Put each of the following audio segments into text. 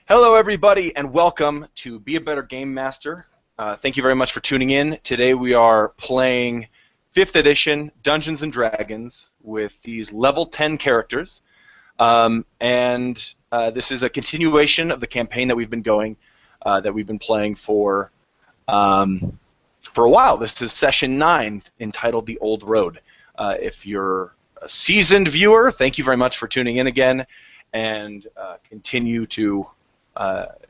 Hello, everybody, and welcome to Be a Better Game Master. Thank you very much for tuning in. Today we are playing 5th edition Dungeons & Dragons with these level 10 characters. This is a continuation of the campaign that we've been playing for a while. This is session 9, entitled The Old Road. If you're a seasoned viewer, thank you very much for tuning in again, and continue to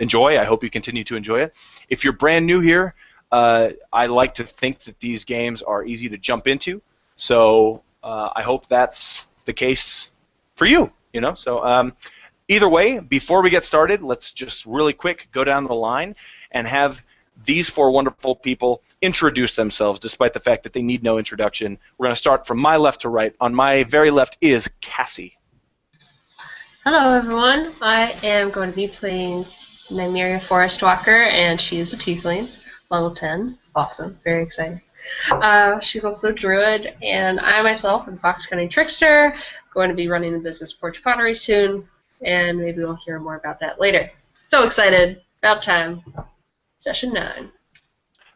enjoy. I hope you continue to enjoy it. If you're brand new here, I like to think that these games are easy to jump into, so I hope that's the case for you. So either way, before we get started, let's just really quick go down the line and have these 4 wonderful people introduce themselves, despite the fact that they need no introduction. We're going to start from my left to right. On my very left is Cassie. Hello everyone, I am going to be playing Nymeria Forestwalker, and she is a tiefling, level 10. Awesome, very exciting. She's also a druid, and I myself am Fox Cunning Trickster, going to be running the business Porch Pottery soon, and maybe we'll hear more about that later. So excited, about time. Session 9.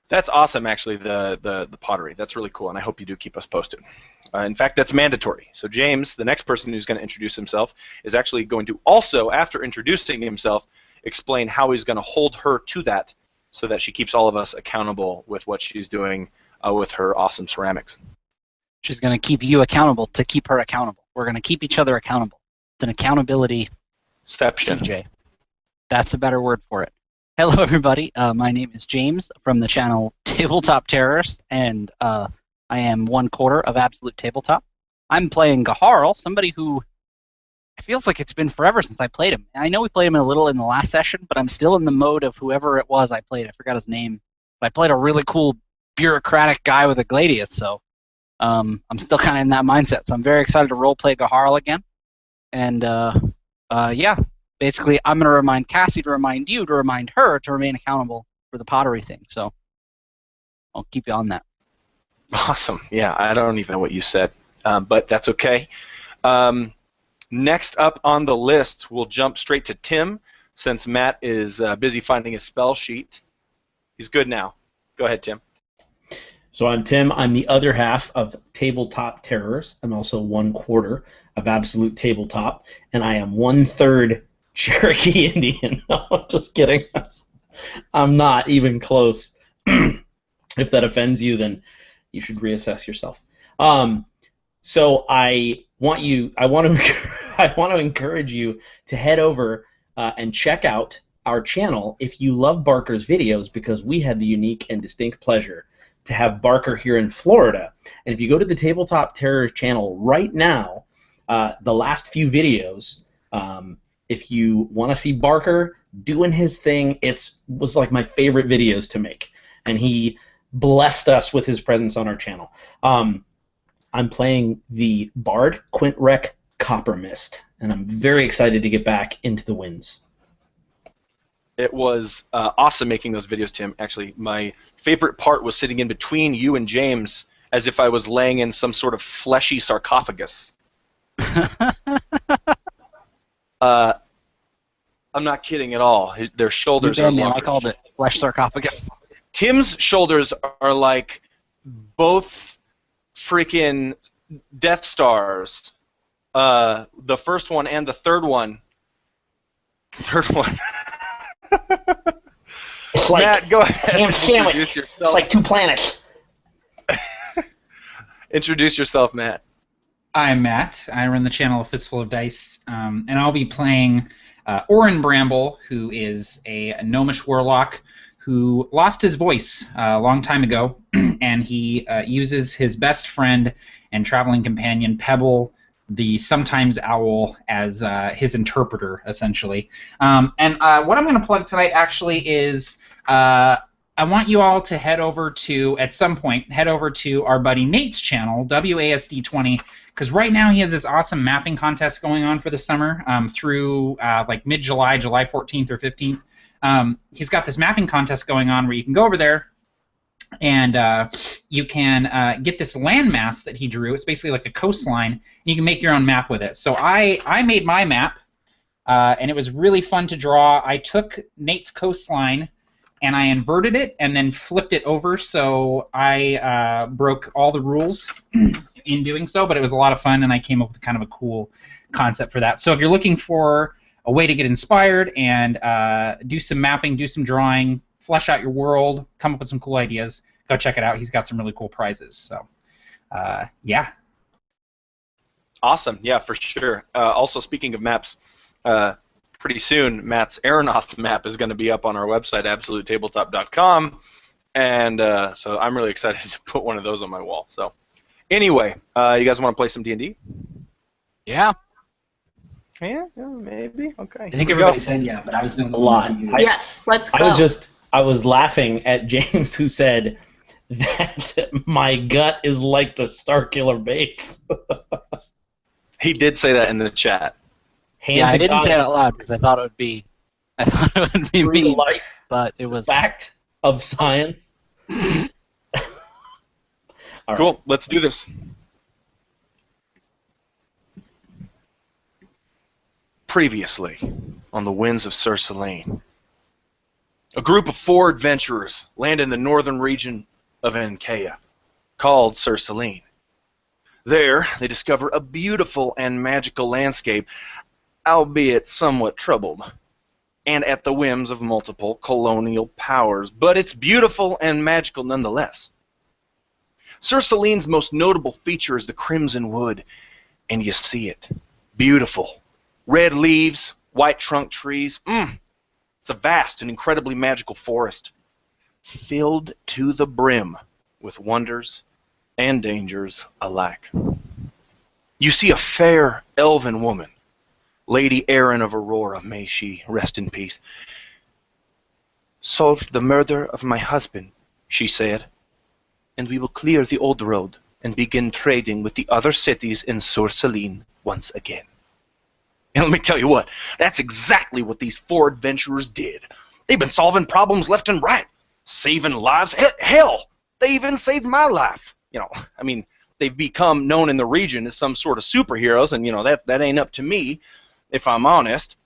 That's awesome, actually, the pottery. That's really cool, and I hope you do keep us posted. In fact, that's mandatory. So James, the next person who's going to introduce himself, is actually going to also, after introducing himself, explain how he's going to hold her to that so that she keeps all of us accountable with what she's doing with her awesome ceramics. She's going to keep you accountable to keep her accountable. We're going to keep each other accountable. It's an accountability CJ. That's a better word for it. Hello, everybody. My name is James from the channel Tabletop Terrorist, and I am 1/4 of Absolute Tabletop. I'm playing Gaharl, somebody who it feels like it's been forever since I played him. I know we played him a little in the last session, but I'm still in the mode of whoever it was I played. I forgot his name. But I played a really cool bureaucratic guy with a gladius, so I'm still kind of in that mindset. So I'm very excited to roleplay Gaharl again. And yeah. Basically, I'm going to remind Cassie to remind you to remind her to remain accountable for the pottery thing. So I'll keep you on that. Awesome. Yeah, I don't even know what you said, but that's okay. Next up on the list, we'll jump straight to Tim, since Matt is busy finding his spell sheet. He's good now. Go ahead, Tim. So I'm Tim. I'm the other half of Tabletop Terrors. I'm also 1/4 of Absolute Tabletop, and I am 1/3 Cherokee Indian. No, I'm just kidding. I'm not even close. If that offends you, then you should reassess yourself. So I want to encourage you to head over and check out our channel if you love Barker's videos, because we had the unique and distinct pleasure to have Barker here in Florida. And if you go to the Tabletop Terror channel right now, the last few videos, if you want to see Barker doing his thing, was like my favorite videos to make, and he blessed us with his presence on our channel. I'm playing the Bard Quintrek Coppermist, and I'm very excited to get back into the winds. It was awesome making those videos, Tim. Actually, my favorite part was sitting in between you and James as if I was laying in some sort of fleshy sarcophagus. I'm not kidding at all. Their shoulders are large. I called it flesh sarcophagus. Tim's shoulders are like both freaking Death Stars. The first one and the third one. It's like Matt, go ahead. Ham sandwich. Introduce yourself. It's like 2 planets. Introduce yourself, Matt. I'm Matt. I run the channel A Fistful of Dice, and I'll be playing Orin Bramble, who is a gnomish warlock who lost his voice a long time ago, and he uses his best friend and traveling companion, Pebble, the sometimes owl, as his interpreter, essentially. What I'm going to plug tonight actually is I want you all to head over to, at some point, head over to our buddy Nate's channel, WASD20, because right now he has this awesome mapping contest going on for the summer through like mid-July, July 14th or 15th. He's got this mapping contest going on where you can go over there and you can get this landmass that he drew. It's basically like a coastline, and you can make your own map with it. So I made my map and it was really fun to draw. I took Nate's coastline and I inverted it and then flipped it over, so I broke all the rules in doing so, but it was a lot of fun, and I came up with kind of a cool concept for that. So if you're looking for a way to get inspired and do some mapping, do some drawing, flesh out your world, come up with some cool ideas, go check it out. He's got some really cool prizes. So, yeah. Awesome. Yeah, for sure. Also, speaking of maps, pretty soon Matt's Aeronaut map is going to be up on our website, absolutetabletop.com, and so I'm really excited to put one of those on my wall. So, anyway, you guys want to play some D&D? Yeah. Yeah, maybe. Okay. I think everybody said yeah, but I was doing A lot. Yes, let's go. I was laughing at James, who said that my gut is like the Starkiller base. He did say that in the chat. Yeah, I didn't say it out loud because I thought it would be me, life, but it was fact of science. Cool. Let's do this. Previously, on the winds of Salin, a group of 4 adventurers land in the northern region of Ankea, called Salin. There, they discover a beautiful and magical landscape, albeit somewhat troubled, and at the whims of multiple colonial powers, but it's beautiful and magical nonetheless. Salin's most notable feature is the crimson wood, and you see it. Beautiful. Red leaves, white trunk trees. It's a vast and incredibly magical forest, filled to the brim with wonders and dangers alike. You see a fair elven woman, Lady Orin of Aurora, may she rest in peace. "Solve the murder of my husband," she said, "and we will clear the old road and begin trading with the other cities in Salin once again." And let me tell you what, that's exactly what these 4 adventurers did. They've been solving problems left and right, saving lives. Hell, they even saved my life. I mean, they've become known in the region as some sort of superheroes, and that ain't up to me, if I'm honest.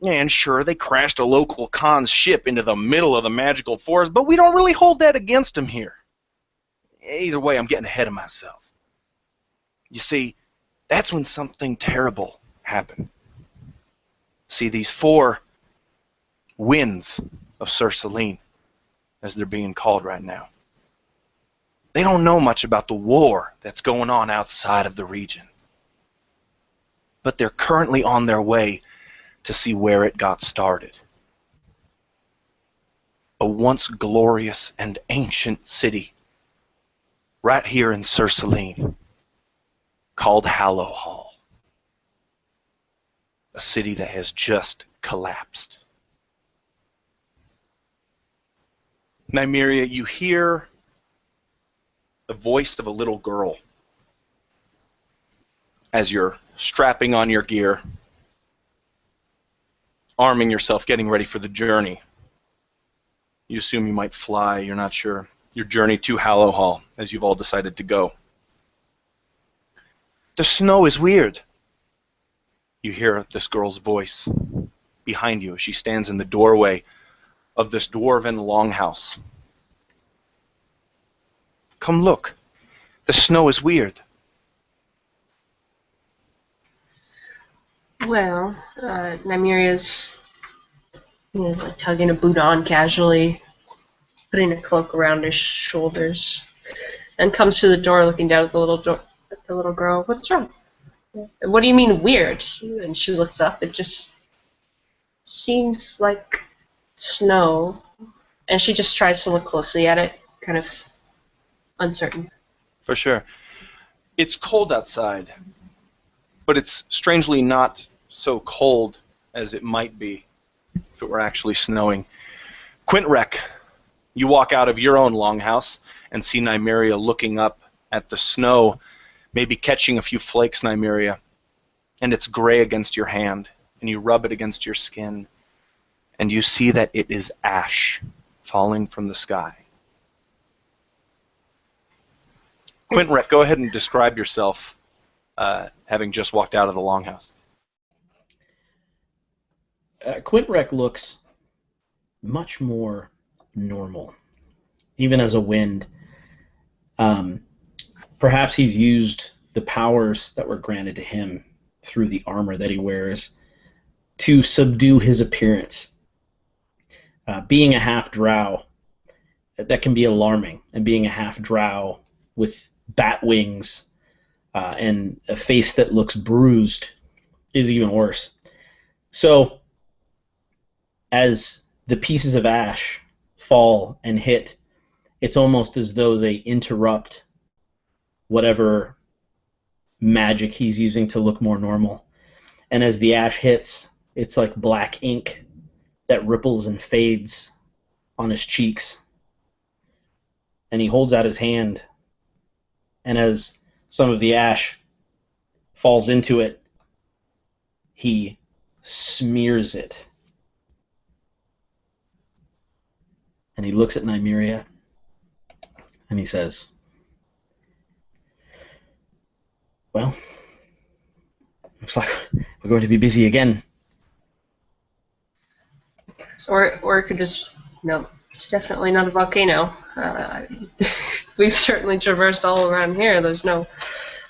And sure, they crashed a local Khan's ship into the middle of the magical forest, but we don't really hold that against them here. Either way, I'm getting ahead of myself. You see, that's when something terrible happened. See, these 4 winds of Salin, as they're being called right now, they don't know much about the war that's going on outside of the region. But they're currently on their way to see where it got started. A once glorious and ancient city, right here in Salin, called Hallowhall. A city that has just collapsed. Nymeria, you hear the voice of a little girl as you're strapping on your gear, arming yourself, getting ready for the journey. You assume you might fly, you're not sure. Your journey to Hallowhall, as you've all decided to go. "The snow is weird," you hear this girl's voice behind you as she stands in the doorway of this dwarven longhouse. "Come look. The snow is weird." Well, Nymeria's like tugging a boot on casually, putting a cloak around his shoulders, and comes to the door looking down at the little girl. "What's wrong?" "What do you mean weird?" And she looks up. "It just seems like snow." And she just tries to look closely at it, kind of uncertain. For sure. It's cold outside, but it's strangely not so cold as it might be if it were actually snowing. Quintrek, you walk out of your own longhouse and see Nymeria looking up at the snow, maybe catching a few flakes, Nymeria, and it's gray against your hand, and you rub it against your skin, and you see that it is ash falling from the sky. Quintrek, go ahead and describe yourself, having just walked out of the longhouse. Quintrek looks much more normal, even as a wind. Perhaps he's used the powers that were granted to him through the armor that he wears to subdue his appearance. Being a half-drow, that can be alarming, and being a half-drow with bat wings and a face that looks bruised is even worse. So, as the pieces of ash fall and hit, it's almost as though they interrupt whatever magic he's using to look more normal. And as the ash hits, it's like black ink that ripples and fades on his cheeks. And he holds out his hand, and as some of the ash falls into it, he smears it. And he looks at Nymeria, and he says, "Well, looks like we're going to be busy again." Or it could just, it's definitely not a volcano. We've certainly traversed all around here. There's no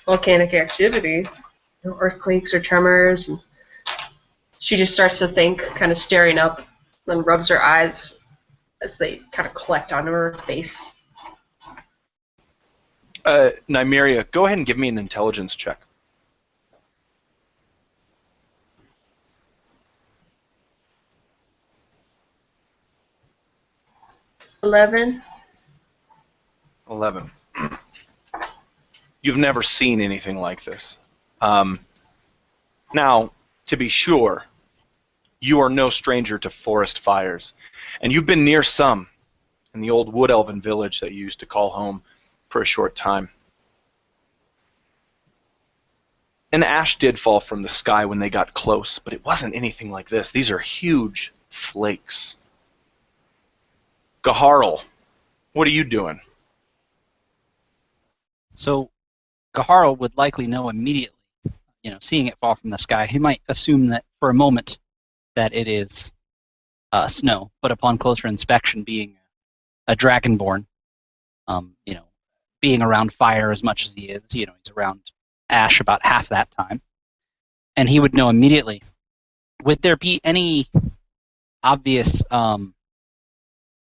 volcanic activity, no earthquakes or tremors. And she just starts to think, kind of staring up, then rubs her eyes as they kind of collect onto her face. Nymeria, go ahead and give me an intelligence check. 11. 11. You've never seen anything like this. Now, to be sure, you are no stranger to forest fires, and you've been near some in the old wood elven village that you used to call home for a short time. An ash did fall from the sky when they got close, but it wasn't anything like this. These are huge flakes. Gaharl, what are you doing? So Gaharl would likely know immediately, seeing it fall from the sky. He might assume that for a moment that it is snow, but upon closer inspection, being a dragonborn, being around fire as much as he is, he's around ash about half that time, and he would know immediately. Would there be any obvious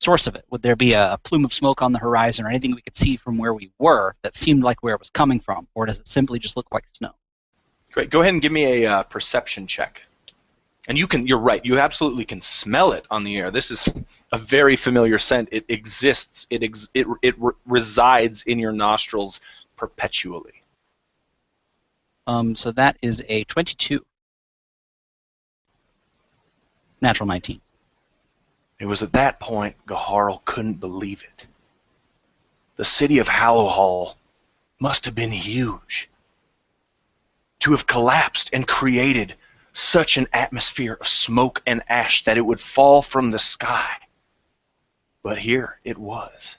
source of it? Would there be a plume of smoke on the horizon or anything we could see from where we were that seemed like where it was coming from, or does it simply just look like snow? Great. Go ahead and give me a perception check. And you're right, you absolutely can smell it on the air. This is a very familiar scent. It exists. It resides in your nostrils perpetually. So that is a 22. Natural 19. It was at that point Gaharl couldn't believe it. The city of Hallowhall must have been huge. To have collapsed and created such an atmosphere of smoke and ash that it would fall from the sky. But here it was.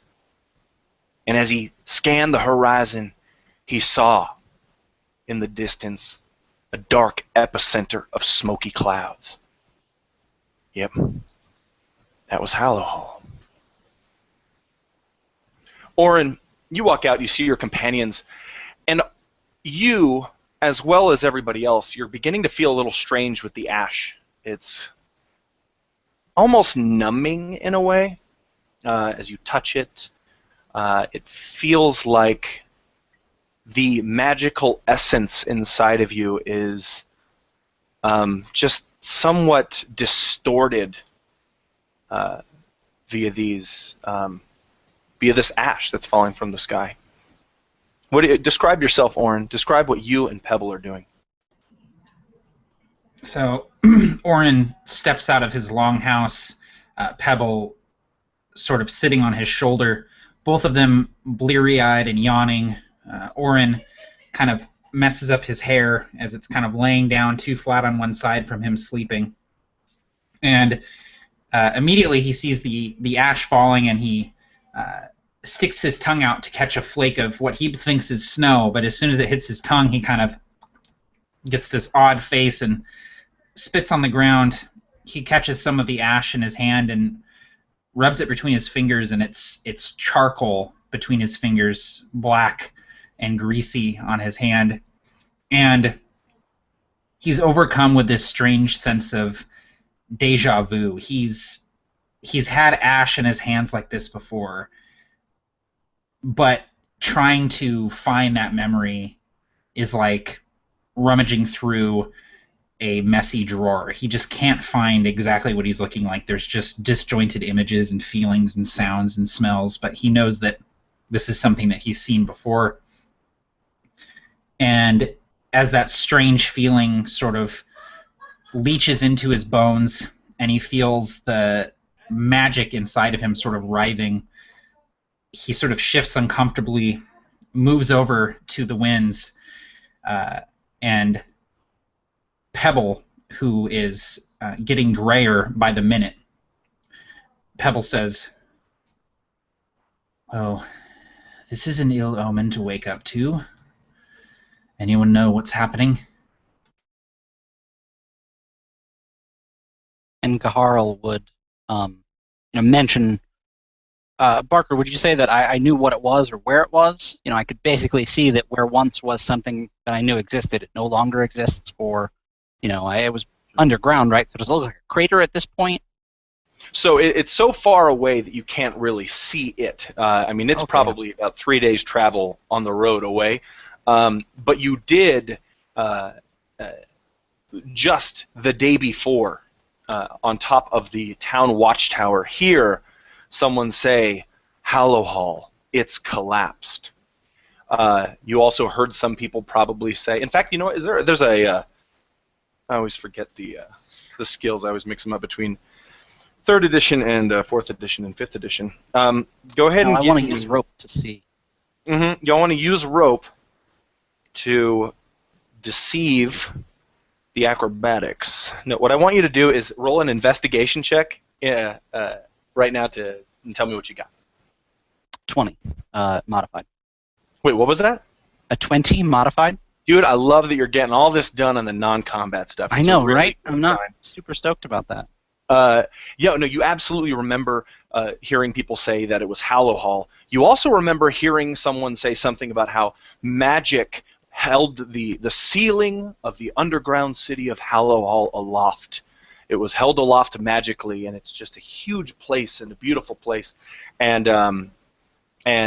And as he scanned the horizon, he saw in the distance a dark epicenter of smoky clouds. Yep, that was Hallowhall. Orin, you walk out, you see your companions, and you, as well as everybody else, you're beginning to feel a little strange with the ash. It's almost numbing in a way. As you touch it, it feels like the magical essence inside of you is just somewhat distorted via this ash that's falling from the sky. Describe yourself, Orin. Describe what you and Pebble are doing. So Orin steps out of his longhouse, Pebble sort of sitting on his shoulder, both of them bleary-eyed and yawning. Orin kind of messes up his hair as it's kind of laying down too flat on one side from him sleeping. And immediately he sees the ash falling, and he sticks his tongue out to catch a flake of what he thinks is snow, but as soon as it hits his tongue, he kind of gets this odd face and spits on the ground. he catches some of the ash in his hand and rubs it between his fingers, and it's charcoal between his fingers, black and greasy on his hand. And he's overcome with this strange sense of deja vu. He's had ash in his hands like this before, but trying to find that memory is like rummaging through a messy drawer. He just can't find exactly what he's looking like. There's just disjointed images and feelings and sounds and smells, but he knows that this is something that he's seen before. And as that strange feeling sort of leaches into his bones and he feels the magic inside of him sort of writhing, he sort of shifts uncomfortably, moves over to the winds, and Pebble, who is getting grayer by the minute, Pebble says, "Well, this is an ill omen to wake up to. Anyone know what's happening?" And Gaharl would mention, Barker, would you say that I knew what it was or where it was? I could basically see that where once was something that I knew existed, it no longer exists, or, it was underground, right? So does it look like a crater at this point? So it's so far away that you can't really see it. It's probably about 3 days' travel on the road away. But you did, just the day before, on top of the town watchtower, hear someone say, "Hallowhall, it's collapsed." You also heard some people probably say, in fact, you know what, there's a, I always forget the skills, I always mix them up between 3rd edition and 4th edition and 5th edition. Go ahead and I want to use rope to see. Mm-hmm. You'll want to use rope to deceive the acrobatics. No, what I want you to do is roll an investigation check right now and tell me what you got. 20, modified. Wait, what was that? A 20 modified? Dude, I love that you're getting all this done on the non-combat stuff. I know, right? I'm not super stoked about that. You absolutely remember hearing people say that it was Hallowhall. You also remember hearing someone say something about how magic held the ceiling of the underground city of Hallowhall aloft. It was held aloft magically, and it's just a huge place and a beautiful place. And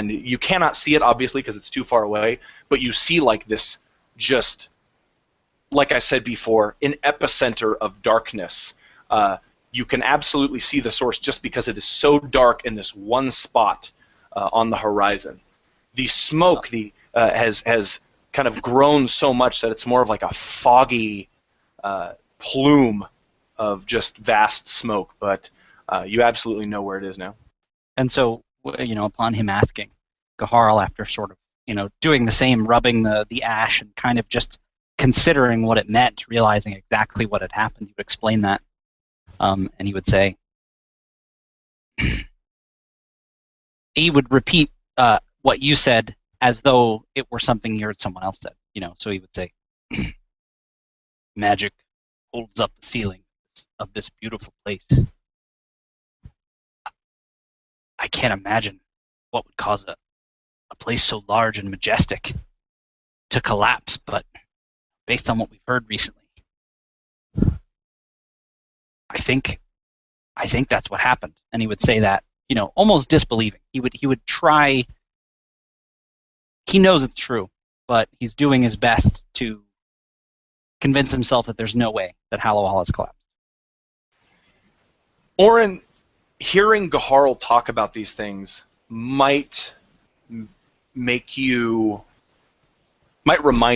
you cannot see it, obviously, because it's too far away, but you see like this, just like I said before, an epicenter of darkness. You can absolutely see the source just because it is so dark in this one spot on the horizon. The smoke has kind of grown so much that it's more of like a foggy plume of just vast smoke, but you absolutely know where it is now. And so, upon him asking, Gaharl, after sort of, doing the same, rubbing the ash and kind of just considering what it meant, realizing exactly what had happened, he would explain that. And he would say, he would repeat what you said as though it were something you heard someone else said. So he would say, "Magic holds up the ceiling of this beautiful place. I can't imagine what would cause a place so large and majestic to collapse, but based on what we've heard recently, I think that's what happened." And he would say that, almost disbelieving. He would try. He knows it's true, but he's doing his best to convince himself that there's no way that Hallowhall has collapsed. Orin, hearing Gaharl talk about these things might remind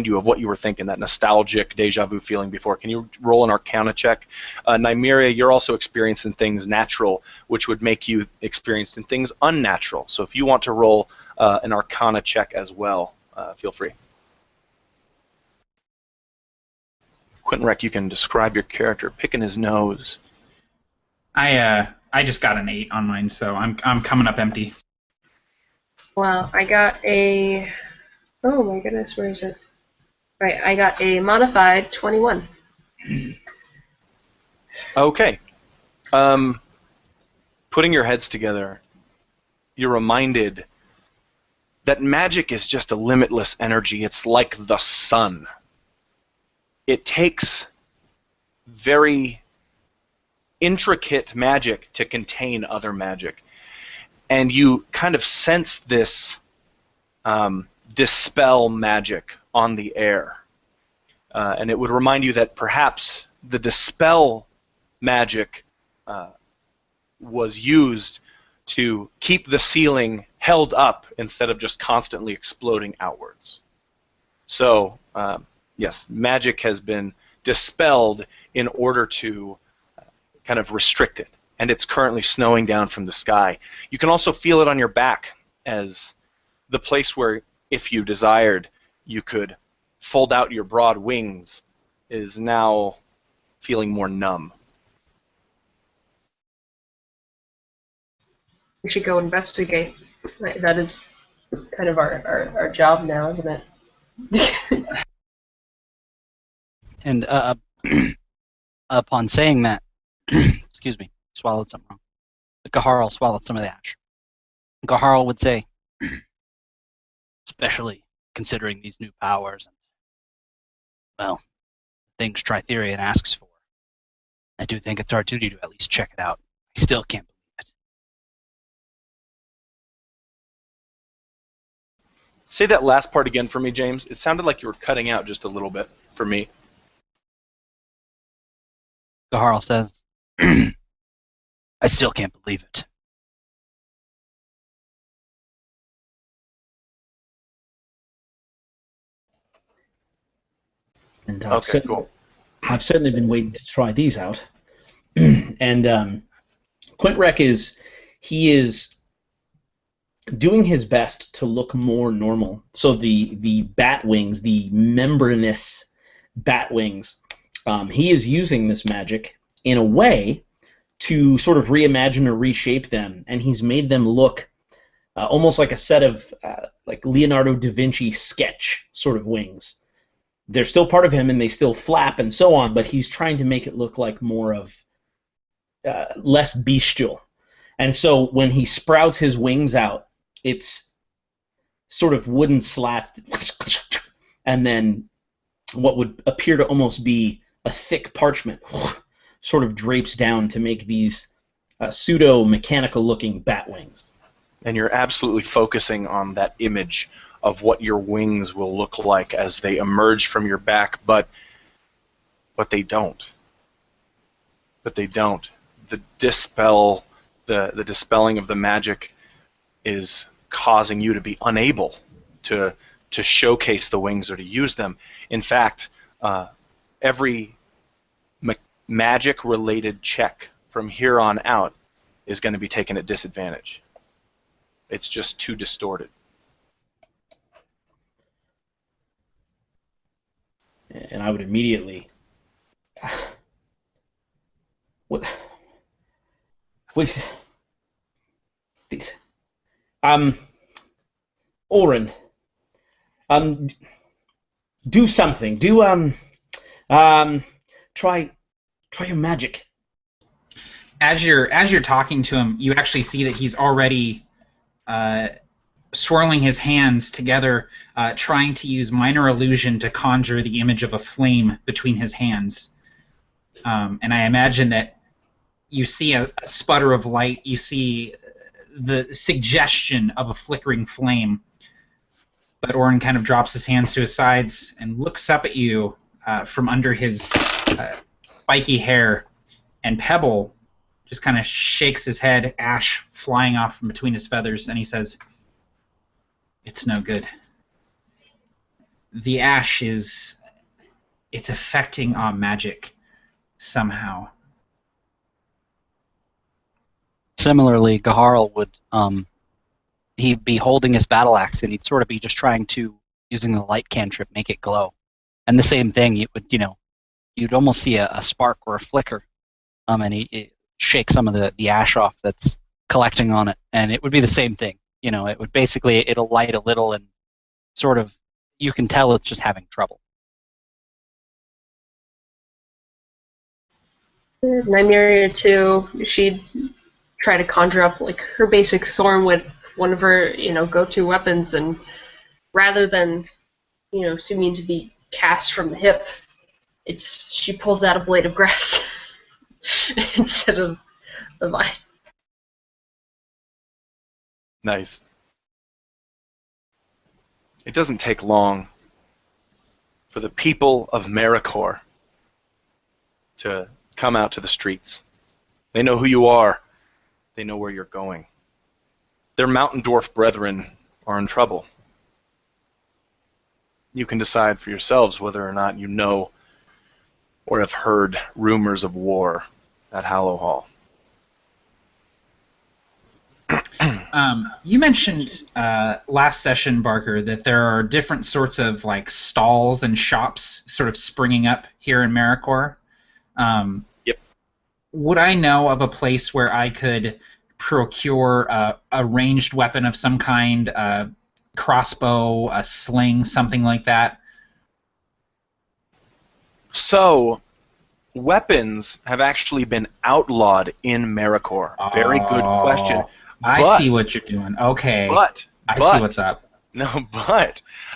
you of what you were thinking, that nostalgic deja vu feeling before. Can you roll an Arcana check? Nymeria, you're also experiencing things natural, which would make you experiencing things unnatural. So if you want to roll an Arcana check as well, feel free. Quentin Reck, you can describe your character picking his nose. I just got an 8 on mine, so I'm coming up empty. Well, I got a... Oh my goodness, where is it? Right, I got a modified 21. Okay. Putting your heads together, you're reminded that magic is just a limitless energy. It's like the sun. It takes very intricate magic to contain other magic. And you kind of sense this dispel magic on the air. And it would remind you that perhaps the dispel magic was used to keep the ceiling held up instead of just constantly exploding outwards. So, yes, magic has been dispelled in order to kind of restrict it, and it's currently snowing down from the sky. You can also feel it on your back as the place where, if you desired, you could fold out your broad wings is now feeling more numb. We should go investigate. Right, that is kind of our job now, isn't it? And upon saying that, excuse me, swallowed something wrong. Gaharl swallowed some of the ash. Gaharl would say, especially considering these new powers and, well, things Tritherian asks for, I do think it's our duty to at least check it out. I still can't believe it. Say that last part again for me, James. It sounded like you were cutting out just a little bit for me. Gaharl says, I still can't believe it. And Okay, cool. I've certainly been waiting to try these out. And Quintrek is doing his best to look more normal. So the bat wings, the membranous bat wings, he is using this magic in a way to sort of reimagine or reshape them, and he's made them look almost like a set of like Leonardo da Vinci sketch sort of wings. They're still part of him, and they still flap and so on, but he's trying to make it look like more of less bestial. And so when he sprouts his wings out, it's sort of wooden slats, and then what would appear to almost be a thick parchment sort of drapes down to make these pseudo-mechanical looking bat wings. And you're absolutely focusing on that image of what your wings will look like as they emerge from your back, but they don't. But they don't. The dispelling of the magic is causing you to be unable to showcase the wings or to use them. In fact, every magic-related check from here on out is going to be taken at disadvantage. It's just too distorted. And I would immediately... What? Please. Orin. Do something. Try your magic. As you're talking to him, you actually see that he's already swirling his hands together, trying to use minor illusion to conjure the image of a flame between his hands. And I imagine that you see a sputter of light, you see the suggestion of a flickering flame. But Orin kind of drops his hands to his sides and looks up at you from under his spiky hair, and Pebble just kind of shakes his head, ash flying off from between his feathers, and he says, "It's no good. The ash it's affecting our magic somehow." Similarly, Gaharl would he'd be holding his battle axe, and he'd sort of be just trying to, using the light cantrip, make it glow. And the same thing, it would, you'd almost see a spark or a flicker, and he'd shake some of the ash off that's collecting on it, and it would be the same thing. It would basically, it'll light a little, and sort of, you can tell it's just having trouble. Nymeria too. She'd try to conjure up like her basic thorn with one of her, go-to weapons, and rather than, seeming to be cast from the hip, she pulls out a blade of grass instead of the vine. Nice. It doesn't take long for the people of Maricor to come out to the streets. They know who you are. They know where you're going. Their mountain dwarf brethren are in trouble. You can decide for yourselves whether or not you know or have heard rumors of war at Hallowhall. You mentioned last session, Barker, that there are different sorts of like stalls and shops sort of springing up here in Maricor. Yep. Would I know of a place where I could procure a ranged weapon of some kind, a crossbow, a sling, something like that? So, weapons have actually been outlawed in Maricor. Very good question. I see what you're doing. Okay. I see what's up. No,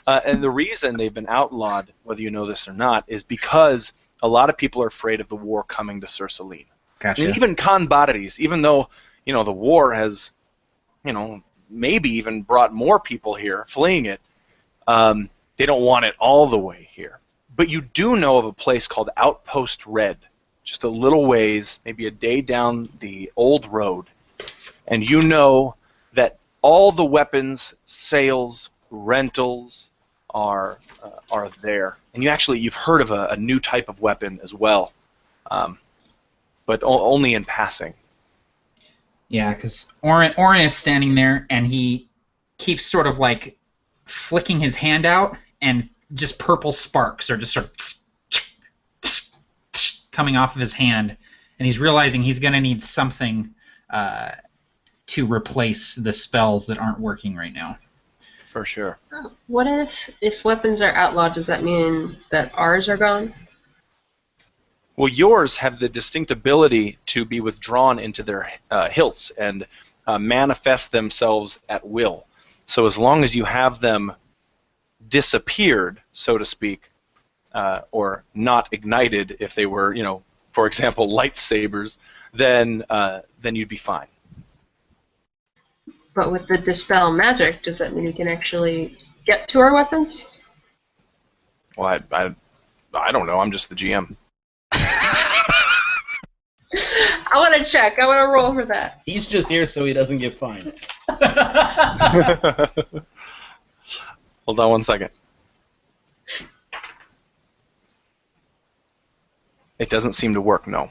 and the reason they've been outlawed, whether you know this or not, is because a lot of people are afraid of the war coming to Salin. Gotcha. And even Khanbadaris, even though, the war has, maybe even brought more people here fleeing it, they don't want it all the way here. But you do know of a place called Outpost Red, just a little ways, maybe a day down the old road, and you know that all the weapons, sales, rentals are there. And you've heard of a new type of weapon as well, but only in passing. Yeah, because Orin is standing there, and he keeps sort of like flicking his hand out, and just purple sparks are just sort of coming off of his hand, and he's realizing he's going to need something to replace the spells that aren't working right now. For sure. What if weapons are outlawed, does that mean that ours are gone? Well, yours have the distinct ability to be withdrawn into their hilts and manifest themselves at will. So as long as you have them disappeared, so to speak, or not ignited, if they were, for example, lightsabers, then you'd be fine. But with the dispel magic, does that mean we can actually get to our weapons? Well, I don't know. I'm just the GM. I want to check. I want to roll for that. He's just here so he doesn't get fined. Hold on one second. It doesn't seem to work, no.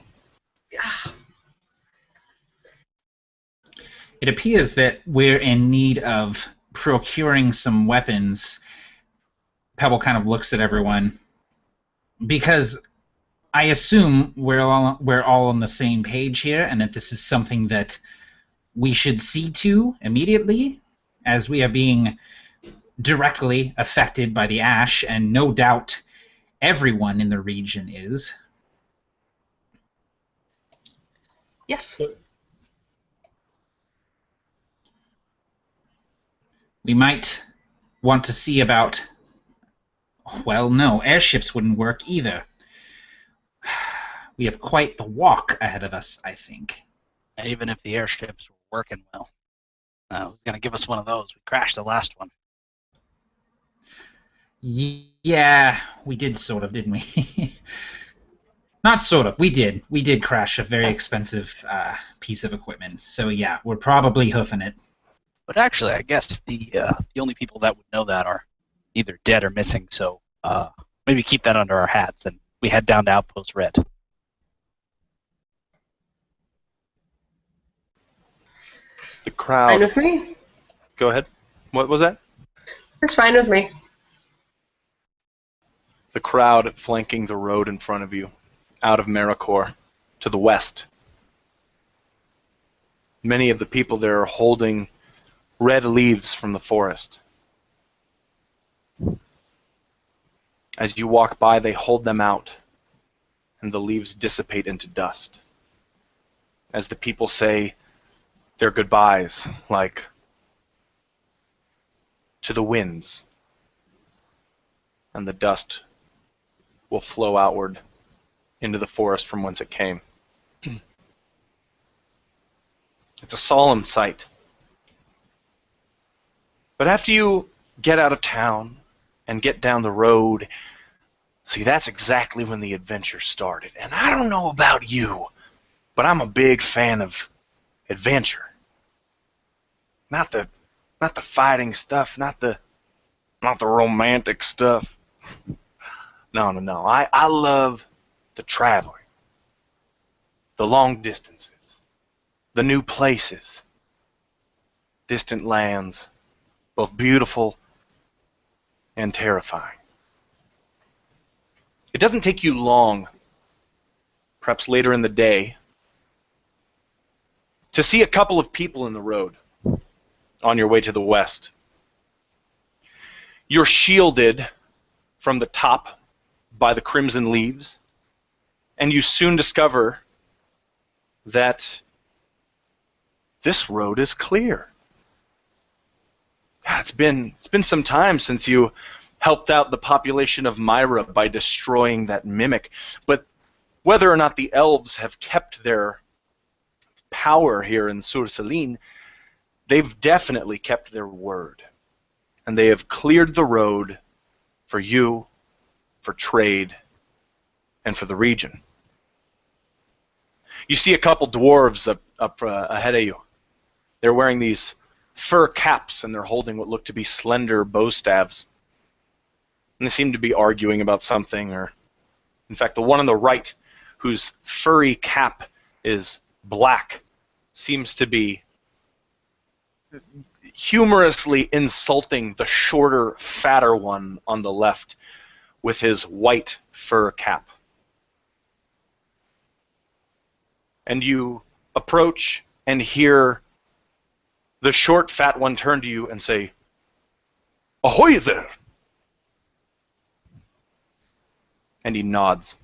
It appears that we're in need of procuring some weapons. Pebble kind of looks at everyone, because I assume we're all on the same page here, and that this is something that we should see to immediately, as we are being directly affected by the ash, and no doubt everyone in the region is. Yes. We might want to see about... Well, no, airships wouldn't work either. We have quite the walk ahead of us, I think. Even if the airships were working well. Who's going to give us one of those? We crashed the last one. Yeah, we did sort of, didn't we? Not sort of, we did. We did crash a very expensive piece of equipment. So yeah, we're probably hoofing it. But actually, I guess the only people that would know that are either dead or missing, so maybe keep that under our hats, and we head down to Outpost Red. The crowd... Fine with me. Go ahead. What was that? It's fine with me. The crowd flanking the road in front of you, out of Maricor, to the west. Many of the people there are holding red leaves from the forest. As you walk by, they hold them out, and the leaves dissipate into dust. as the people say their goodbyes, like to the winds, and the dust will flow outward into the forest from whence it came. It's a solemn sight. But after you get out of town and get down the road, see, that's exactly when the adventure started. And I don't know about you, but I'm a big fan of adventure. Not the fighting stuff, not the romantic stuff. No. I love the traveling, the long distances, the new places, distant lands, both beautiful and terrifying. It doesn't take you long, perhaps later in the day, to see a couple of people in the road on your way to the west. You're shielded from the top by the crimson leaves, and you soon discover that this road is clear. It's been some time since you helped out the population of Myra by destroying that mimic, but whether or not the elves have kept their power here in Sur Salin, they've definitely kept their word, and they have cleared the road for you, for trade, and for the region. You see a couple dwarves up ahead of you. They're wearing these fur caps, and they're holding what look to be slender bow staves. And they seem to be arguing about something, or in fact, the one on the right, whose furry cap is black, seems to be humorously insulting the shorter, fatter one on the left with his white fur cap. And you approach and hear the short, fat one turn to you and say, "Ahoy there!" And he nods.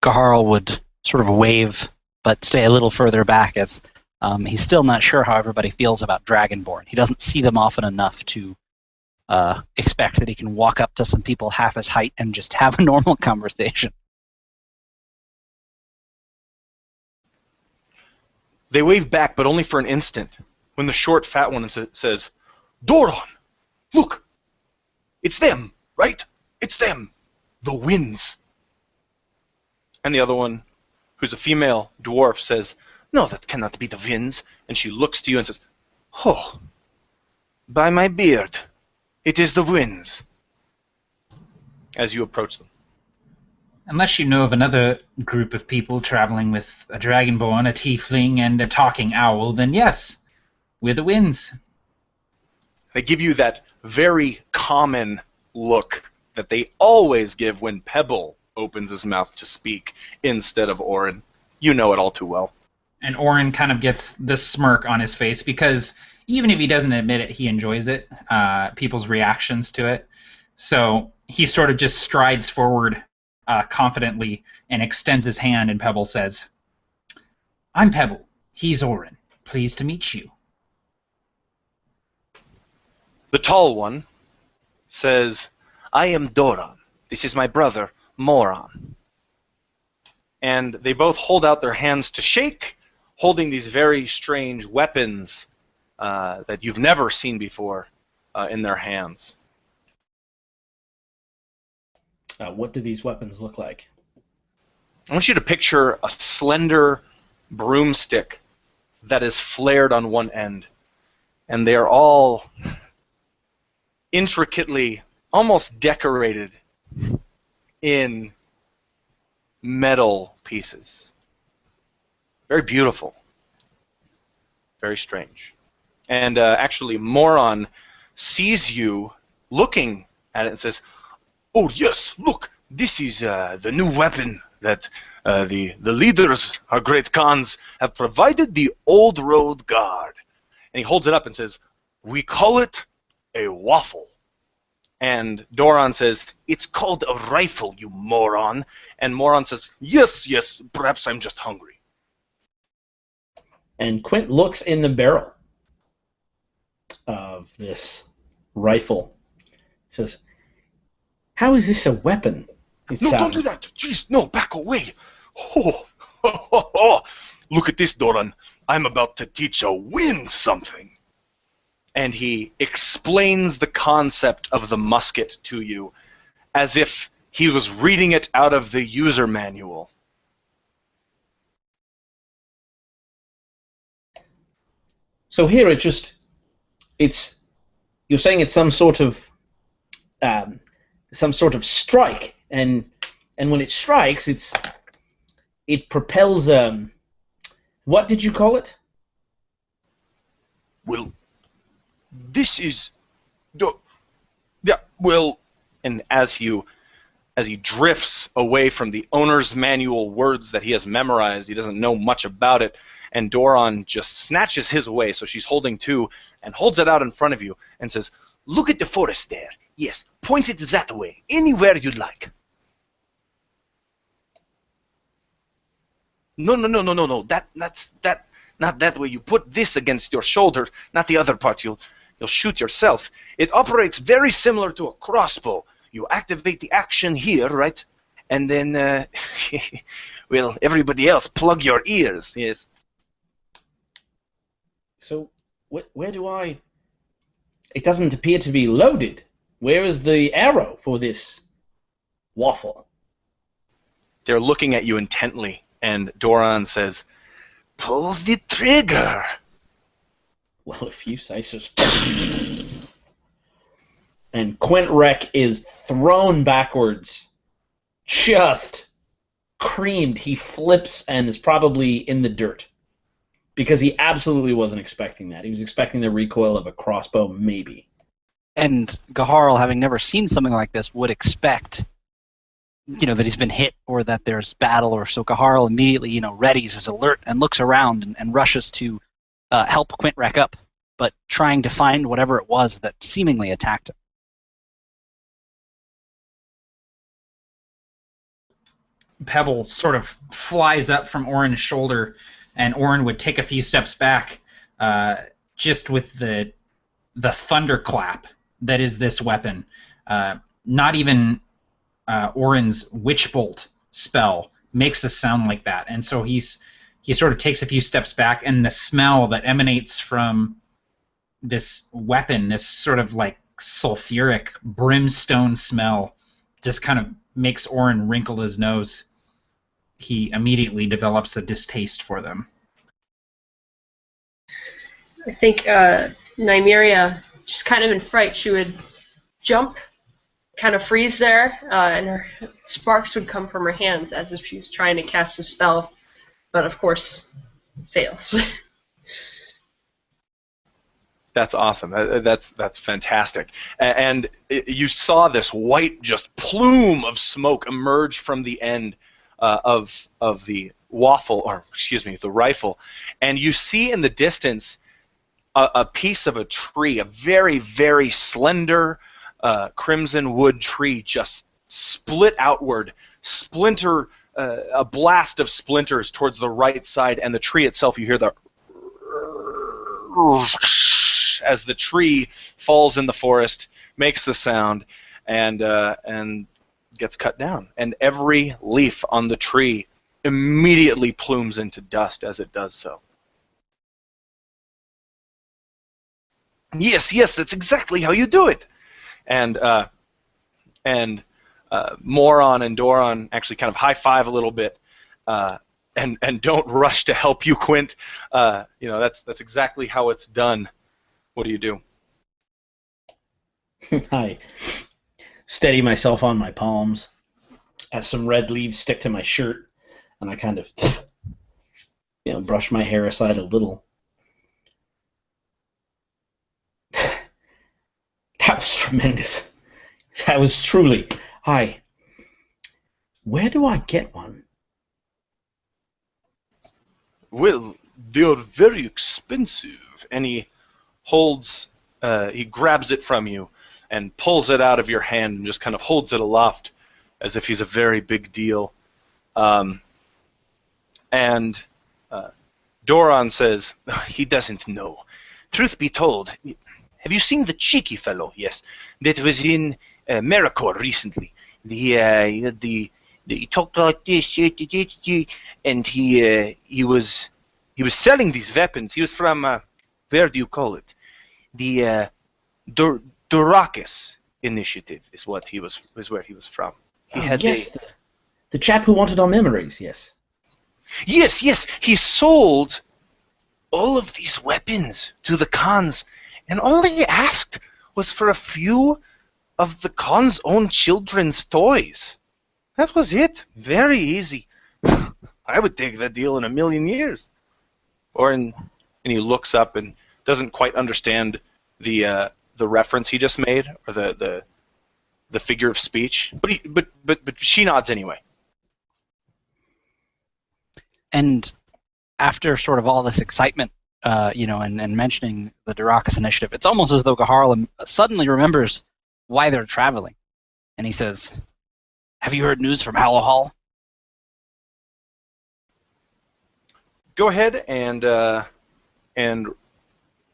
Gaharl would sort of wave, but stay a little further back, as he's still not sure how everybody feels about Dragonborn. He doesn't see them often enough to expect that he can walk up to some people half his height and just have a normal conversation. They wave back, but only for an instant, when the short, fat one says, "Doron, look! It's them, right? It's them! The winds!" And the other one, who's a female dwarf, says, "No, that cannot be the winds." And she looks to you and says, "Oh, by my beard, it is the winds," as you approach them. Unless you know of another group of people traveling with a dragonborn, a tiefling, and a talking owl, then yes, we're the winds. They give you that very common look that they always give when Pebble opens his mouth to speak instead of Orin. You know it all too well. And Orin kind of gets this smirk on his face because even if he doesn't admit it, he enjoys it, people's reactions to it. So he sort of just strides forward confidently and extends his hand, and Pebble says, "I'm Pebble. He's Orin. Pleased to meet you." The tall one says, "I am Doron. This is my brother, Moron." And they both hold out their hands to shake, holding these very strange weapons that you've never seen before in their hands. What do these weapons look like? I want you to picture a slender broomstick that is flared on one end, and they are all intricately, almost decorated in metal pieces. Very beautiful. Very strange. And actually, Moron sees you looking at it and says, "Oh yes, look, this is the new weapon that the leaders, our great Khans, have provided the Old Road Guard." And he holds it up and says, "We call it a waffle." And Doran says, "It's called a rifle, you moron." And Moron says, "Yes, yes, perhaps I'm just hungry." And Quint looks in the barrel of this rifle. He says, "How is this a weapon?" No, don't do that. Jeez, no, back away. Oh, look at this, Doran. I'm about to teach a wind something. And he explains the concept of the musket to you as if he was reading it out of the user manual. So here you're saying it's some sort of strike, and when it strikes, it propels what did you call it? Well, this is yeah, well, and as he drifts away from the owner's manual words that he has memorized, he doesn't know much about it, and Doran just snatches his away, so she's holding two, and holds it out in front of you, and says, "Look at the forest there. Yes, point it that way, anywhere you'd like." No, that's not that way. You put this against your shoulder, not the other part. You'll shoot yourself. It operates very similar to a crossbow. You activate the action here, right? And then, well, everybody else, plug your ears. Yes. So, where do I... It doesn't appear to be loaded. Where is the arrow for this waffle? They're looking at you intently, and Doran says, "Pull the trigger." Well, if you say so. And Quint Wreck is thrown backwards. Just creamed. He flips and is probably in the dirt. Because he absolutely wasn't expecting that. He was expecting the recoil of a crossbow, maybe. And Gaharl, having never seen something like this, would expect, that he's been hit or that there's battle, or so Gaharl immediately, readies, is alert, and looks around and rushes to help Quint Wreck up, but trying to find whatever it was that seemingly attacked him. Pebble sort of flies up from Orin's shoulder, and Orin would take a few steps back, just with the thunderclap that is this weapon. Not even Orin's witch bolt spell makes a sound like that, and so he sort of takes a few steps back, and the smell that emanates from this weapon, this sort of like sulfuric brimstone smell, just kind of makes Orin wrinkle his nose. He immediately develops a distaste for them. I think Nymeria, just kind of in fright, she would jump, kind of freeze there, and her sparks would come from her hands as if she was trying to cast a spell, but of course fails. That's awesome. That's fantastic. And you saw this white just plume of smoke emerge from the end of the the rifle, and you see in the distance a piece of a tree, a very, very slender crimson wood tree, just split outward, a blast of splinters towards the right side, and the tree itself, you hear the as the tree falls in the forest, makes the sound, and gets cut down. And every leaf on the tree immediately plumes into dust as it does so. Yes, that's exactly how you do it. And Moron and Doran actually kind of high-five a little bit, and don't rush to help you, Quint. That's exactly how it's done. What do you do? I steady myself on my palms as some red leaves stick to my shirt, and I kind of, brush my hair aside a little. That was tremendous. That was truly. Where do I get one? Well, they're very expensive. And he grabs it from you. and pulls it out of your hand and just kind of holds it aloft as if he's a very big deal. And Doron says, he doesn't know. Truth be told, have you seen the cheeky fellow? Yes, that was in Maricor recently. He talked like this, and he was selling these weapons. He was from where do you call it? The Durakis Initiative is where he was from. He had the chap who wanted our memories. Yes. Yes. He sold all of these weapons to the Khans, and all he asked was for a few of the Khan's own children's toys. That was it. Very easy. I would take that deal in a million years. And he looks up and doesn't quite understand the reference he just made, or the figure of speech. But she nods anyway. And after sort of all this excitement, and mentioning the Durakis Initiative, it's almost as though Gaharlam suddenly remembers why they're traveling. And he says, have you heard news from Hallowhall? Go ahead and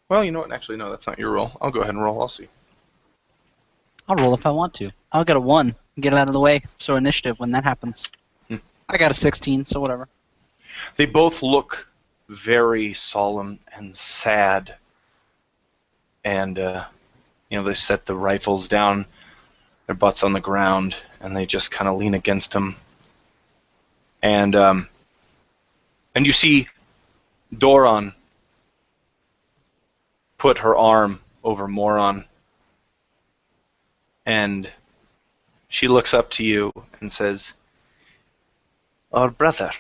well, you know what? Actually, no, that's not your roll. I'll go ahead and roll. I'll see. I'll roll if I want to. I'll get a 1. Get it out of the way. So initiative when that happens. I got a 16, so whatever. They both look very solemn and sad. And, they set the rifles down, their butts on the ground, and they just kind of lean against him. And you see Doron put her arm over Moron, and she looks up to you and says, Our brother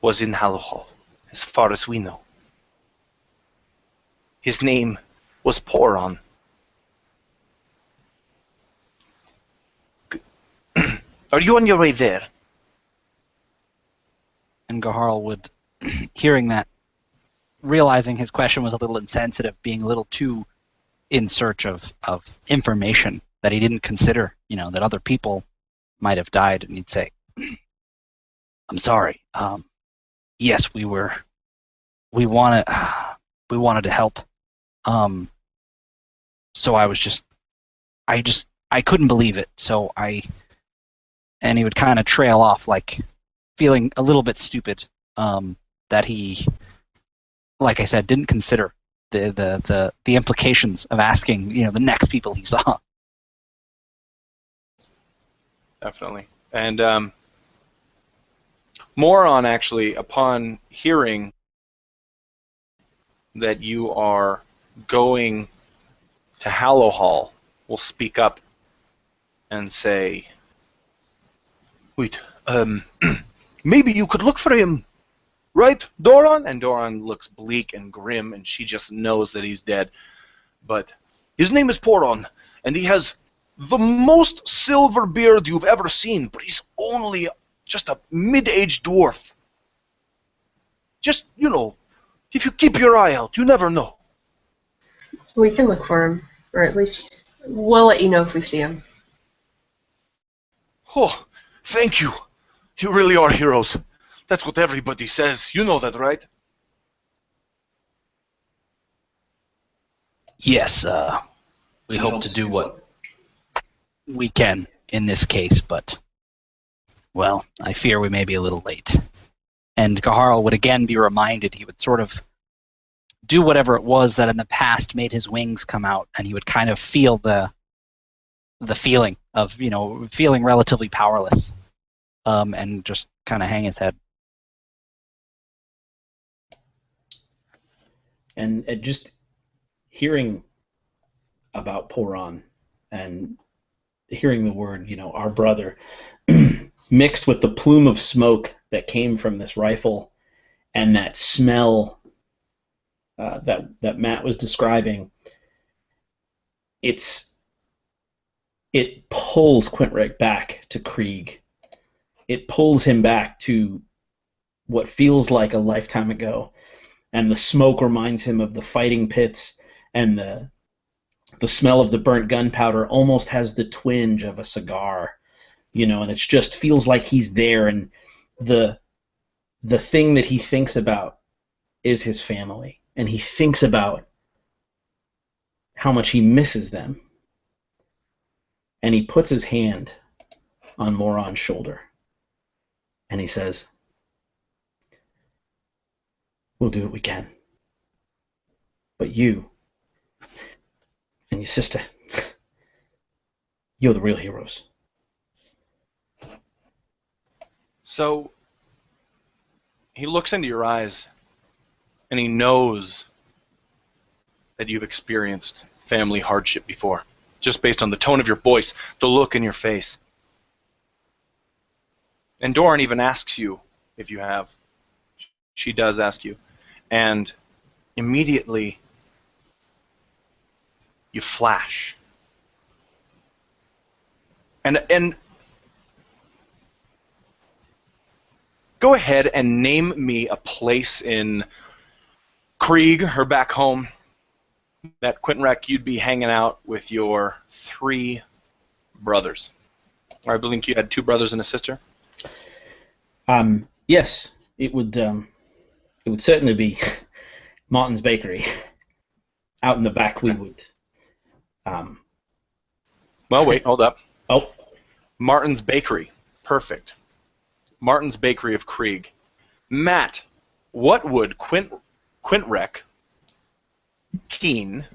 was in Hallowhall, as far as we know. His name was Poron. Are you on your way there? And Gaharl would, hearing that, realizing his question was a little insensitive, being a little too in search of information that he didn't consider, that other people might have died, and he'd say, I'm sorry. Yes, we wanted to help. So I couldn't believe it. And he would kind of trail off, like feeling a little bit stupid, that he, like I said, didn't consider the implications of asking, the next people he saw. Definitely. And Moron, actually, upon hearing that you are going to Hallowhall, will speak up and say, wait, maybe you could look for him, right, Doron? And Doron looks bleak and grim, and she just knows that he's dead. But his name is Poron, and he has the most silver beard you've ever seen, but he's only just a mid-aged dwarf. Just, if you keep your eye out, you never know. We can look for him, or at least we'll let you know if we see him. Oh, thank you. You really are heroes. That's what everybody says. You know that, right? Yes, we hope to do what we can in this case, but, well, I fear we may be a little late. And Gaharl would again be reminded, he would sort of do whatever it was that in the past made his wings come out, and he would kind of feel the feeling of, feeling relatively powerless, and just kind of hang his head. And just hearing about Poron and hearing the word, our brother, mixed with the plume of smoke that came from this rifle and that smell that Matt was describing, it pulls Quintric back to Krieg. It pulls him back to what feels like a lifetime ago. And the smoke reminds him of the fighting pits and the smell of the burnt gunpowder almost has the twinge of a cigar, and it just feels like he's there, and the thing that he thinks about is his family, and he thinks about how much he misses them. And he puts his hand on Moron's shoulder, and he says, "We'll do what we can. But you and your sister, you're the real heroes." So he looks into your eyes, and he knows that you've experienced family hardship before, just based on the tone of your voice, the look in your face. And Doran even asks you if you have. She does ask you. And immediately you flash. And go ahead and name me a place in Krieg, or back home, that Quintrek you'd be hanging out with your 3 brothers. Or I believe you had 2 brothers and a sister? Yes, it would certainly be Martin's Bakery. Out in the back we would. Well, wait, hold up. Oh. Martin's Bakery. Perfect. Martin's Bakery of Krieg. Matt, what would Quintrek, Keen,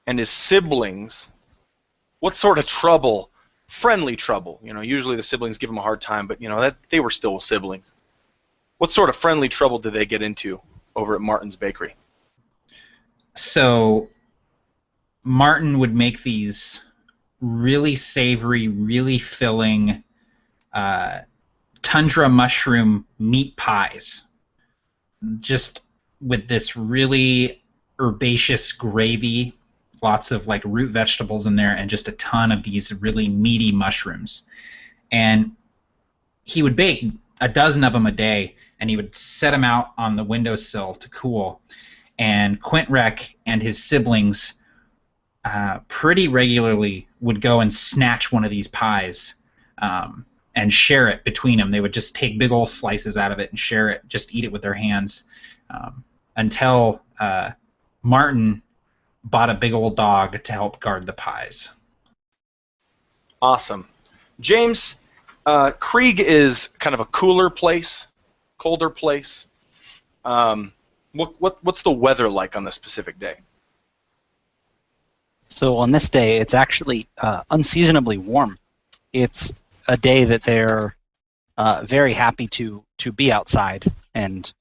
and his siblings, what sort of trouble, friendly trouble, usually the siblings give him a hard time, but that they were still siblings. What sort of friendly trouble did they get into over at Martin's Bakery? So Martin would make these really savory, really filling tundra mushroom meat pies, just with this really herbaceous gravy, lots of like root vegetables in there, and just a ton of these really meaty mushrooms. And he would bake a dozen of them a day, and he would set them out on the windowsill to cool. And Quintrek and his siblings pretty regularly would go and snatch one of these pies and share it between them. They would just take big old slices out of it and share it, just eat it with their hands, until Martin bought a big old dog to help guard the pies. Awesome. James, Krieg is kind of a cooler place, colder place. What's the weather like on this specific day? So on this day, it's actually unseasonably warm. It's a day that they're very happy to be outside, and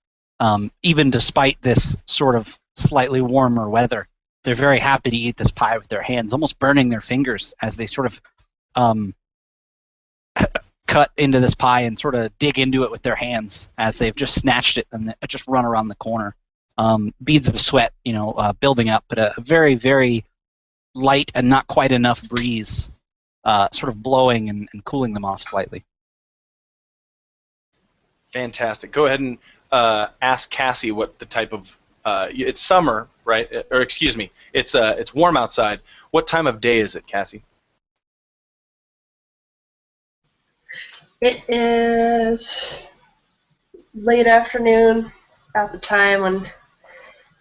even despite this sort of slightly warmer weather, they're very happy to eat this pie with their hands, almost burning their fingers as they sort of cut into this pie and sort of dig into it with their hands as they've just snatched it and just run around the corner. Beads of sweat, building up, but a very, very light and not quite enough breeze sort of blowing and cooling them off slightly. Fantastic. Go ahead and ask Cassie what the type of it's summer, right? Or excuse me, it's warm outside. What time of day is it, Cassie? It is late afternoon, about the time when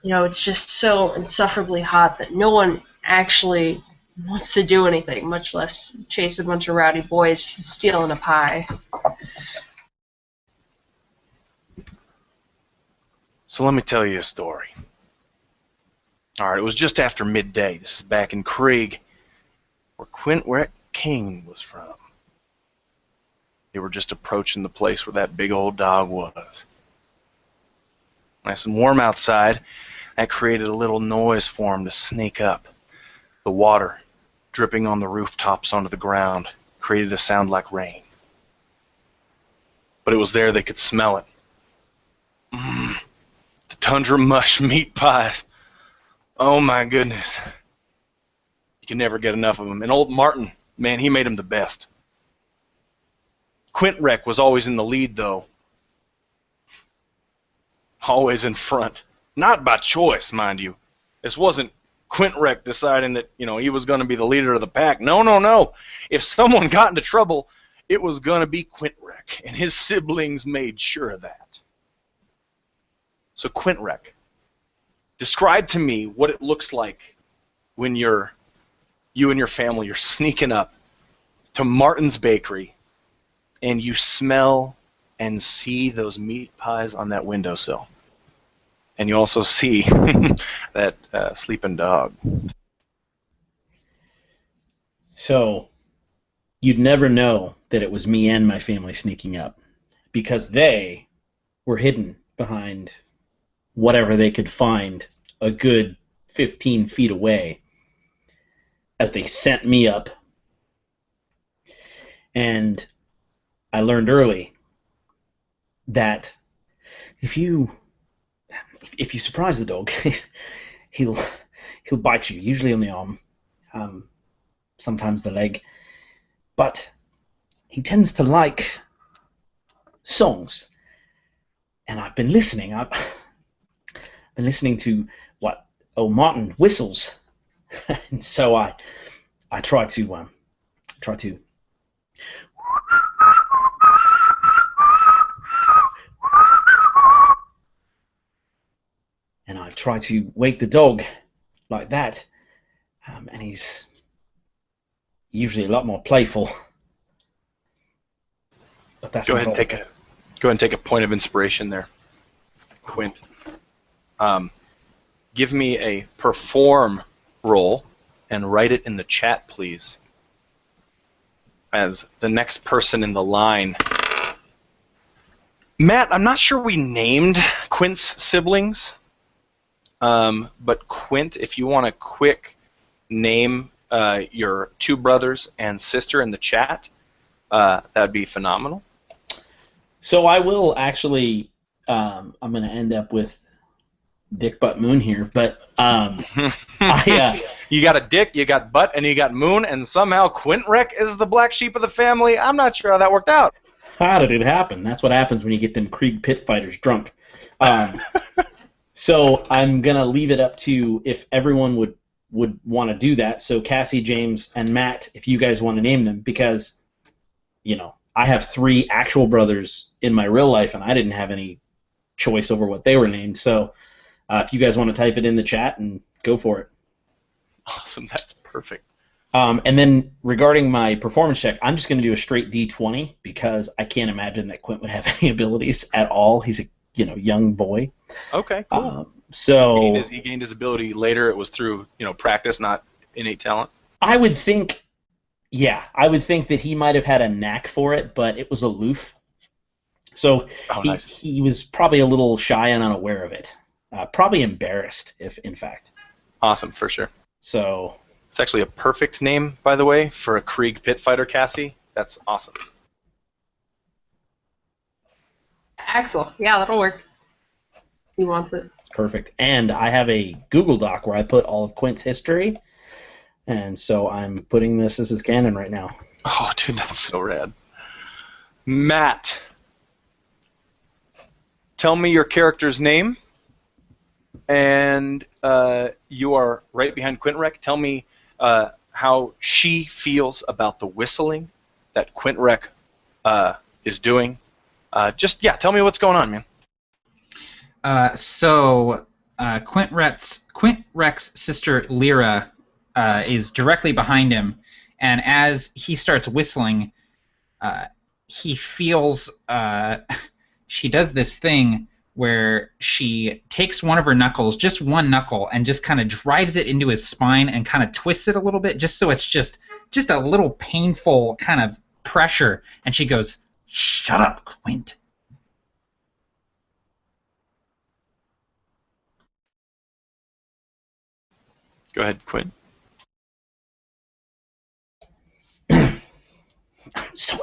it's just so insufferably hot that no one actually wants to do anything, much less chase a bunch of rowdy boys stealing a pie. So let me tell you a story. All right, it was just after midday. This is back in Krieg, where Quintrek King was from. They were just approaching the place where that big old dog was. Nice and warm outside. That created a little noise for him to sneak up. The water dripping on the rooftops onto the ground created a sound like rain. But it was there they could smell it. The tundra mush meat pies. Oh my goodness. You can never get enough of them. And old Martin, man, he made them the best. Quintrek was always in the lead, though. Always in front. Not by choice, mind you. This wasn't Quintrek deciding that, he was going to be the leader of the pack. No, no, no. If someone got into trouble, it was going to be Quintrek, and his siblings made sure of that. So Quintrek, describe to me what it looks like when you and your family are sneaking up to Martin's Bakery and you smell and see those meat pies on that windowsill. And you also see that sleeping dog. So you'd never know that it was me and my family sneaking up, because they were hidden behind whatever they could find a good 15 feet away as they sent me up. And I learned early that if you surprise the dog, he'll bite you, usually on the arm, sometimes the leg. But he tends to like songs, and I've been listening. I've been listening to what Martin whistles, and so I try to and I try to wake the dog like that, and he's usually a lot more playful. But that's go ahead and take a point of inspiration there, Quint. Give me a perform roll and write it in the chat, please, as the next person in the line. Matt, I'm not sure we named Quint's siblings, but Quint, if you want a quick name your two brothers and sister in the chat, that'd be phenomenal. So I will actually, I'm going to end up with Dick Butt Moon here, but you got a Dick, you got Butt, and you got Moon, and somehow Quintrek is the black sheep of the family. I'm not sure how that worked out. How did it happen? That's what happens when you get them Krieg pit fighters drunk. So I'm going to leave it up to if everyone would want to do that. So Cassie, James, and Matt, if you guys want to name them, because, I have 3 actual brothers in my real life, and I didn't have any choice over what they were named. So if you guys want to type it in the chat, and go for it. Awesome, that's perfect. And then regarding my performance check, I'm just going to do a straight D20, because I can't imagine that Quint would have any abilities at all. He's a young boy. Okay, cool. So he gained his ability later. It was through practice, not innate talent. I would think that he might have had a knack for it, but it was aloof. So nice. He was probably a little shy and unaware of it. Probably embarrassed, if in fact. Awesome, for sure. So it's actually a perfect name, by the way, for a Krieg pit fighter, Cassie. That's awesome. Axel. Yeah, that'll work. He wants it. Perfect. And I have a Google Doc where I put all of Quint's history, and so I'm putting this as his canon right now. Oh, dude, that's so rad. Matt, tell me your character's name, and you are right behind Quintrek. Tell me how she feels about the whistling that Quintrek is doing. Tell me what's going on, man. So Quintrek's sister Lyra is directly behind him, and as he starts whistling, he feels she does this thing where she takes one of her knuckles, just one knuckle, and just kind of drives it into his spine and kind of twists it a little bit, just so it's just a little painful kind of pressure, and she goes, "Shut up, Quint." Go ahead, Quint. So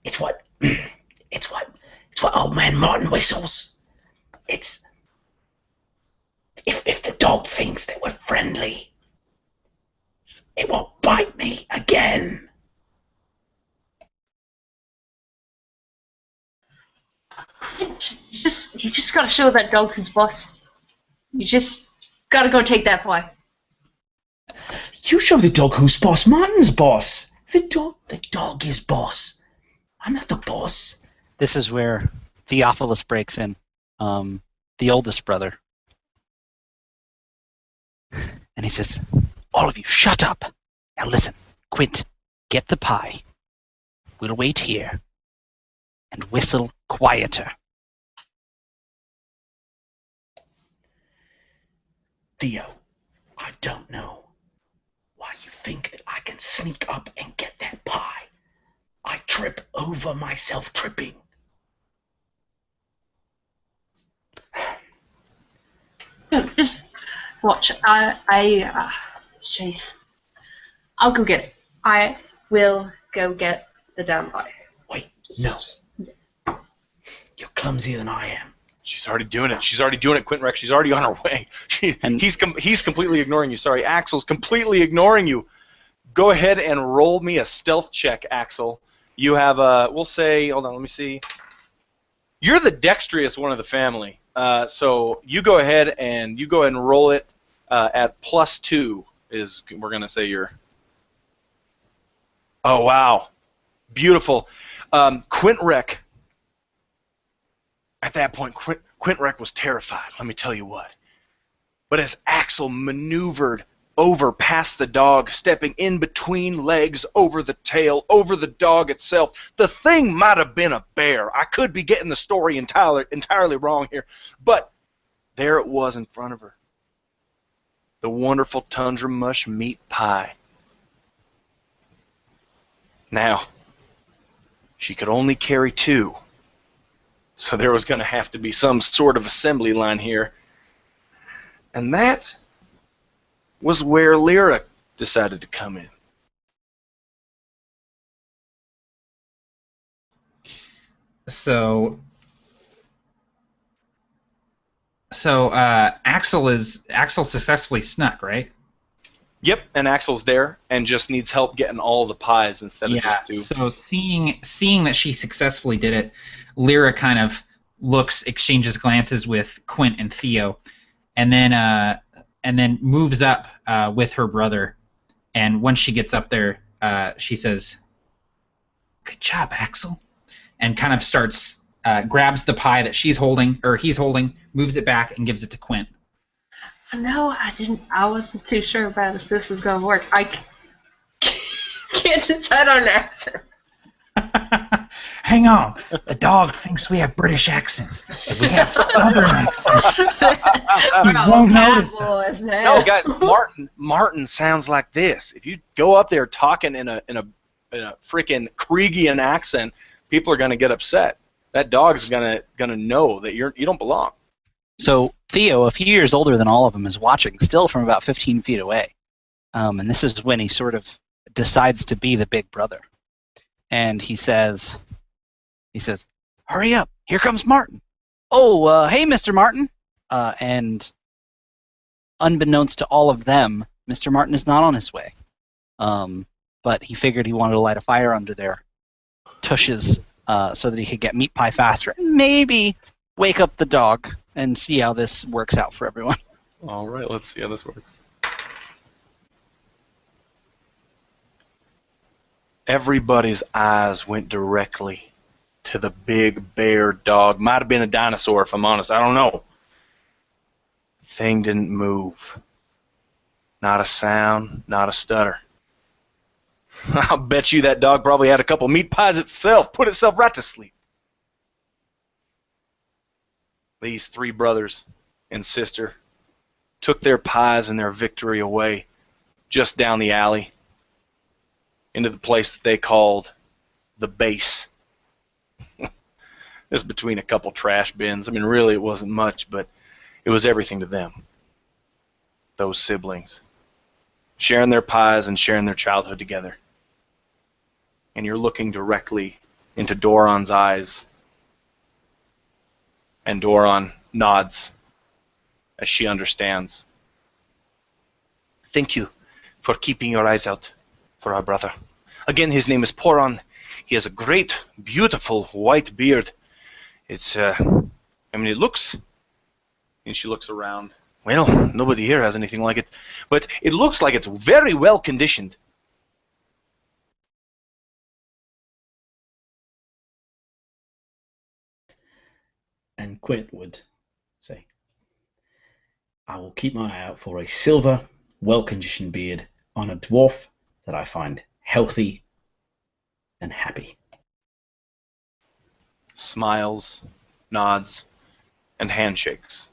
it's what old man Martin whistles. It's if the dog thinks that we're friendly, it won't bite me again. You just gotta show that dog who's boss. You just Gotta go take that boy. You show the dog who's boss. Martin's boss. The dog is boss. I'm not the boss. This is where Theophilus breaks in, the oldest brother. And he says, all of you, shut up. Now listen, Quint, get the pie. We'll wait here. And whistle quieter. Theo, I don't know why you think that I can sneak up and get that pie. I trip over myself tripping. No, just watch. Jeez. I'll go get it. I will go get the damn pie. Wait, no. You're clumsier than I am. She's already doing it. She's already doing it, Quint Rex. She's already on her way. He's completely ignoring you. Sorry, Axel's completely ignoring you. Go ahead and roll me a stealth check, Axel. You have we'll say, hold on, let me see. You're the dexterous one of the family. So you go ahead and roll it at +2 is, we're going to say your... Oh, wow. Beautiful. Quintrek, at that point, Quintrek was terrified, let me tell you what. But as Axel maneuvered over past the dog, stepping in between legs, over the tail, over the dog itself, the thing might have been a bear. I could be getting the story entirely wrong here, but there it was in front of her. The wonderful tundra mush meat pie. Now, she could only carry 2, so there was going to have to be some sort of assembly line here. And that was where Lyra decided to come in. So Axel successfully snuck, right? Yep, and Axel's there and just needs help getting all the pies instead of just 2. So seeing that she successfully did it, Lyra kind of exchanges glances with Quint and Theo, and then moves up with her brother. And once she gets up there, she says, "Good job, Axel," and kind of starts grabs the pie that he's holding, moves it back, and gives it to Quint. No, I wasn't too sure about if this is going to work. I can't decide on an accent. Hang on. The dog thinks we have British accents. If we have Southern accents, he won't notice us. No, guys, Martin sounds like this. If you go up there talking in a freaking Kriegian accent, people are going to get upset. That dog's gonna know that you don't belong. So Theo, a few years older than all of them, is watching, still from about 15 feet away. And this is when he sort of decides to be the big brother. And he says, "Hurry up, here comes Martin." "Oh, hey, Mr. Martin." And unbeknownst to all of them, Mr. Martin is not on his way. But he figured he wanted to light a fire under their tushes so that he could get meat pie faster and maybe wake up the dog and see how this works out for everyone. All right, let's see how this works. Everybody's eyes went directly to the big bear dog. Might have been a dinosaur, if I'm honest. I don't know. Thing didn't move. Not a sound, not a stutter. I'll bet you that dog probably had a couple meat pies itself, put itself right to sleep. These 3 brothers and sister took their pies and their victory away just down the alley into the place that they called the base. It was between a couple trash bins. I mean, really, it wasn't much, but it was everything to them. Those siblings. Sharing their pies and sharing their childhood together. And you're looking directly into Doran's eyes. And Doran nods as she understands. "Thank you for keeping your eyes out for our brother. Again, his name is Poron. He has a great, beautiful white beard. It's, it looks," and she looks around Well, nobody here has anything like it, but it looks like it's very well conditioned. And Quint would say, I will keep my eye out for a silver, well-conditioned beard on a dwarf that I find healthy and happy. Smiles, nods, and handshakes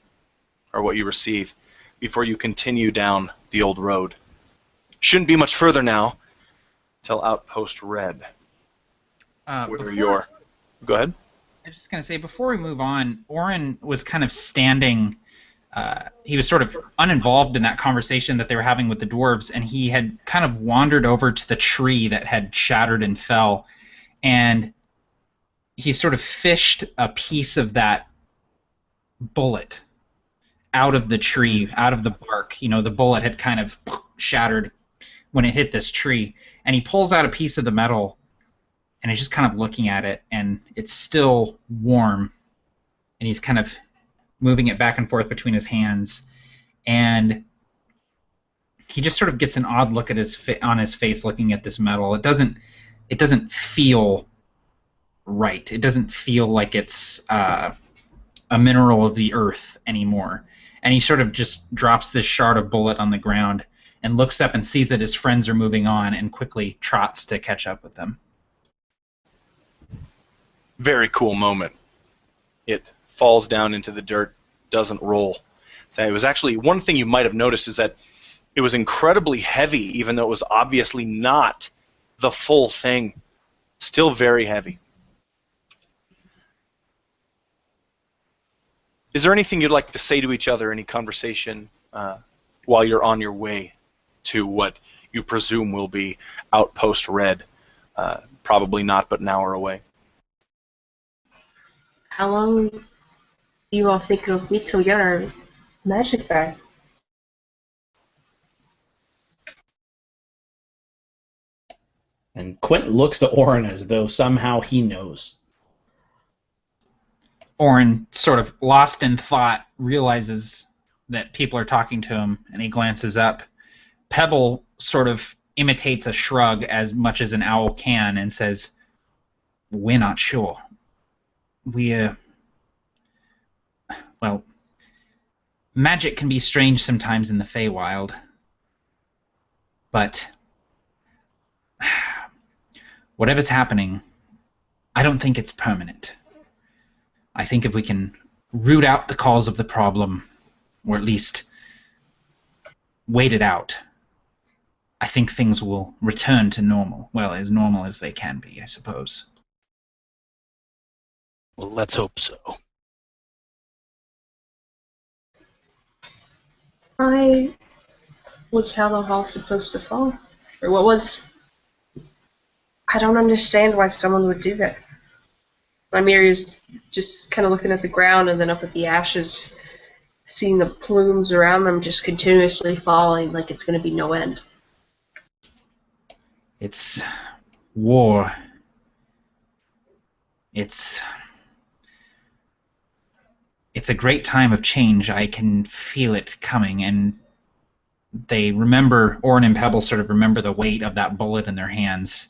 are what you receive before you continue down the old road. Shouldn't be much further now till Outpost Red. Go ahead. I was just going to say, before we move on, Orin was kind of standing, he was sort of uninvolved in that conversation that they were having with the dwarves, and he had kind of wandered over to the tree that had shattered and fell, and he sort of fished a piece of that bullet out of the tree, out of the bark. You know, the bullet had kind of shattered when it hit this tree, and he pulls out a piece of the metal, and he's just kind of looking at it, and it's still warm, and he's kind of moving it back and forth between his hands, and he just sort of gets an odd look at on his face looking at this metal. It doesn't feel right. It doesn't feel like it's a mineral of the earth anymore. And he sort of just drops this shard of bullet on the ground and looks up and sees that his friends are moving on and quickly trots to catch up with them. Very cool moment. It falls down into the dirt, doesn't roll. So it was actually, one thing you might have noticed is that it was incredibly heavy, even though it was obviously not the full thing. Still very heavy. Is there anything you'd like to say to each other, any conversation, while you're on your way to what you presume will be Outpost Red? Probably not, but an hour away. How long do you all think it'll be till we get our magic back? And Quint looks to Orin as though somehow he knows. Orin, sort of lost in thought, realizes that people are talking to him, and he glances up. Pebble sort of imitates a shrug as much as an owl can and says, "We're not sure. Well, magic can be strange sometimes in the Feywild, but whatever's happening, I don't think it's permanent. I think if we can root out the cause of the problem, or at least wait it out, I think things will return to normal. Well, as normal as they can be, I suppose." Well, let's hope so. Why was Hallowhall supposed to fall? Or what was... I don't understand why someone would do that. Miria's just kind of looking at the ground and then up at the ashes, seeing the plumes around them just continuously falling like it's going to be no end. It's war. It's a great time of change. I can feel it coming, and they remember, Orin and Pebble sort of remember the weight of that bullet in their hands.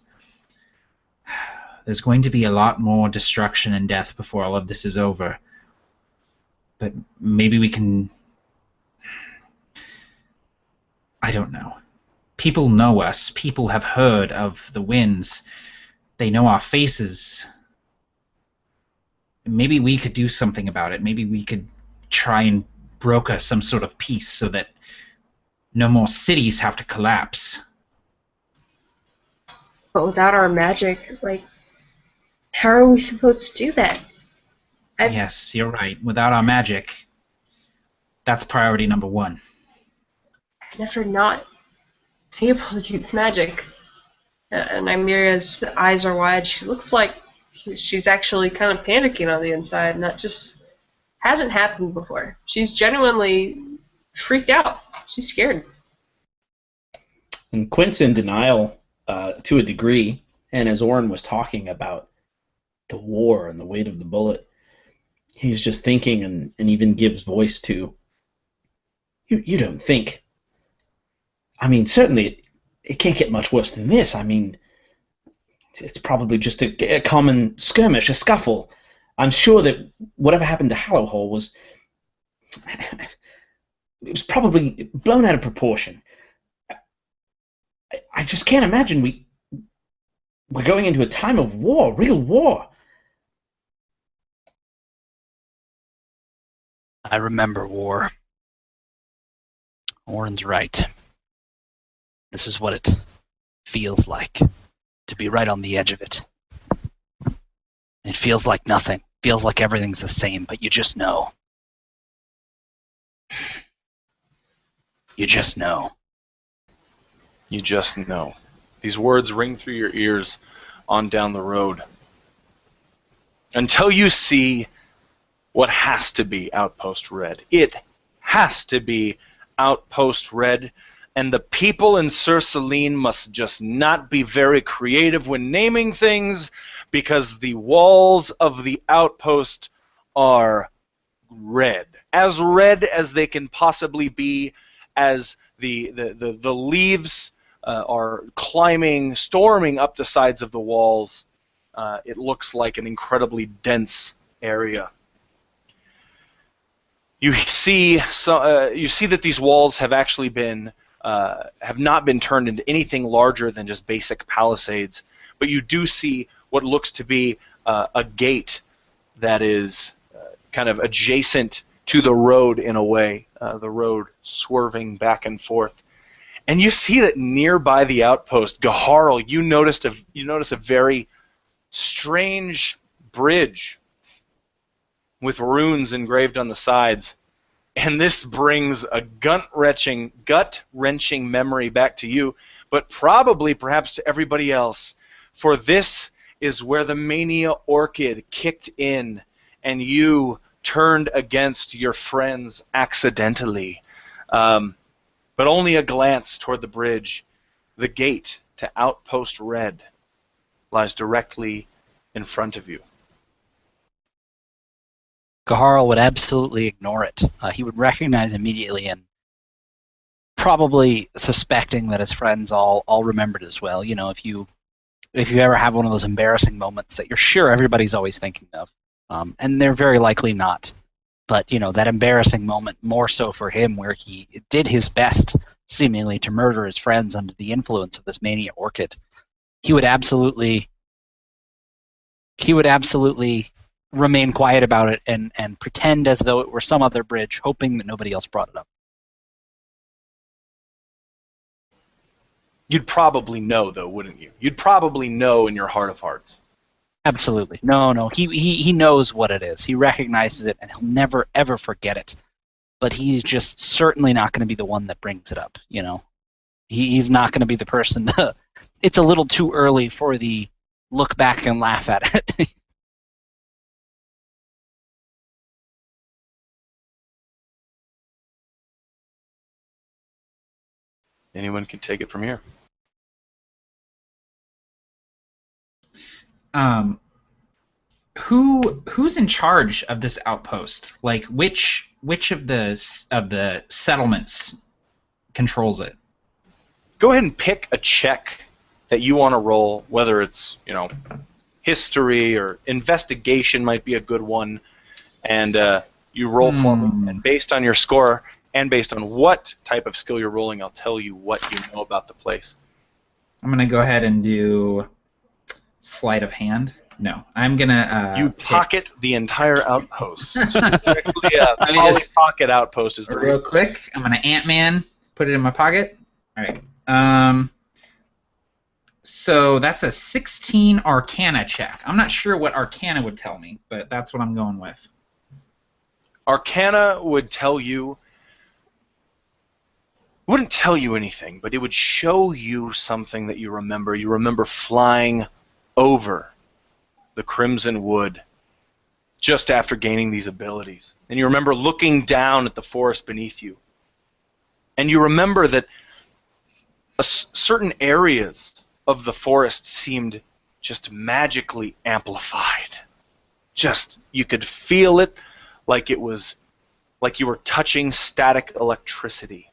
There's going to be a lot more destruction and death before all of this is over. But maybe we can... I don't know. People know us. People have heard of the winds. They know our faces. Maybe we could do something about it. Maybe we could try and broker some sort of peace so that no more cities have to collapse. But without our magic, how are we supposed to do that? Yes, you're right. Without our magic, that's priority number one. I've never not been able to use magic. And Nymeeria's eyes are wide. She looks like she's actually kind of panicking on the inside, and that just hasn't happened before. She's genuinely freaked out. She's scared. And Quint's in denial to a degree, and as Orin was talking about the war and the weight of the bullet, he's just thinking and even gives voice to You don't think... I mean, certainly it can't get much worse than this. I mean, it's probably just a common skirmish, a scuffle. I'm sure that whatever happened to Hallowhall was... it was probably blown out of proportion. I just can't imagine we're going into a time of war, real war. I remember war. Orin's right. This is what it feels like, to be right on the edge of it. It feels like nothing. It feels like everything's the same, but you just know. You just know. You just know. These words ring through your ears on down the road. Until you see what has to be Outpost Red. It has to be Outpost Red, and the people in Salin must just not be very creative when naming things, because the walls of the outpost are red as they can possibly be, as the leaves are storming up the sides of the walls. It looks like an incredibly dense area. You see that these walls have actually been have not been turned into anything larger than just basic palisades, but you do see what looks to be a gate that is kind of adjacent to the road in a way, the road swerving back and forth. And you see that nearby the outpost, Gaharl, you notice a very strange bridge with runes engraved on the sides. And this brings a gut-wrenching memory back to you, but probably perhaps to everybody else. For this is where the Mania Orchid kicked in, and you turned against your friends accidentally. But only a glance toward the bridge. The gate to Outpost Red lies directly in front of you. Gaharl would absolutely ignore it. He would recognize immediately, and probably suspecting that his friends all remembered as well. You know, if you ever have one of those embarrassing moments that you're sure everybody's always thinking of, and they're very likely not. But, you know, that embarrassing moment, more so for him, where he did his best, seemingly, to murder his friends under the influence of this Mania Orchid, he would absolutely remain quiet about it and pretend as though it were some other bridge, hoping that nobody else brought it up. You'd probably know, though, wouldn't you? You'd probably know in your heart of hearts. Absolutely. No. He knows what it is. He recognizes it, and he'll never, ever forget it. But he's just certainly not going to be the one that brings it up, you know? He's not going to be the person. It's a little too early for the look back and laugh at it. Anyone can take it from here. Who's in charge of this outpost? Like, which of the settlements controls it? Go ahead and pick a check that you want to roll, whether it's, you know, history or investigation might be a good one, and you roll for me. And based on your score and based on what type of skill you're rolling, I'll tell you what you know about the place. I'm gonna go ahead and do sleight of hand. No, I'm gonna. You pocket the entire outpost. It's actually a pocket outpost. Is the real quick. I'm gonna Ant-Man. Put it in my pocket. All right. So that's a 16 Arcana check. I'm not sure what Arcana would tell me, but that's what I'm going with. Arcana would tell you. It wouldn't tell you anything, but it would show you something that you remember. You remember flying over the Crimson Wood just after gaining these abilities. And you remember looking down at the forest beneath you. And you remember that certain areas of the forest seemed just magically amplified. Just, you could feel it like it was like you were touching static electricity.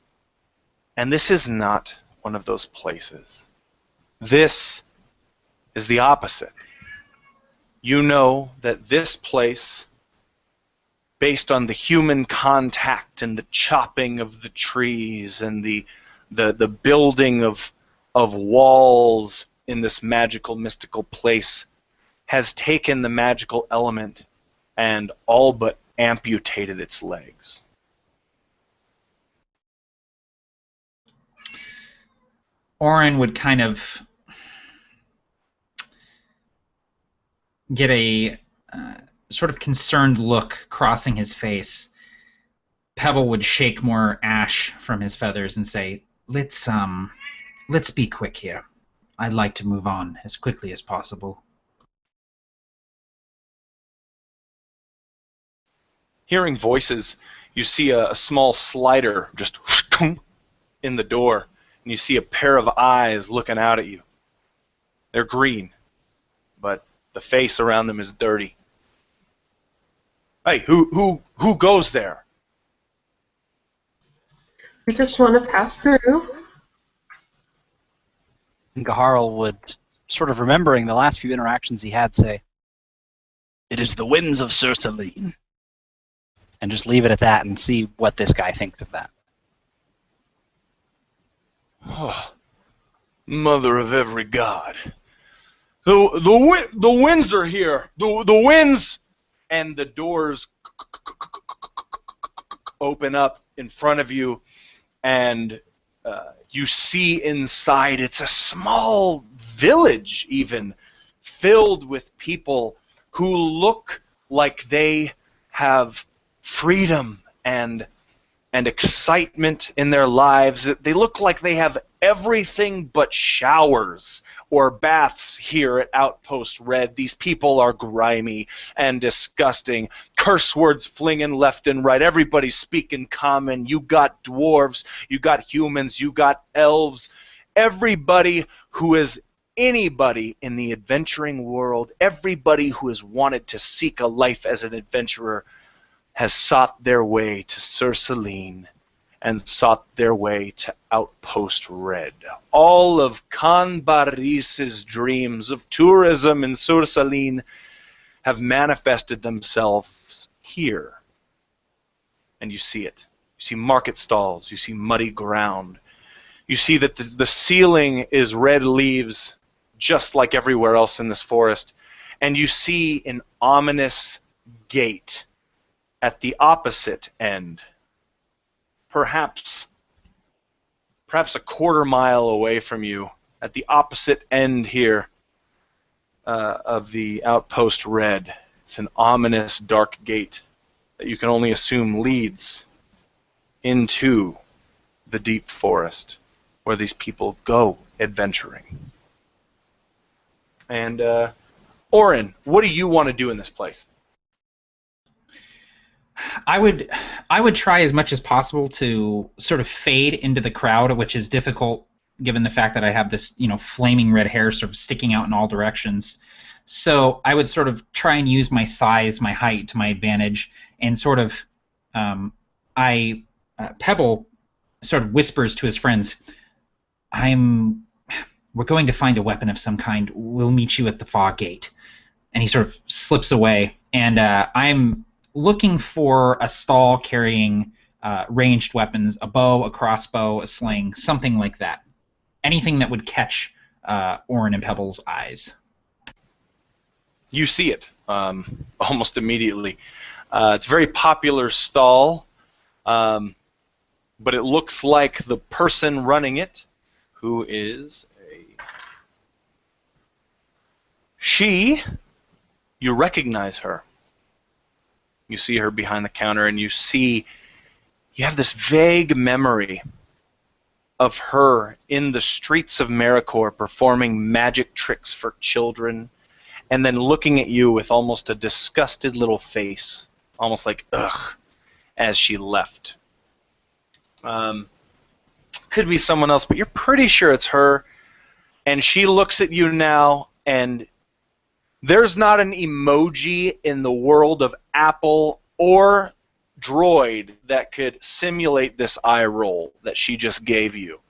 And this is not one of those places. This is the opposite. You know that this place, based on the human contact and the chopping of the trees and the building of walls in this magical, mystical place, has taken the magical element and all but amputated its legs. Orin would kind of get a sort of concerned look crossing his face. Pebble would shake more ash from his feathers and say, let's be quick here. I'd like to move on as quickly as possible. Hearing voices, you see a small slider just in the door, and you see a pair of eyes looking out at you. They're green, but the face around them is dirty. Hey, who goes there? We just want to pass through. And Gaharl would, sort of remembering the last few interactions he had, say, "It is the winds of Salin." And just leave it at that and see what this guy thinks of that. Oh, mother of every god. The winds are here. The winds, and the doors open up in front of you, and you see inside. It's a small village, even filled with people who look like they have freedom and excitement in their lives. They look like they have everything but showers or baths here at Outpost Red. These people are grimy and disgusting. Curse words flinging left and right. Everybody speaking common. You got dwarves, you got humans, you got elves. Everybody who is anybody in the adventuring world, everybody who has wanted to seek a life as an adventurer, has sought their way to Salin and sought their way to Outpost Red. All of Kanbaris's dreams of tourism in Salin have manifested themselves here. And you see it. You see market stalls. You see muddy ground. You see that the ceiling is red leaves, just like everywhere else in this forest. And you see an ominous gate at the opposite end, perhaps a quarter-mile away from you, at the opposite end here of the Outpost Red. It's an ominous dark gate that you can only assume leads into the deep forest where these people go adventuring. And Orin, what do you want to do in this place? I would try as much as possible to sort of fade into the crowd, which is difficult given the fact that I have this, flaming red hair sort of sticking out in all directions. So I would sort of try and use my size, my height to my advantage, and sort of, Pebble sort of whispers to his friends, we're going to find a weapon of some kind. We'll meet you at the fog gate. And he sort of slips away, and I'm looking for a stall carrying ranged weapons, a bow, a crossbow, a sling, something like that. Anything that would catch Orin and Pebble's eyes. You see it almost immediately. It's a very popular stall, but it looks like the person running it, who is you recognize her. You see her behind the counter, and you have this vague memory of her in the streets of Maricor performing magic tricks for children, and then looking at you with almost a disgusted little face, almost like, ugh, as she left. Could be someone else, but you're pretty sure it's her, and she looks at you now, and there's not an emoji in the world of Apple or droid that could simulate this eye roll that she just gave you.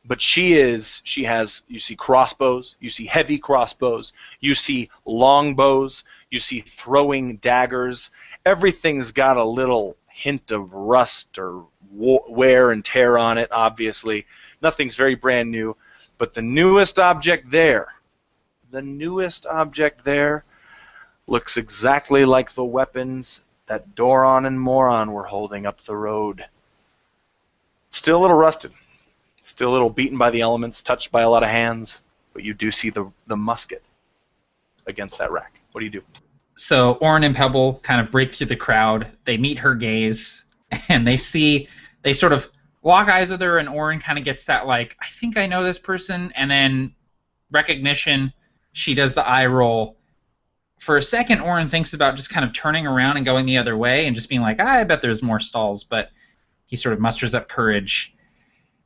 But she has, you see crossbows, you see heavy crossbows, you see longbows, you see throwing daggers. Everything's got a little hint of rust or wear and tear on it, obviously. Nothing's very brand new. But the newest object there looks exactly like the weapons that Doron and Moron were holding up the road. Still a little rusted. Still a little beaten by the elements, touched by a lot of hands, but you do see the musket against that rack. What do you do? So Orin and Pebble kind of break through the crowd. They meet her gaze, and they sort of lock eyes with her, and Orin kind of gets that, like, I think I know this person, and then recognition, she does the eye roll. For a second, Orin thinks about just kind of turning around and going the other way and just being like, I bet there's more stalls, but he sort of musters up courage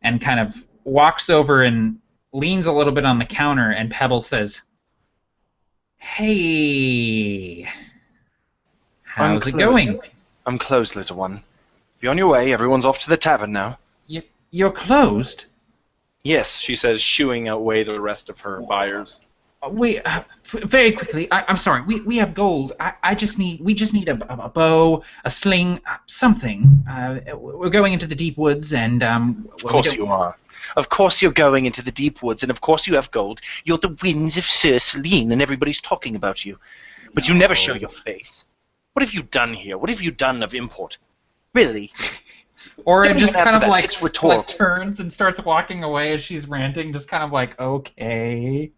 and kind of walks over and leans a little bit on the counter, and Pebble says, Hey, how's it going? I'm closed, little one. Be on your way. Everyone's off to the tavern now. You're closed? Yes, she says, shooing away the rest of her buyers. Very quickly, I'm sorry. We have gold. We just need a bow, a sling, something. We're going into the deep woods, and of course you are. Of course you're going into the deep woods, and of course you have gold. You're the winds of Sir Salin, and everybody's talking about you. But you never show your face. What have you done here? What have you done of import? Really? Orin just kind of like turns and starts walking away as she's ranting, just kind of like, okay.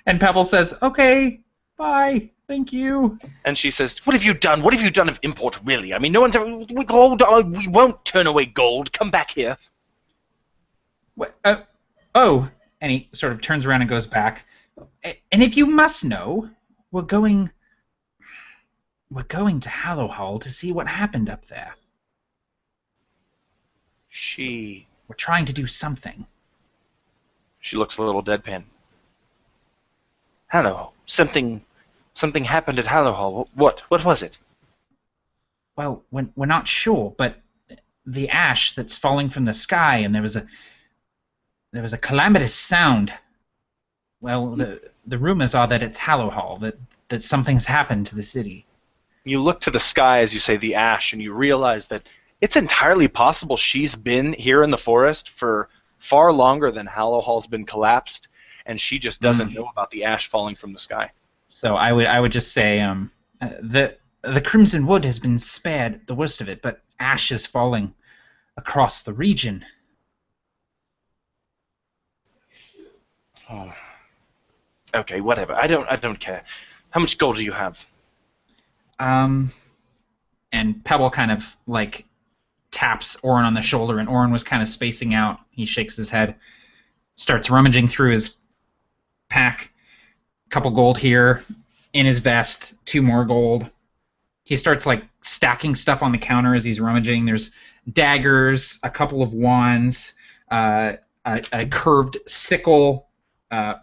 And Pebble says, okay, bye, thank you. And she says, what have you done? What have you done of import, really? I mean, no one's ever... We won't turn away gold. Come back here. What, oh, and he sort of turns around and goes back. And if you must know, we're going to Hallowhall to see what happened up there. We're trying to do something. She looks a little deadpan. Hallowhall. Something happened at Hallowhall. What was it? Well, we're not sure, but the ash that's falling from the sky, and there was a calamitous sound. Well, the rumors are that it's Hallowhall, that something's happened to the city. You look to the sky as you say the ash, and you realize that it's entirely possible she's been here in the forest for far longer than Hallowhall's been collapsed, and she just doesn't know about the ash falling from the sky. So I would just say the Crimson Wood has been spared the worst of it, but ash is falling across the region. Oh. Okay, whatever. I don't care. How much gold do you have? And Pebble kind of like taps Orin on the shoulder, and Orin was kind of spacing out. He shakes his head, starts rummaging through his pack. A couple gold here, in his vest, 2 more gold. He starts like stacking stuff on the counter as he's rummaging. There's daggers, a couple of wands, a curved sickle,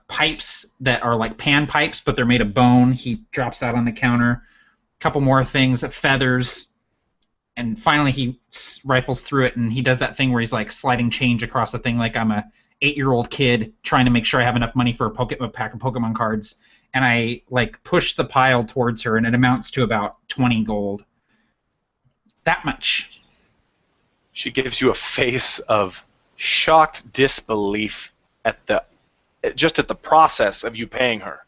pipes that are like pan pipes, but they're made of bone. He drops that on the counter. A couple more things, feathers. And finally he rifles through it, and he does that thing where he's like sliding change across the thing like I'm a 8-year-old kid trying to make sure I have enough money for a pack of Pokemon cards. And I like push the pile towards her, and it amounts to about 20 gold. That much. She gives you a face of shocked disbelief at the process of you paying her.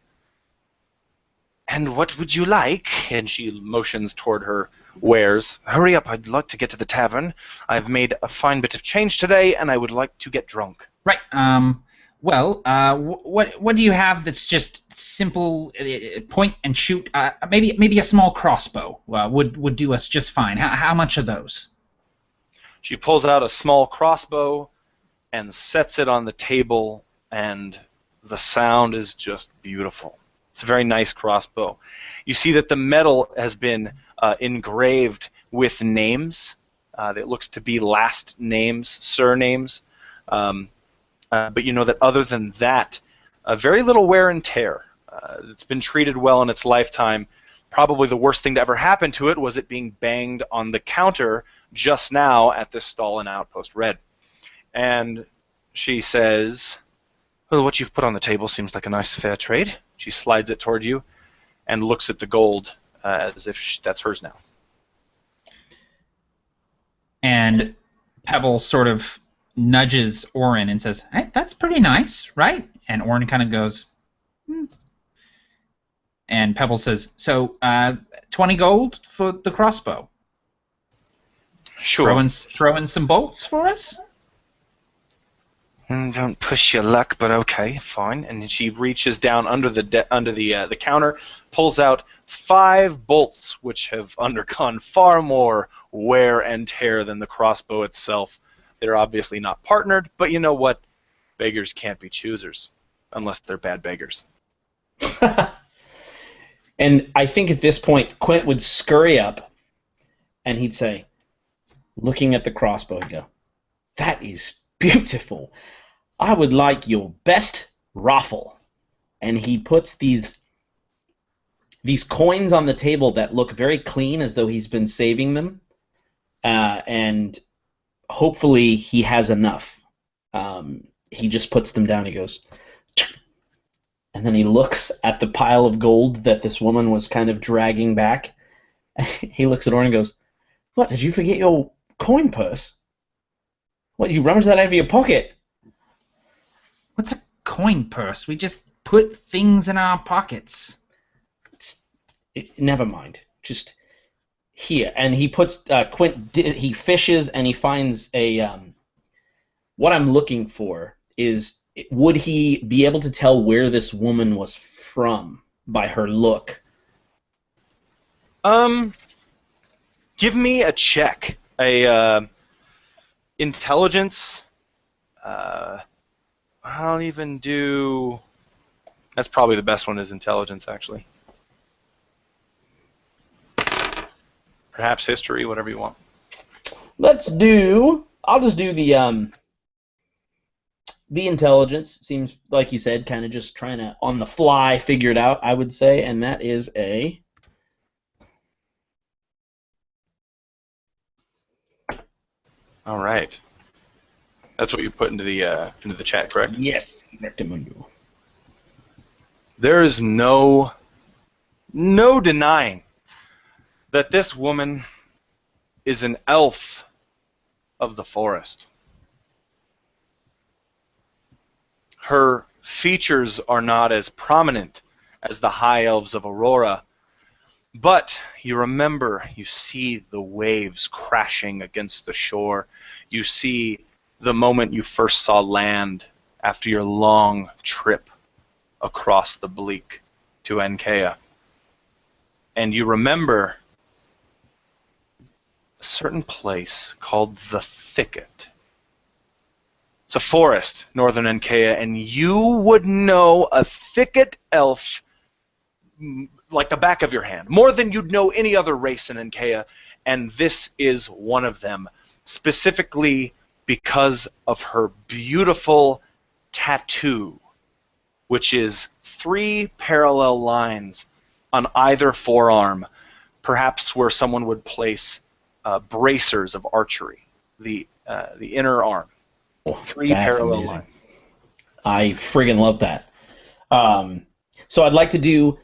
And what would you like? And she motions toward her wares. Hurry up, I'd like to get to the tavern. I've made a fine bit of change today, and I would like to get drunk. Right. Well, what do you have that's just simple point and shoot? Maybe a small crossbow would do us just fine. How much are those? She pulls out a small crossbow and sets it on the table, and the sound is just beautiful. It's a very nice crossbow. You see that the metal has been engraved with names. That looks to be last names, surnames. But you know that other than that, very little wear and tear. It's been treated well in its lifetime, probably the worst thing to ever happen to it was it being banged on the counter just now at this stall in Outpost Red. And she says, well, what you've put on the table seems like a nice fair trade. She slides it toward you and looks at the gold as if that's hers now. And Pebble sort of nudges Orin and says, hey, that's pretty nice, right? And Orin kind of goes, And Pebble says, so 20 gold for the crossbow. Sure. Throw in some bolts for us? Don't push your luck, but okay, fine. And she reaches down under the counter, pulls out 5 bolts, which have undergone far more wear and tear than the crossbow itself. They're obviously not partnered, but you know what? Beggars can't be choosers, unless they're bad beggars. And I think at this point, Quint would scurry up, and he'd say, looking at the crossbow, he'd go, that is beautiful. I would like your best raffle. And he puts these coins on the table that look very clean, as though he's been saving them. And hopefully he has enough. He just puts them down. He goes, and then he looks at the pile of gold that this woman was kind of dragging back. He looks at Orin and goes, what, did you forget your coin purse? What, you rummaged that out of your pocket? What's a coin purse? We just put things in our pockets. Never mind. Just here. And he puts, Quint, he fishes and he finds a, what I'm looking for is, would he be able to tell where this woman was from by her look? Give me a check. Intelligence. I'll even do... That's probably the best one, is intelligence, actually. Perhaps history, whatever you want. I'll just do the intelligence. Seems like you said, kind of just trying to on the fly figure it out, I would say, and that is a... All right. That's what you put into the chat, correct? Yes. Rectamundo. There is no denying that this woman is an elf of the forest. Her features are not as prominent as the high elves of Aurora, but you remember, you see the waves crashing against the shore. You see the moment you first saw land after your long trip across the bleak to Ankea. And you remember a certain place called the Thicket. It's a forest, northern Ankea, and you would know a thicket elf like the back of your hand, more than you'd know any other race in Ankea, and this is one of them, specifically because of her beautiful tattoo, which is 3 parallel lines on either forearm, perhaps where someone would place bracers of archery, the inner arm. 3 parallel amazing. lines. I friggin' love that. So I'd like to do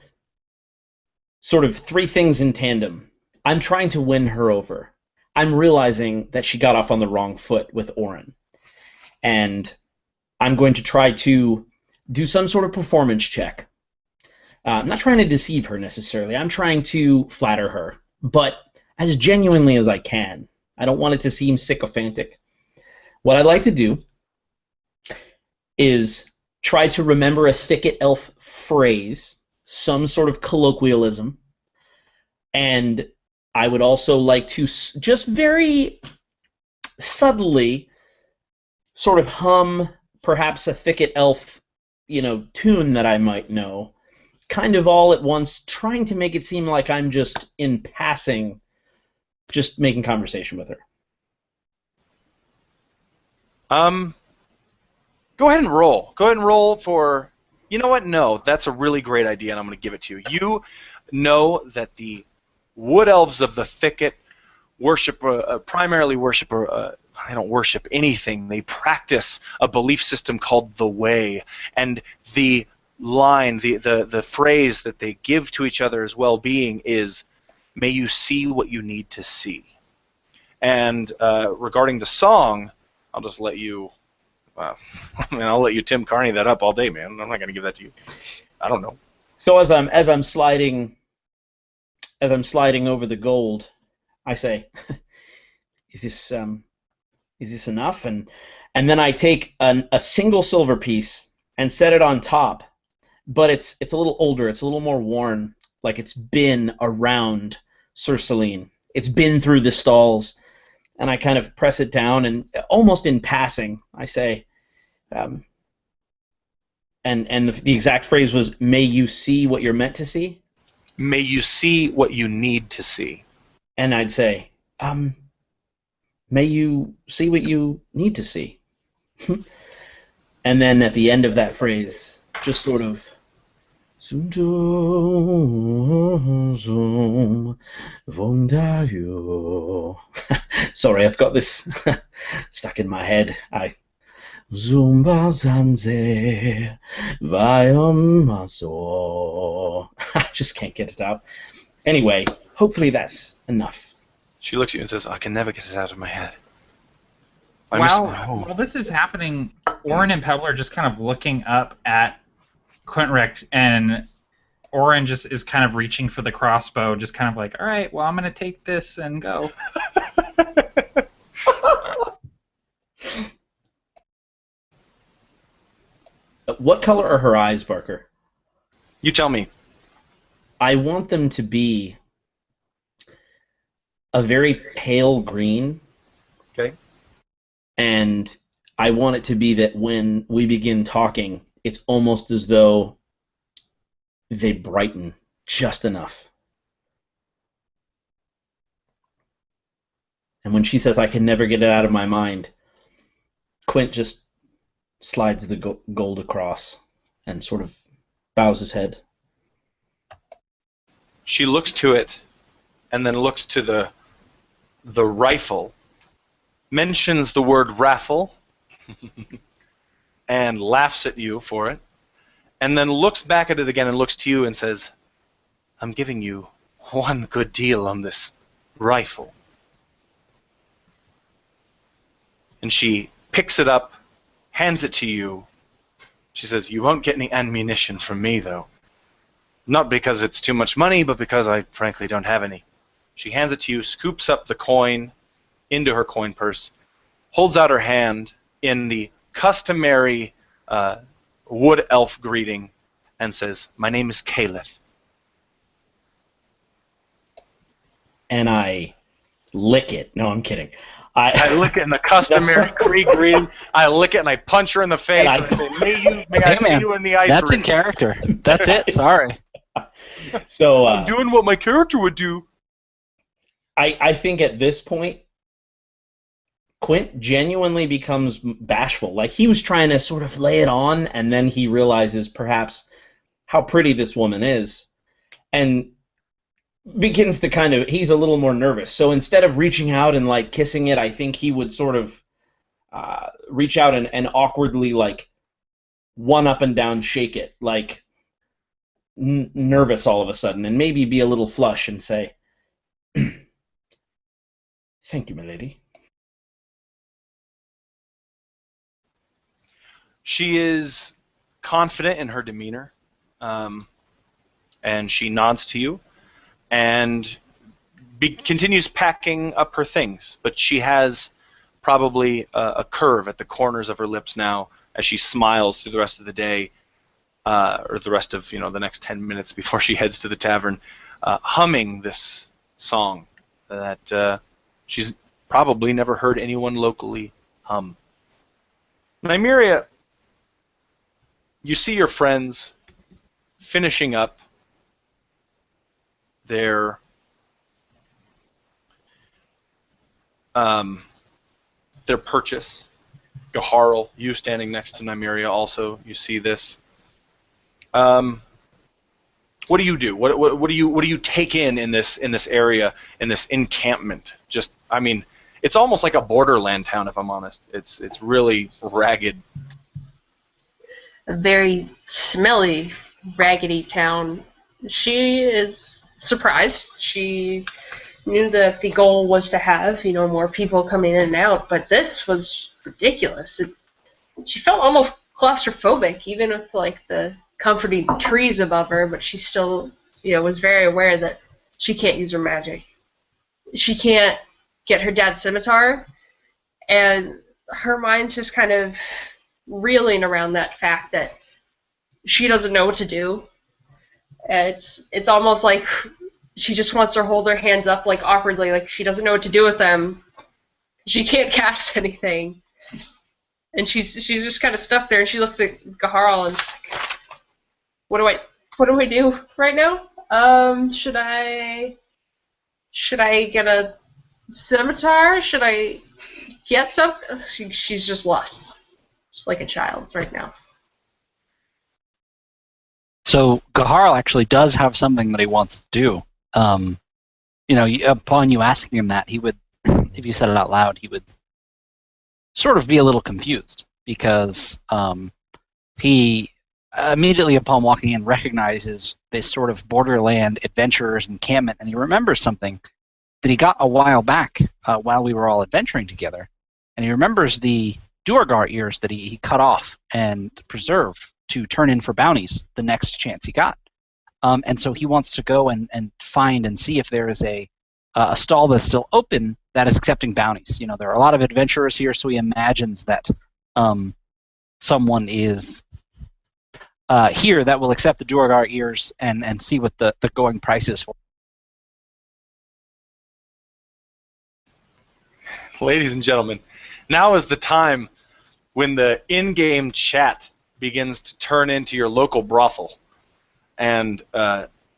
sort of 3 things in tandem. I'm trying to win her over. I'm realizing that she got off on the wrong foot with Orin. And I'm going to try to do some sort of performance check. I'm not trying to deceive her necessarily. I'm trying to flatter her, but as genuinely as I can. I don't want it to seem sycophantic. What I'd like to do is try to remember a thicket elf phrase, some sort of colloquialism, and I would also like to just very subtly sort of hum perhaps a thicket elf, tune that I might know, kind of all at once, trying to make it seem like I'm just in passing, just making conversation with her. Go ahead and roll. Go ahead and roll for... You know what? No, that's a really great idea, and I'm going to give it to you. know that the wood elves of the thicket primarily worship, they don't worship anything. They practice a belief system called the Way, and the line, the phrase that they give to each other as well-being is, "May you see what you need to see." And regarding the song, I'll just let you. I'll let you Tim Carney that up all day, man. I'm not going to give that to you. I don't know. So as I'm sliding over the gold, I say, "Is this enough?" And then I take a single silver piece and set it on top, but it's a little older, it's a little more worn, like it's been around Sir Salin. It's been through the stalls, and I kind of press it down, and almost in passing, I say, and the exact phrase was, "May you see what you're meant to see." May you see what you need to see. And I'd say, "May you see what you need to see." And then at the end of that phrase, just sort of, sorry, I've got this stuck in my head. I just can't get it out. Anyway, hopefully that's enough. She looks at you and says, "I can never get it out of my head." While this is happening, Orin and Pebble are just kind of looking up at Quentrick, and Orin just is kind of reaching for the crossbow, just kind of like, "All right, well, I'm going to take this and go." What color are her eyes, Barker? You tell me. I want them to be a very pale green. Okay. And I want it to be that when we begin talking, it's almost as though they brighten just enough. And when she says, "I can never get it out of my mind," Quint just slides the gold across and sort of bows his head. She looks to it and then looks to the rifle, mentions the word raffle, and laughs at you for it, and then looks back at it again and looks to you and says, "I'm giving you one good deal on this rifle." And she picks it up, hands it to you. She says, "You won't get any ammunition from me, though. Not because it's too much money, but because I frankly don't have any." She hands it to you, scoops up the coin into her coin purse, holds out her hand in the customary wood elf greeting, and says, "My name is Caliph." And I lick it. No, I'm kidding. I lick it in the customary Krieg greeting. I lick it and I punch her in the face and I say, "May I see you in the ice That's ring." in character. That's it. Sorry. So I'm doing what my character would do. I think at this point, Quint genuinely becomes bashful. Like, he was trying to sort of lay it on, and then he realizes perhaps how pretty this woman is, and begins to kind of, he's a little more nervous. So instead of reaching out and like kissing it, I think he would sort of reach out and awkwardly like one up and down shake it, like nervous all of a sudden, and maybe be a little flush and say, "Thank you, my lady." She is confident in her demeanor, and she nods to you and continues packing up her things, but she has probably a curve at the corners of her lips now as she smiles through the rest of the day, or the rest of the next 10 minutes before she heads to the tavern, humming this song that she's probably never heard anyone locally hum. Nymeria, you see your friends finishing up their purchase. Gaharl, you standing next to Nymeria also, you see this. what do you do? What do you take in this area, in this encampment? Just, I mean, it's almost like a borderland town, if I'm honest. It's really ragged. A very smelly, raggedy town. She is surprised. She knew that the goal was to have, more people coming in and out, but this was ridiculous. She felt almost claustrophobic, even with the comforting trees above her, but she still, was very aware that she can't use her magic. She can't get her dad's scimitar, and her mind's just kind of reeling around that fact that she doesn't know what to do. It's almost like she just wants to hold her hands up awkwardly, like she doesn't know what to do with them. She can't cast anything. And she's just kind of stuck there, and she looks at Gaharl and is like, what do I do right now? Should I get a scimitar? Should I get something? She's just lost, just like a child right now. So Gaharl actually does have something that he wants to do. Upon you asking him that, he would, if you said it out loud, he would sort of be a little confused, because he immediately upon walking in recognizes this sort of borderland adventurer's encampment, and he remembers something that he got a while back while we were all adventuring together, and he remembers the Duergar ears that he cut off and preserved to turn in for bounties the next chance he got. And so he wants to go and find and see if there is a stall that's still open that is accepting bounties. There are a lot of adventurers here, so he imagines that someone is here that will accept the Duergar ears and see what the going price is for. Ladies and gentlemen, now is the time when the in-game chat begins to turn into your local brothel. And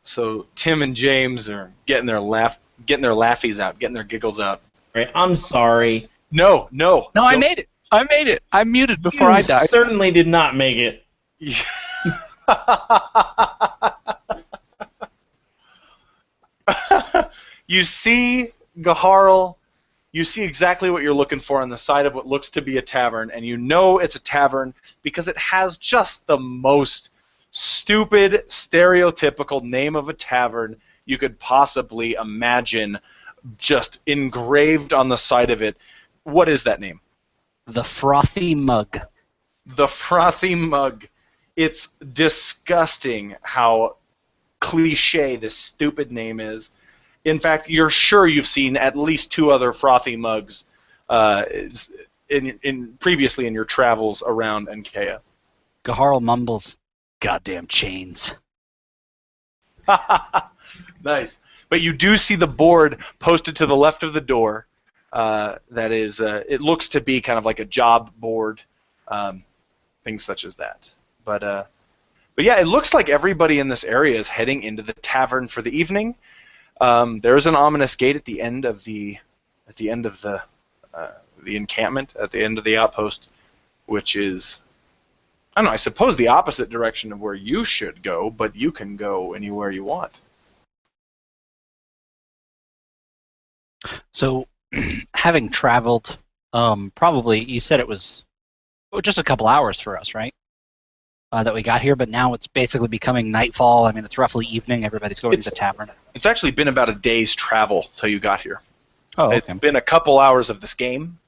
so Tim and James are getting their laughies out, getting their giggles out. Right, I'm sorry. No. No, I made it. I muted before I died. You certainly did not make it. You see, Gaharl, you see exactly what you're looking for on the side of what looks to be a tavern, and you know it's a tavern because it has just the most stupid, stereotypical name of a tavern you could possibly imagine, just engraved on the side of it. What is that name? The Frothy Mug. The Frothy Mug. It's disgusting how cliche this stupid name is. In fact, you're sure you've seen at least 2 other Frothy Mugs previously in your travels around Enkea. Gaharl mumbles, "Goddamn chains." Nice. But you do see the board posted to the left of the door. That is, it looks to be kind of like a job board, things such as that. But yeah, it looks like everybody in this area is heading into the tavern for the evening. There is an ominous gate at the end of the encampment, at the end of the outpost, which is, I don't know, I suppose the opposite direction of where you should go, but you can go anywhere you want. So, having traveled, probably, you said it was just a couple hours for us, right? That we got here, but now it's basically becoming nightfall. I mean, it's roughly evening. Everybody's going to the tavern. It's actually been about a day's travel till you got here. Oh, okay. It's been a couple hours of this game.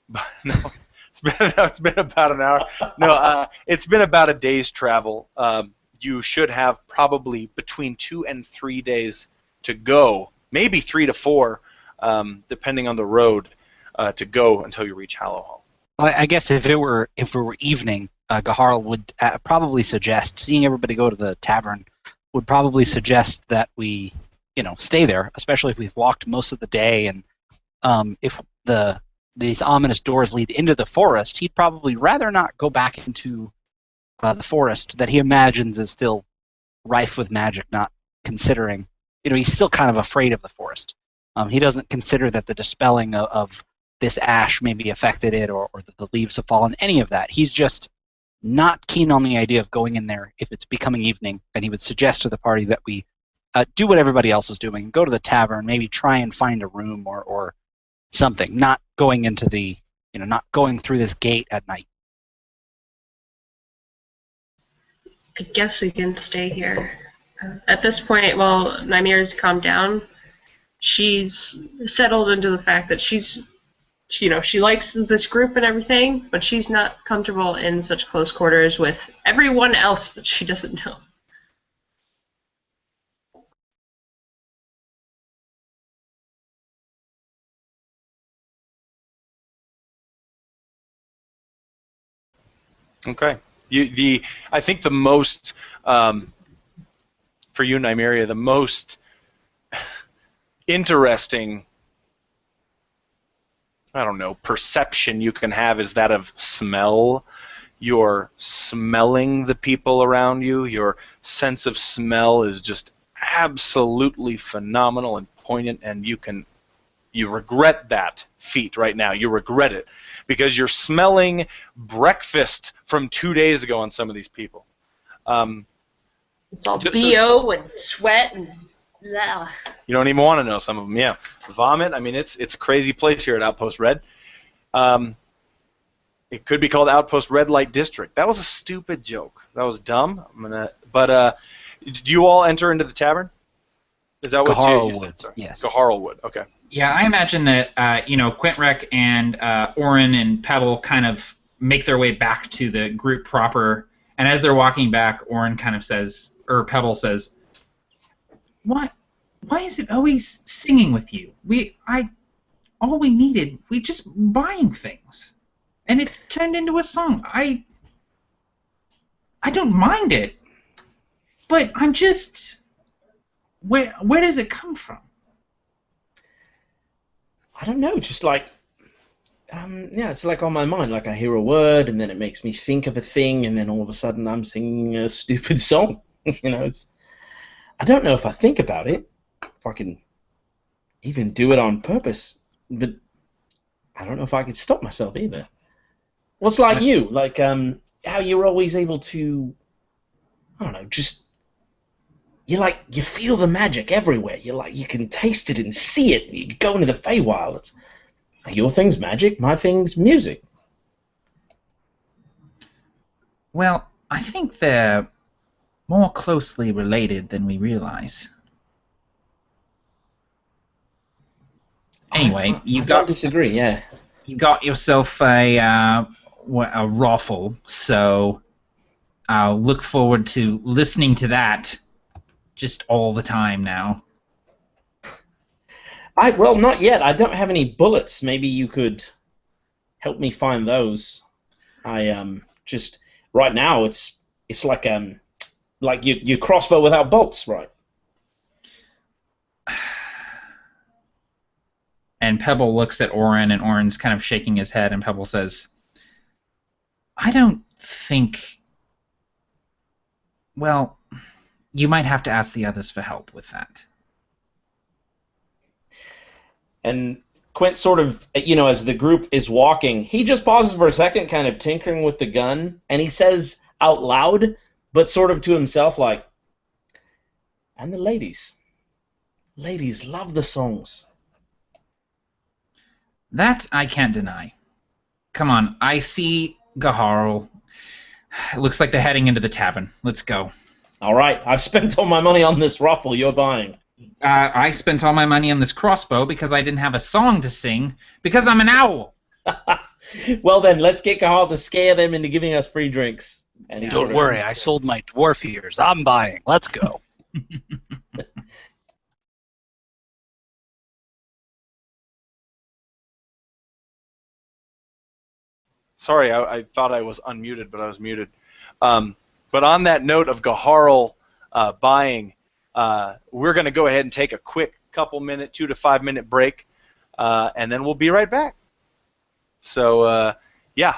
But no, it's been about an hour. No, it's been about a day's travel. You should have probably between 2 and 3 days to go, maybe 3 to 4, depending on the road, to go until you reach Hallowhall. Well, I guess if it were evening, Gaharl would probably suggest, seeing everybody go to the tavern, would probably suggest that we, stay there, especially if we've walked most of the day, and if these ominous doors lead into the forest, he'd probably rather not go back into the forest that he imagines is still rife with magic, not considering, he's still kind of afraid of the forest. He doesn't consider that the dispelling of this ash maybe affected it, or that the leaves have fallen, any of that. He's just not keen on the idea of going in there if it's becoming evening, and he would suggest to the party that we do what everybody else is doing, go to the tavern, maybe try and find a room or something, not going into the, not going through this gate at night. I guess we can stay here. At this point, while Nymere's calmed down, she's settled into the fact that she likes this group and everything, but she's not comfortable in such close quarters with everyone else that she doesn't know. Okay. I think the most for you, Nymeria, the most interesting, I don't know, perception you can have is that of smell. You're smelling the people around you. Your sense of smell is just absolutely phenomenal and poignant, and you regret that feat right now. You regret it because you're smelling breakfast from 2 days ago on some of these people. It's all BO and sweat and blah. You don't even want to know some of them. Yeah, vomit. I mean, it's a crazy place here at Outpost Red. It could be called Outpost Red Light District. That was a stupid joke. That was dumb. But did you all enter into the tavern? Is that what you would? said? Yes. Gaharl would. Okay. Yeah, I imagine that Quintrek and Orin and Pebble kind of make their way back to the group proper, and as they're walking back, Orin kind of says, or Pebble says, "Why is it always singing with you? All we needed, we just buying things, and it turned into a song. I don't mind it, but I'm just, where does it come from?" I don't know, just like, it's like on my mind. Like I hear a word, and then it makes me think of a thing, and then all of a sudden I'm singing a stupid song. I don't know if I think about it, if I can even do it on purpose, but I don't know if I could stop myself either. What's like you? Like, how you're always able to, I don't know, just, you feel the magic everywhere. You can taste it and see it. You go into the Feywild. It's like your thing's magic, my thing's music. Well, I think they're more closely related than we realize. Anyway, I don't disagree. Yeah. You got yourself a raffle, so I'll look forward to listening to that just all the time now. Well, not yet. I don't have any bullets. Maybe you could help me find those. I just right now it's like your crossbow without bolts, right? And Pebble looks at Orin, and Orin's kind of shaking his head, and Pebble says, "I don't think... Well, you might have to ask the others for help with that." And Quint sort of, as the group is walking, he just pauses for a second, kind of tinkering with the gun, and he says out loud, but sort of to himself, like, "And the ladies. Ladies love the songs." That I can't deny. Come on, I see Gaharl. It looks like they're heading into the tavern. Let's go. All right, I've spent all my money on this ruffle you're buying. I spent all my money on this crossbow because I didn't have a song to sing, because I'm an owl. Well then, let's get Gaharl to scare them into giving us free drinks. And Don't worry, I sold my dwarf ears. I'm buying. Let's go. Sorry, I thought I was unmuted, but I was muted. But on that note of Gaharl buying, we're going to go ahead and take a quick 2 to 5 minute break, and then we'll be right back. So,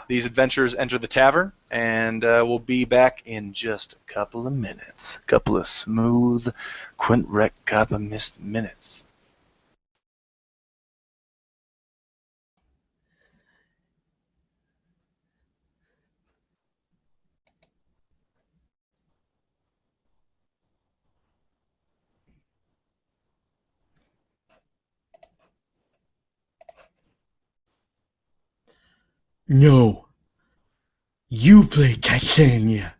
these adventurers enter the tavern, and we'll be back in just a couple of minutes. A couple of smooth Quintrek missed minutes. No. You play Titania.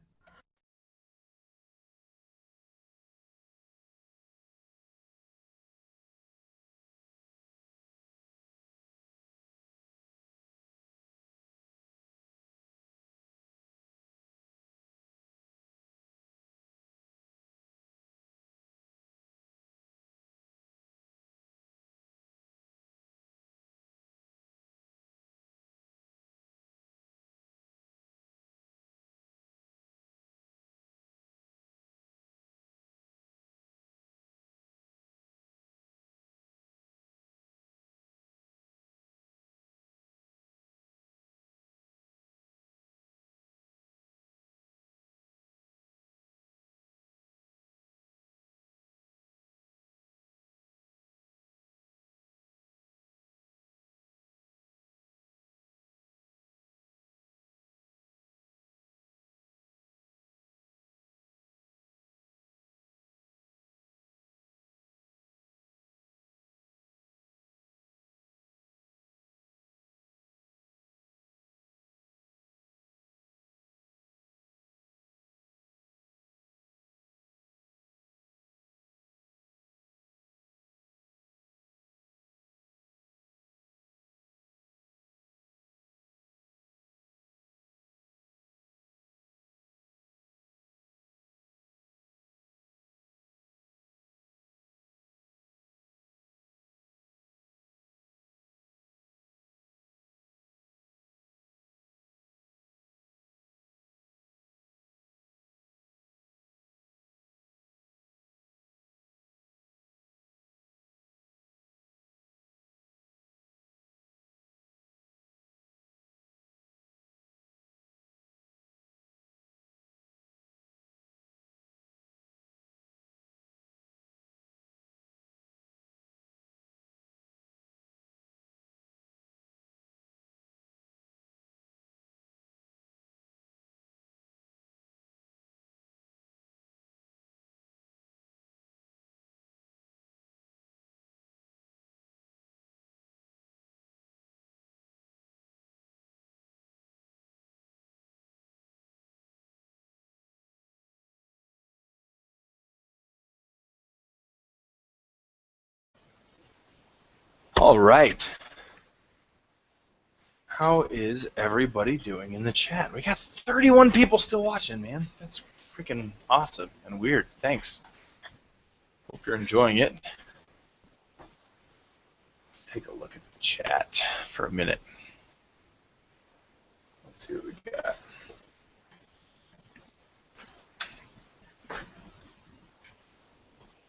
All right. How is everybody doing in the chat? We got 31 people still watching, man. That's freaking awesome and weird. Thanks. Hope you're enjoying it. Take a look at the chat for a minute. Let's see what we got.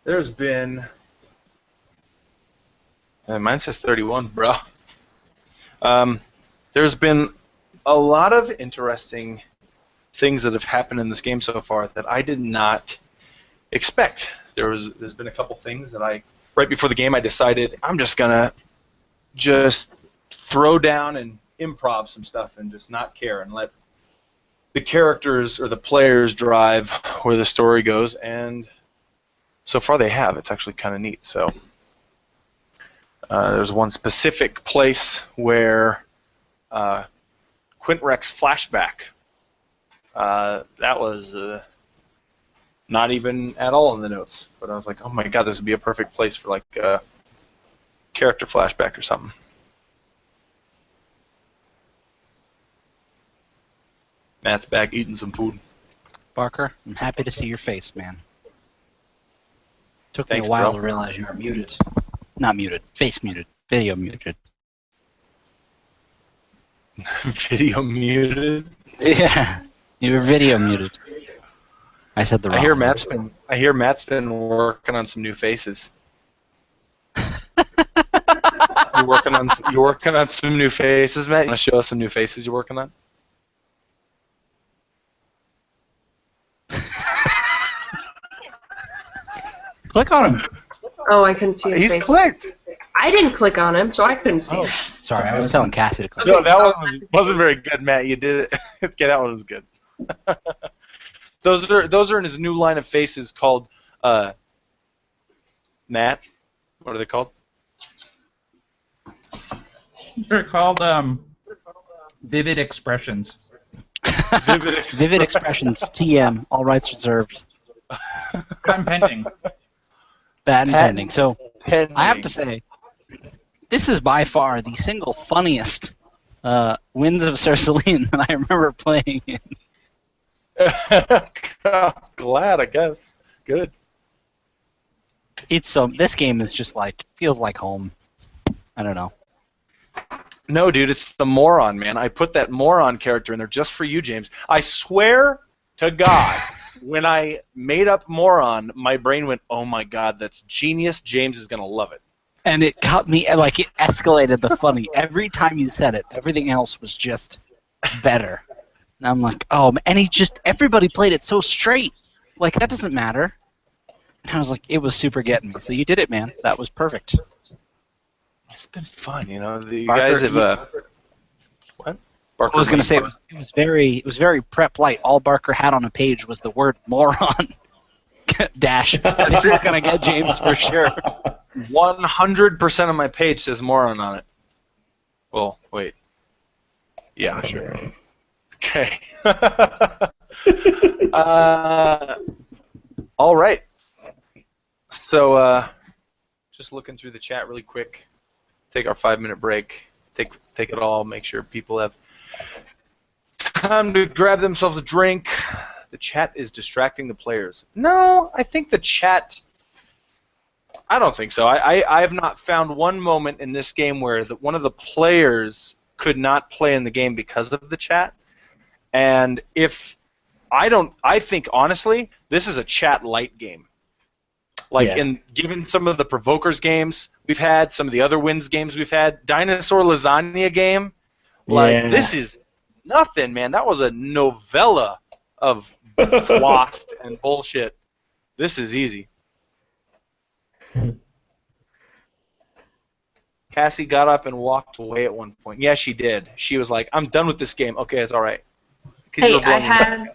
There's been... mine says 31, bro. There's been a lot of interesting things that have happened in this game so far that I did not expect. There's been a couple things that right before the game I decided I'm just gonna throw down and improv some stuff and just not care and let the characters or the players drive where the story goes, and so far they have. It's actually kind of neat. So there's one specific place where Quintrek's Flashback. That was not even at all in the notes, but I was like, oh my god, this would be a perfect place for like a character flashback or something. Matt's back eating some food. Barker, I'm happy to see your face, man. Took Thanks, me a while bro. to realize you were muted. Not muted, face muted, video muted. Video muted? Yeah, you were video muted. I said the wrong. I hear Matt's been working on some new faces. You're working on some new faces, Matt. You want to show us some new faces you're working on? Click on him. Oh, I couldn't see his He's face. clicked. I didn't click on him, so I couldn't see him. Sorry, I was telling Cassie to click. No, that one wasn't very good, Matt. You did it. Okay, that one was good. Those are in his new line of faces called Matt. What are they called? They're called Vivid expressions. Vivid expressions. TM. All rights reserved. I'm pending. Patent pending. So Pending. I have to say, this is by far the single funniest Winds of Salin that I remember playing in. Glad, I guess. Good. It's so. This game is just like feels like home. I don't know. No, dude, it's the moron, man. I put that moron character in there just for you, James. I swear to God, when I made up moron, my brain went, "Oh my God, that's genius! James is gonna love it." And it cut me like it escalated the funny every time you said it. Everything else was just better. And I'm like, oh, and everybody played it so straight. Like that doesn't matter. And I was like, it was super getting me. So you did it, man. That was perfect. It's been fun, you know. You Barker, guys have what? Barker I was gonna say it was very prep light. All Barker had on a page was the word moron. Dash. This is gonna get James for sure. 100% of my page says moron on it. Well, wait. Yeah, sure. Okay. All right. So, just looking through the chat really quick. Take our 5-minute break. Take it all. Make sure people have time to grab themselves a drink. The chat is distracting the players. No, I think the chat. I don't think so. I have not found one moment in this game where one of the players could not play in the game because of the chat. And I think honestly, this is a chat light game. Like given some of the Provokers games we've had, some of the other Wins games we've had, Dinosaur Lasagna game, this is nothing, man. That was a novella of floss and bullshit. This is easy. Cassie got up and walked away at one point. Yeah, she did. She was like, "I'm done with this game." Okay, it's all right. Hey, I had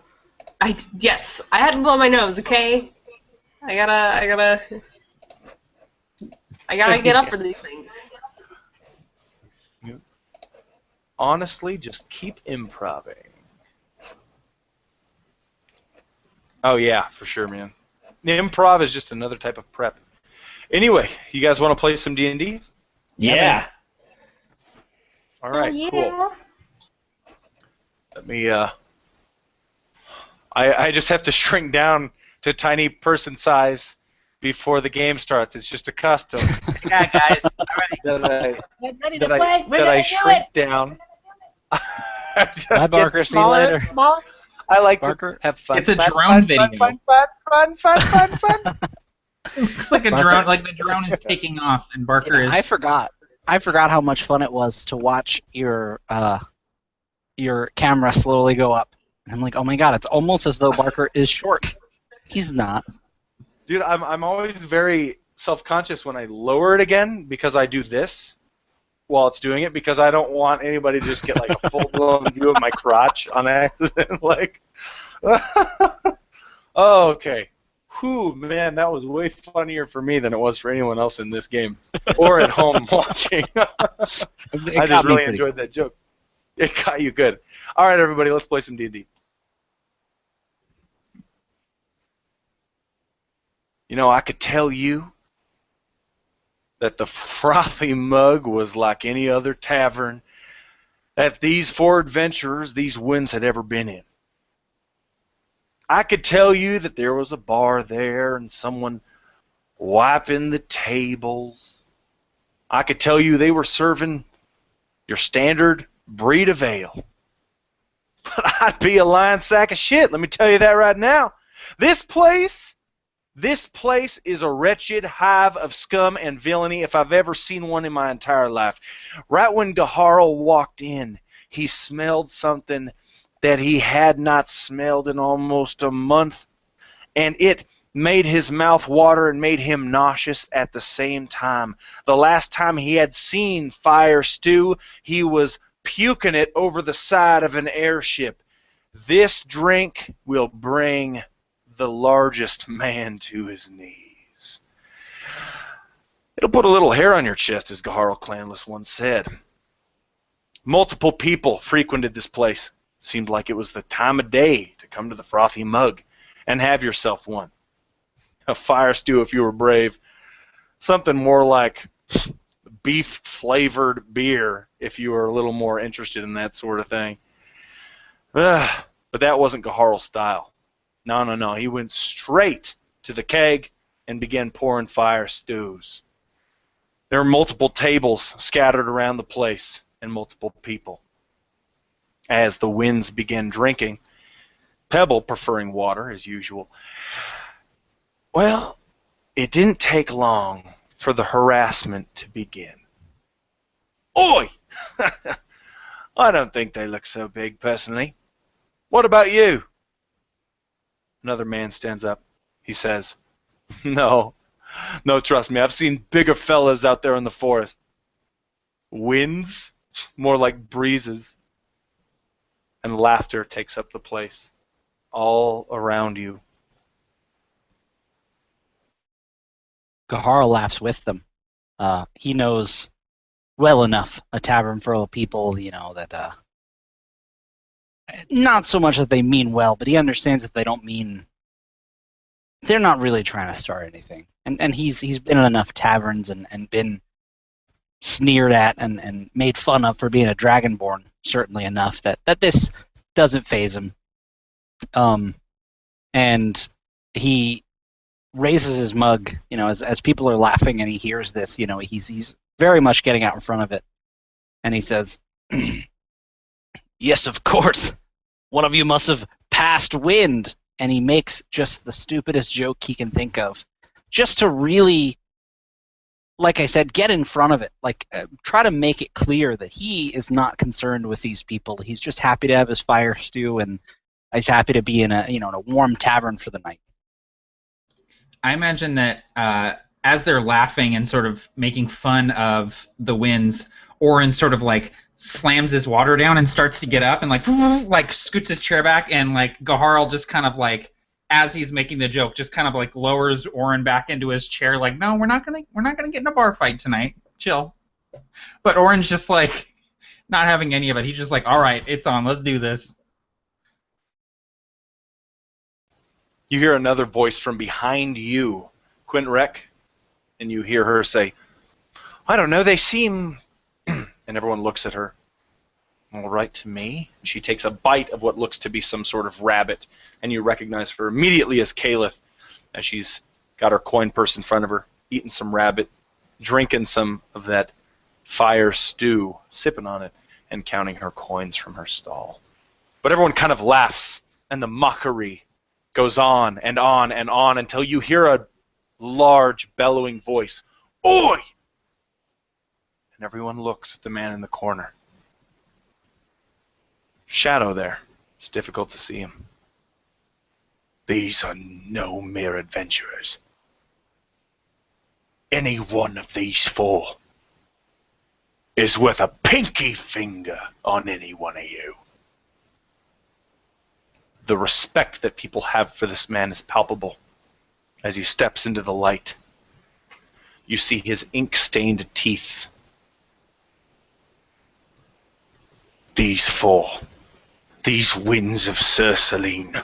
to blow my nose. Okay, I gotta get up for these things. Honestly, just keep improving. Oh yeah, for sure, man. Improv is just another type of prep. Anyway, you guys want to play some D&D? Yeah. All right, cool. Let me. I just have to shrink down to tiny person size before the game starts. It's just a custom. Yeah, guys. All right. That I shrink down. Bye, Barker. See you later. Smaller. I like Barker, to have fun. It's a drone video. Fun. It looks like a drone, like the drone is taking off, and Barker is. I forgot how much fun it was to watch your camera slowly go up. And I'm like, oh my God, it's almost as though Barker is short. He's not. Dude, I'm always very self-conscious when I lower it again because I do this while it's doing it because I don't want anybody to just get like a full-blown view of my crotch on accident. Like, oh, okay. Whew, man, that was way funnier for me than it was for anyone else in this game or at home watching. I just really enjoyed that joke. It got you good. All right, everybody, let's play some D&D. You know, I could tell you that the frothy mug was like any other tavern that these four adventurers, these Winds, had ever been in. I could tell you that there was a bar there and someone wiping the tables. I could tell you they were serving your standard breed of ale. But I'd be a lying sack of shit, let me tell you that right now. This place is a wretched hive of scum and villainy if I've ever seen one in my entire life. Right when Gaharo walked in, he smelled something that he had not smelled in almost a month, and it made his mouth water and made him nauseous at the same time. The last time he had seen fire stew, he was puking it over the side of an airship. This drink will bring the largest man to his knees. It'll put a little hair on your chest, as Gaharo Clanless once said. Multiple people frequented this place. Seemed like it was the time of day to come to the Frothy Mug and have yourself one. A fire stew if you were brave. Something more like beef-flavored beer if you were a little more interested in that sort of thing. But that wasn't Gaharl's style. No. He went straight to the keg and began pouring fire stews. There were multiple tables scattered around the place and multiple people. As the winds began drinking, Pebble preferring water as usual. Well, it didn't take long for the harassment to begin. Oi! I don't think they look so big, personally. What about you? Another man stands up. He says, No, trust me, I've seen bigger fellas out there in the forest. Winds? More like breezes. And laughter takes up the place, all around you. Gaharl laughs with them. He knows well enough a tavern full of people, that not so much that they mean well, but he understands that they don't mean. They're not really trying to start anything. And he's been in enough taverns and been sneered at and made fun of for being a dragonborn, certainly enough that this doesn't faze him. And he raises his mug, as people are laughing and he hears this, he's very much getting out in front of it. And he says, Yes, of course. One of you must have passed wind. And he makes just the stupidest joke he can think of, just to really, like I said, get in front of it. Try to make it clear that he is not concerned with these people. He's just happy to have his fire stew, and he's happy to be in a warm tavern for the night. I imagine that as they're laughing and sort of making fun of the winds, Orin sort of slams his water down and starts to get up and scoots his chair back, and Gaharl just kind of as he's making the joke just kind of lowers Orin back into his chair no, we're not gonna get in a bar fight tonight, chill. But Orin's just not having any of it. He's just all right, it's on, let's do this. You hear another voice from behind you, Quintrek, and you hear her say, I don't know, they seem... And everyone looks at her. All right to me. And she takes a bite of what looks to be some sort of rabbit, and you recognize her immediately as Caliph, as she's got her coin purse in front of her, eating some rabbit, drinking some of that fire stew, sipping on it, and counting her coins from her stall. But everyone kind of laughs, and the mockery goes on and on and on until you hear a large, bellowing voice. Oi! And everyone looks at the man in the corner. Shadow there. It's difficult to see him. These are no mere adventurers. Any one of these four is worth a pinky finger on any one of you. The respect that people have for this man is palpable. As he steps into the light, you see his ink-stained teeth. These four, these winds of Salin,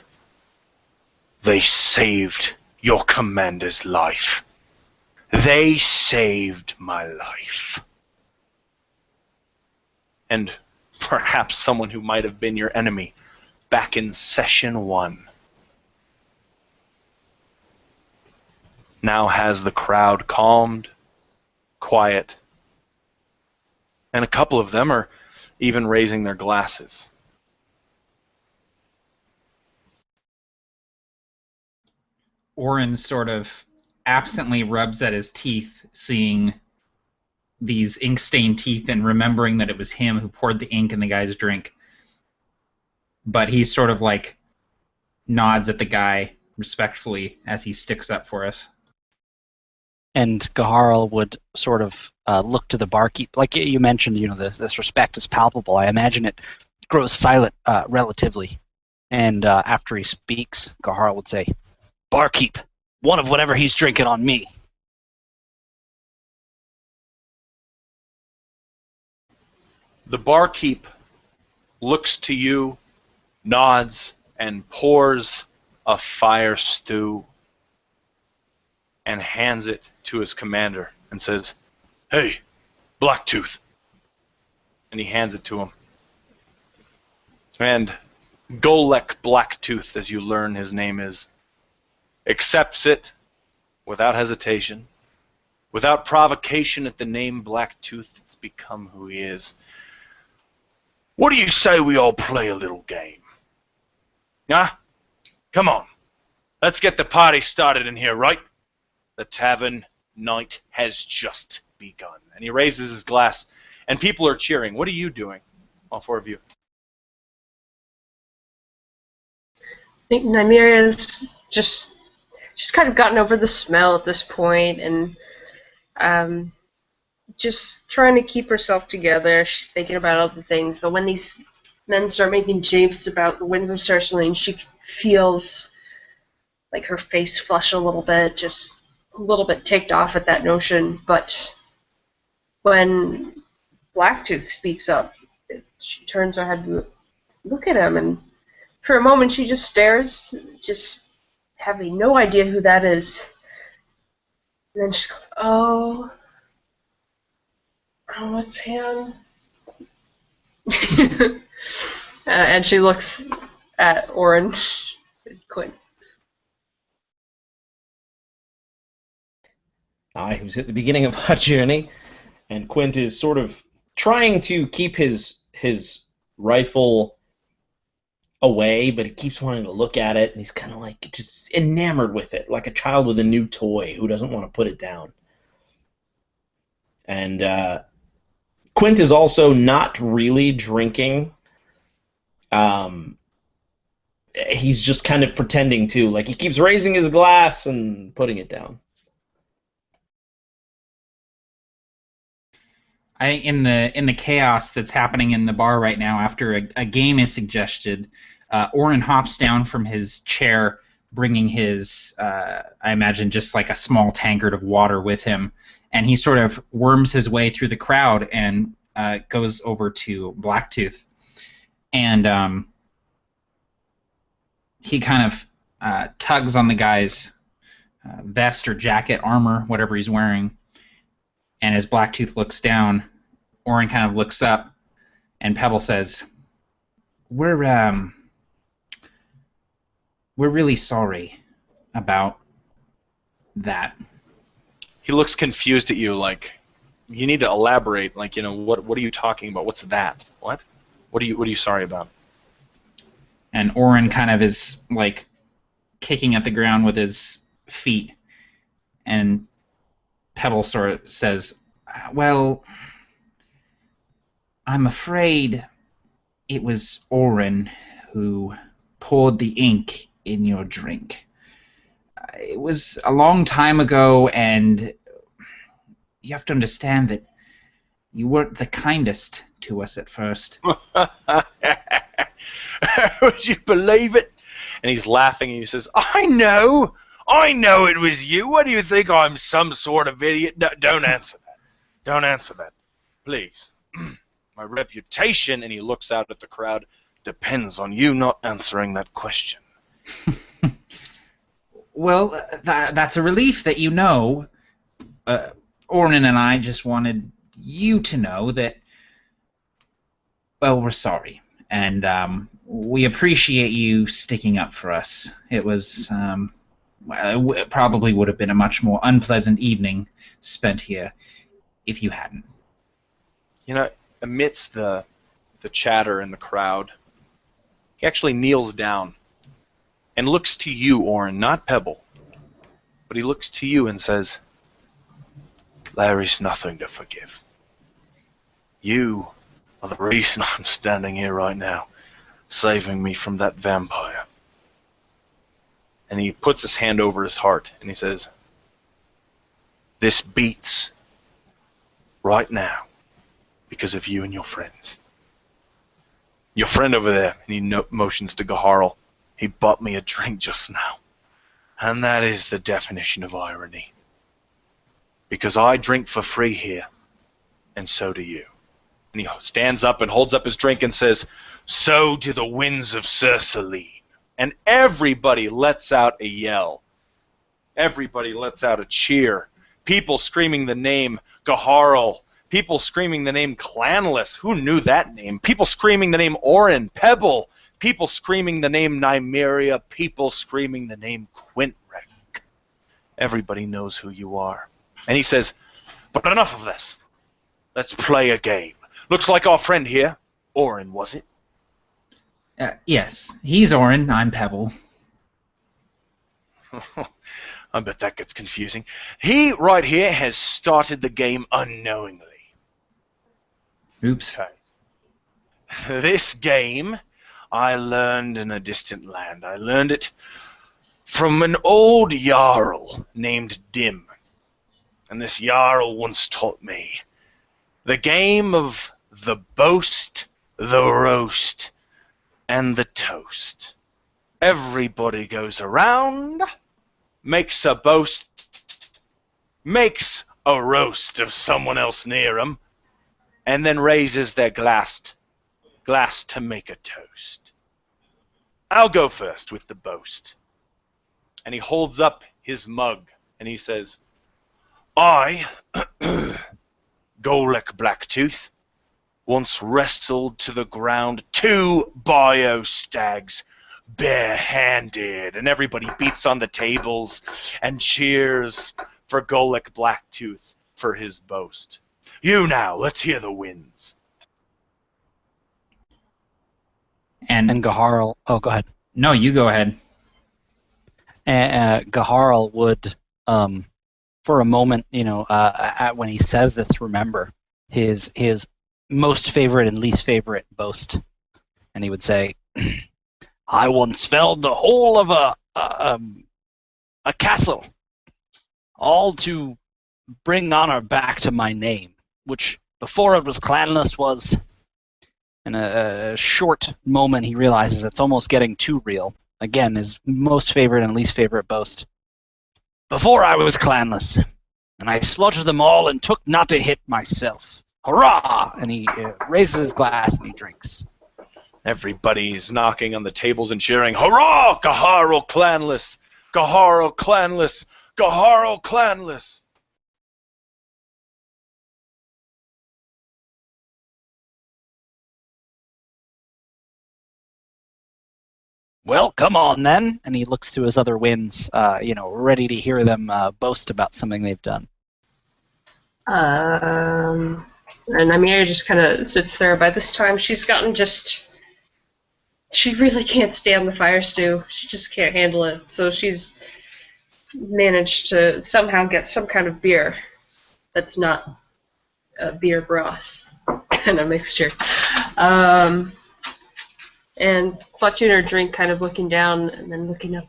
they saved your commander's life. They saved my life. And perhaps someone who might have been your enemy back in Session 1 now has the crowd calmed, quiet, and a couple of them are even raising their glasses. Orin sort of absently rubs at his teeth, seeing these ink-stained teeth and remembering that it was him who poured the ink in the guy's drink. But he sort of nods at the guy respectfully as he sticks up for us. And Gaharl would sort of look to the barkeep. Like you mentioned, this respect is palpable. I imagine it grows silent relatively. And after he speaks, Gaharl would say, Barkeep, one of whatever he's drinking on me. The barkeep looks to you, nods, and pours a fire stew and hands it to his commander and says, "Hey, Blacktooth." And he hands it to him. And Golek Blacktooth, as you learn his name is, accepts it without hesitation. Without provocation at the name Blacktooth, it's become who he is. "What do you say we all play a little game? Huh? Come on. Let's get the party started in here, right? The tavern night has just begun." And he raises his glass, and people are cheering. What are you doing, all four of you? I think Nymeria's she's kind of gotten over the smell at this point, and just trying to keep herself together. She's thinking about other things, but when these men start making japes about the winds of Salin, she feels like her face flush a little bit, just a little bit ticked off at that notion. But when Blacktooth speaks up, she turns her head to look at him, and for a moment she just stares, just having no idea who that is. And then she goes, "Oh, it's him." And she looks at Orin and Quinn. I was at the beginning of our journey, and Quint is sort of trying to keep his rifle away, but he keeps wanting to look at it, and he's kind of like just enamored with it, like a child with a new toy who doesn't want to put it down. And Quint is also not really drinking. He's just kind of pretending to, like he keeps raising his glass and putting it down. In the chaos that's happening in the bar right now, after a game is suggested, Orin hops down from his chair, bringing his, I imagine, just like a small tankard of water with him, and he sort of worms his way through the crowd and goes over to Blacktooth, and he kind of tugs on the guy's vest or jacket, armor, whatever he's wearing, and as Blacktooth looks down, Orin kind of looks up, and Pebble says, We're really sorry about that." He looks confused at you, like, you need to elaborate, like, what are you talking about? What's that? What? What are you sorry about? And Orin kind of is, like, kicking at the ground with his feet, and Pebble sort of says, "Well, I'm afraid it was Orin who poured the ink in your drink. It was a long time ago, and you have to understand that you weren't the kindest to us at first." Would you believe it? And he's laughing, and he says, I know it was you. What do you think? I'm some sort of idiot? No, don't answer that. Don't answer that. Please. My reputation, and he looks out at the crowd, depends on you not answering that question. Well, that's a relief that you know. Orin and I just wanted you to know that, well, we're sorry. And we appreciate you sticking up for us. It was, it probably would have been a much more unpleasant evening spent here if you hadn't. Amidst the chatter in the crowd, he actually kneels down and looks to you, Orin, not Pebble, but he looks to you and says, "There is nothing to forgive. You are the reason I'm standing here right now, saving me from that vampire." And he puts his hand over his heart and he says, "This beats right now because of you and your friends. Your friend over there," and he motions to Gaharl, "he bought me a drink just now. And that is the definition of irony. Because I drink for free here, and so do you. And he stands up and holds up his drink and says, "So do the winds of Salin." And everybody lets out a yell. Everybody lets out a cheer. People screaming the name Gaharl. People screaming the name Clanless. Who knew that name? People screaming the name Orin, Pebble. People screaming the name Nymeria. People screaming the name Quintrek. Everybody knows who you are. And he says, "But enough of this. Let's play a game. Looks like our friend here, Orin, was it?" Yes, he's Orin. I'm Pebble. I bet that gets confusing. He, right here, has started the game unknowingly. Oops. Okay. This game, I learned in a distant land. I learned it from an old Jarl named Dim. And this Jarl once taught me the game of the boast, the roast, and the toast. Everybody goes around, makes a boast, makes a roast of someone else near them, and then raises their glass to make a toast. I'll go first with the boast. And he holds up his mug, and he says, "I, Golek Blacktooth, once wrestled to the ground 2 bio stags, barehanded," and everybody beats on the tables and cheers for Golek Blacktooth for his boast. You now, let's hear the wins. And Gaharl... Oh, go ahead. no, you go ahead. Gaharl would, for a moment, when he says this, remember his most favorite and least favorite boast. And he would say, "I once felled the whole of a castle, all to bring honor back to my name, which before it was clanless was..." In a short moment, he realizes it's almost getting too real. Again, his most favorite and least favorite boast. "Before I was clanless, and I slaughtered them all and took not a hit myself. Hurrah!" And he raises his glass and he drinks. Everybody's knocking on the tables and cheering, "Hurrah! Gaharl Clanless! Gaharl Clanless! Gaharl Clanless!" "Well, come on then." And he looks to his other wins, ready to hear them boast about something they've done. And Amira just kind of sits there. By this time, she's gotten she really can't stand the fire stew. She just can't handle it. So she's managed to somehow get some kind of beer that's not a beer broth kind of mixture. And clutching her drink, kind of looking down and then looking up,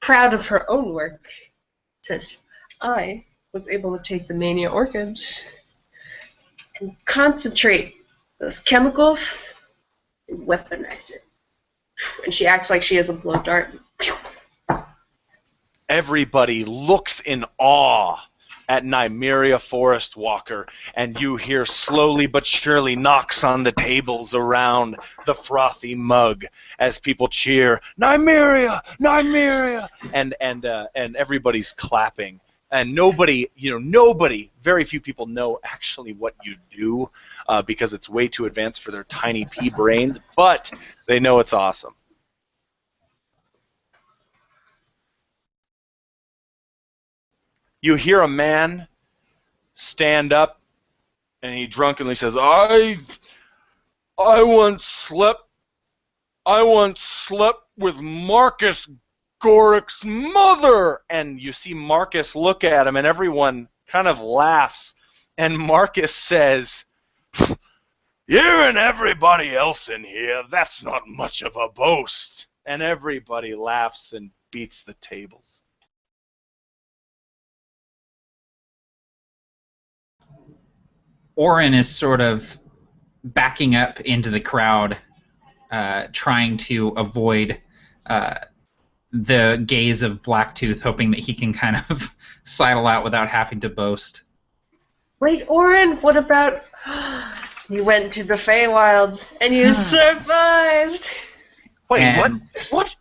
proud of her own work, says, "I was able to take the Mania Orchid and concentrate those chemicals and weaponize it." And she acts like she has a blow dart. Everybody looks in awe at Nymeria Forest Walker, and you hear slowly but surely knocks on the tables around the frothy mug as people cheer, "Nymeria! Nymeria!" and everybody's clapping. And nobody, very few people know actually what you do because it's way too advanced for their tiny pea brains, but they know it's awesome. You hear a man stand up, and he drunkenly says, I once slept with Marcus Gorik's mother." And you see Marcus look at him, and everyone kind of laughs. And Marcus says, "You and everybody else in here, that's not much of a boast." And everybody laughs and beats the tables. Orin is sort of backing up into the crowd, trying to avoid the gaze of Blacktooth, hoping that he can kind of sidle out without having to boast. "Wait, Orin, what about You went to the Feywilds, and you survived! Wait, And-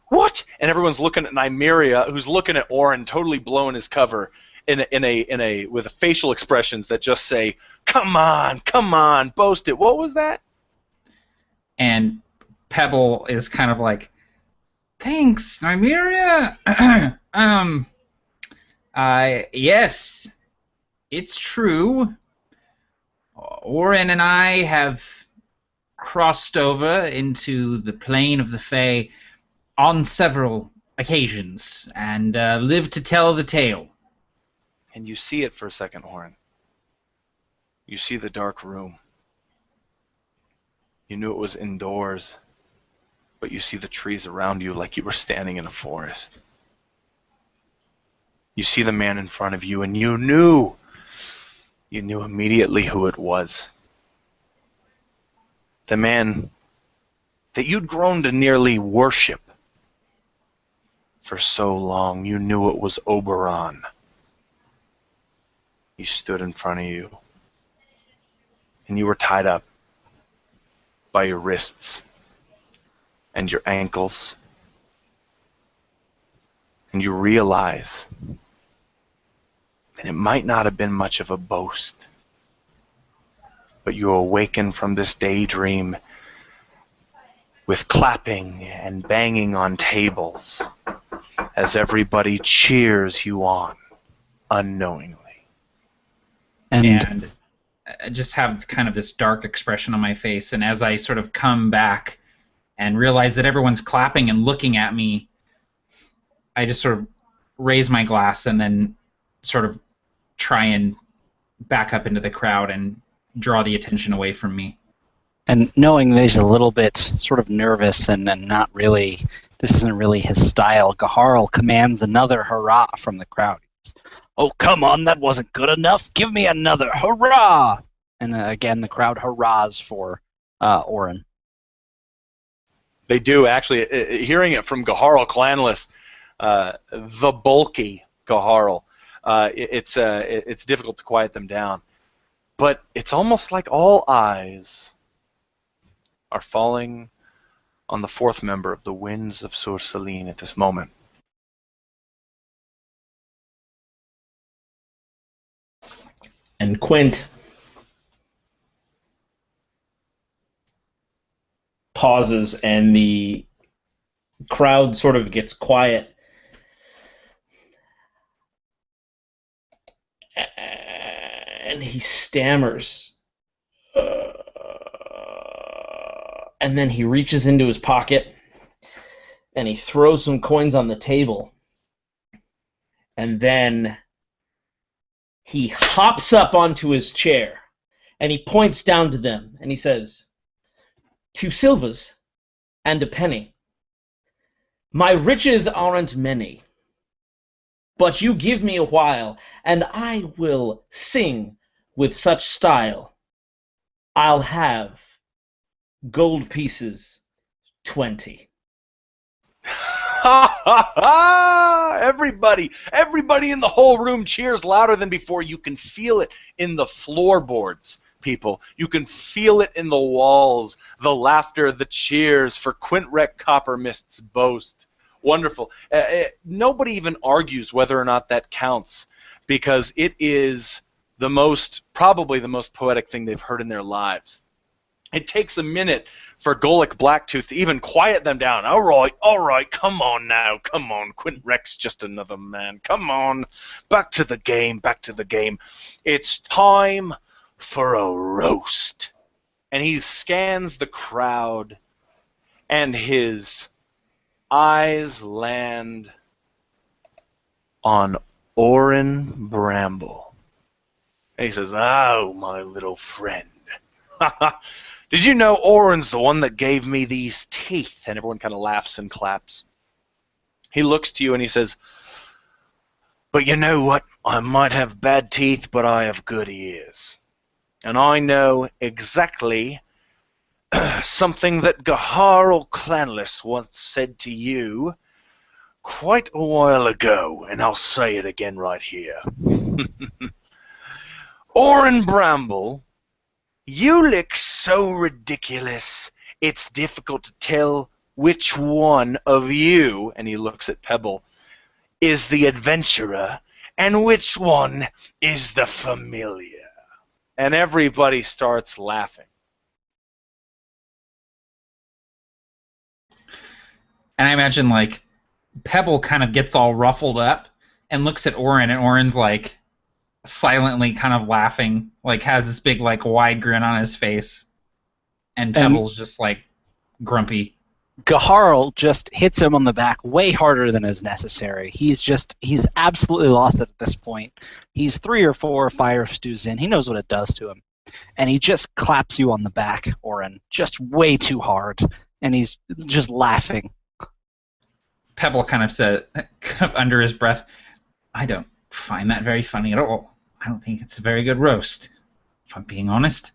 what? And everyone's looking at Nymeria, who's looking at Orin, totally blowing his cover, with facial expressions that just say, "Come on, boast it." What was that? And Pebble is kind of like, thanks, Nymeria. Yes, it's true. Orin and I have crossed over into the plane of the Fae on several occasions and lived to tell the tale. And you see it for a second, Orin. You see the dark room. You knew it was indoors, but you see the trees around you like you were standing in a forest. You see the man in front of you, and you knew immediately who it was. The man that you'd grown to nearly worship for so long. You knew it was Oberon. He stood in front of you, and you were tied up by your wrists and your ankles, and you realize that it might not have been much of a boast, but you awaken from this daydream with clapping and banging on tables as everybody cheers you on unknowingly. And I just have kind of this dark expression on my face, and as I sort of come back and realize that everyone's clapping and looking at me, I just sort of raise my glass and then sort of try and back up into the crowd and draw the attention away from me. And knowing that he's a little bit sort of nervous and not really, this isn't really his style, Gaharl commands another hurrah from the crowd. "Oh, come on, that wasn't good enough. Give me another hurrah!" And again, the crowd hurrahs for Orin. They do, actually. Hearing it from Gaharl Clanless, the bulky Gaharl, it's difficult to quiet them down. But it's almost like all eyes are falling on the fourth member of the Winds of Salin at this moment. And Quint pauses, and the crowd sort of gets quiet. And he stammers. And then he reaches into his pocket, and he throws some coins on the table. And then he hops up onto his chair, and he points down to them, and he says, 2 silvers and a penny. My riches aren't many, but you give me a while, and I will sing with such style. I'll have gold pieces 20. Ha ha ha! Everybody in the whole room cheers louder than before. You can feel it in the floorboards, people. You can feel it in the walls. The laughter, the cheers for Quintrec Coppermist's boast. Wonderful. Nobody even argues whether or not that counts, because it is probably the most poetic thing they've heard in their lives. It takes a minute for Golic Blacktooth to even quiet them down. All right, come on now, come on. Quintrec's just another man. Come on, back to the game. It's time for a roast. And he scans the crowd, and his eyes land on Orin Bramble. And he says, "Oh, my little friend. Did you know Orin's the one that gave me these teeth?" And everyone kind of laughs and claps. He looks to you and he says, "But you know what? I might have bad teeth, but I have good ears. And I know exactly something that Gaharl Clanless once said to you quite a while ago, and I'll say it again right here. Orin Bramble You look so ridiculous, it's difficult to tell which one of you, and he looks at Pebble, is the adventurer, and which one is the familiar. And everybody starts laughing. And I imagine, like, Pebble kind of gets all ruffled up and looks at Orin, and Orin's, like, silently kind of laughing, like, has this big, like, wide grin on his face. And Pebble's just, like, grumpy. Gaharl just hits him on the back way harder than is necessary. He's absolutely lost it at this point. He's 3 or 4 fire stews in. He knows what it does to him. And he just claps you on the back, Orin, just way too hard. And he's just laughing. Pebble kind of said, under his breath, I don't find that very funny at all. I don't think it's a very good roast, if I'm being honest.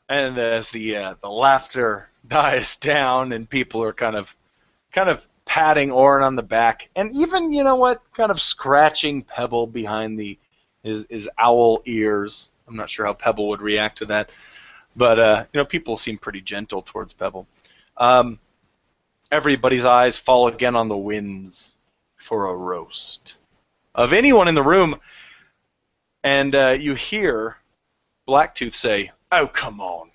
And as the laughter dies down and people are kind of patting Orin on the back, and even, you know what, kind of scratching Pebble behind his owl ears. I'm not sure how Pebble would react to that, but people seem pretty gentle towards Pebble. Everybody's eyes fall again on the winds for a roast of anyone in the room, and you hear Blacktooth say, "Oh, come on.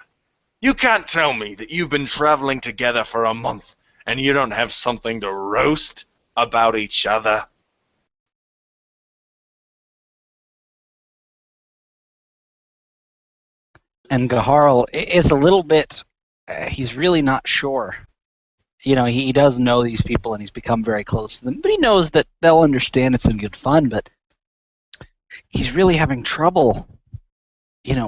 You can't tell me that you've been traveling together for a month and you don't have something to roast about each other." And Gaharl is a little bit, he's really not sure. You know, he does know these people and he's become very close to them, but he knows that they'll understand it's in good fun, but he's really having trouble,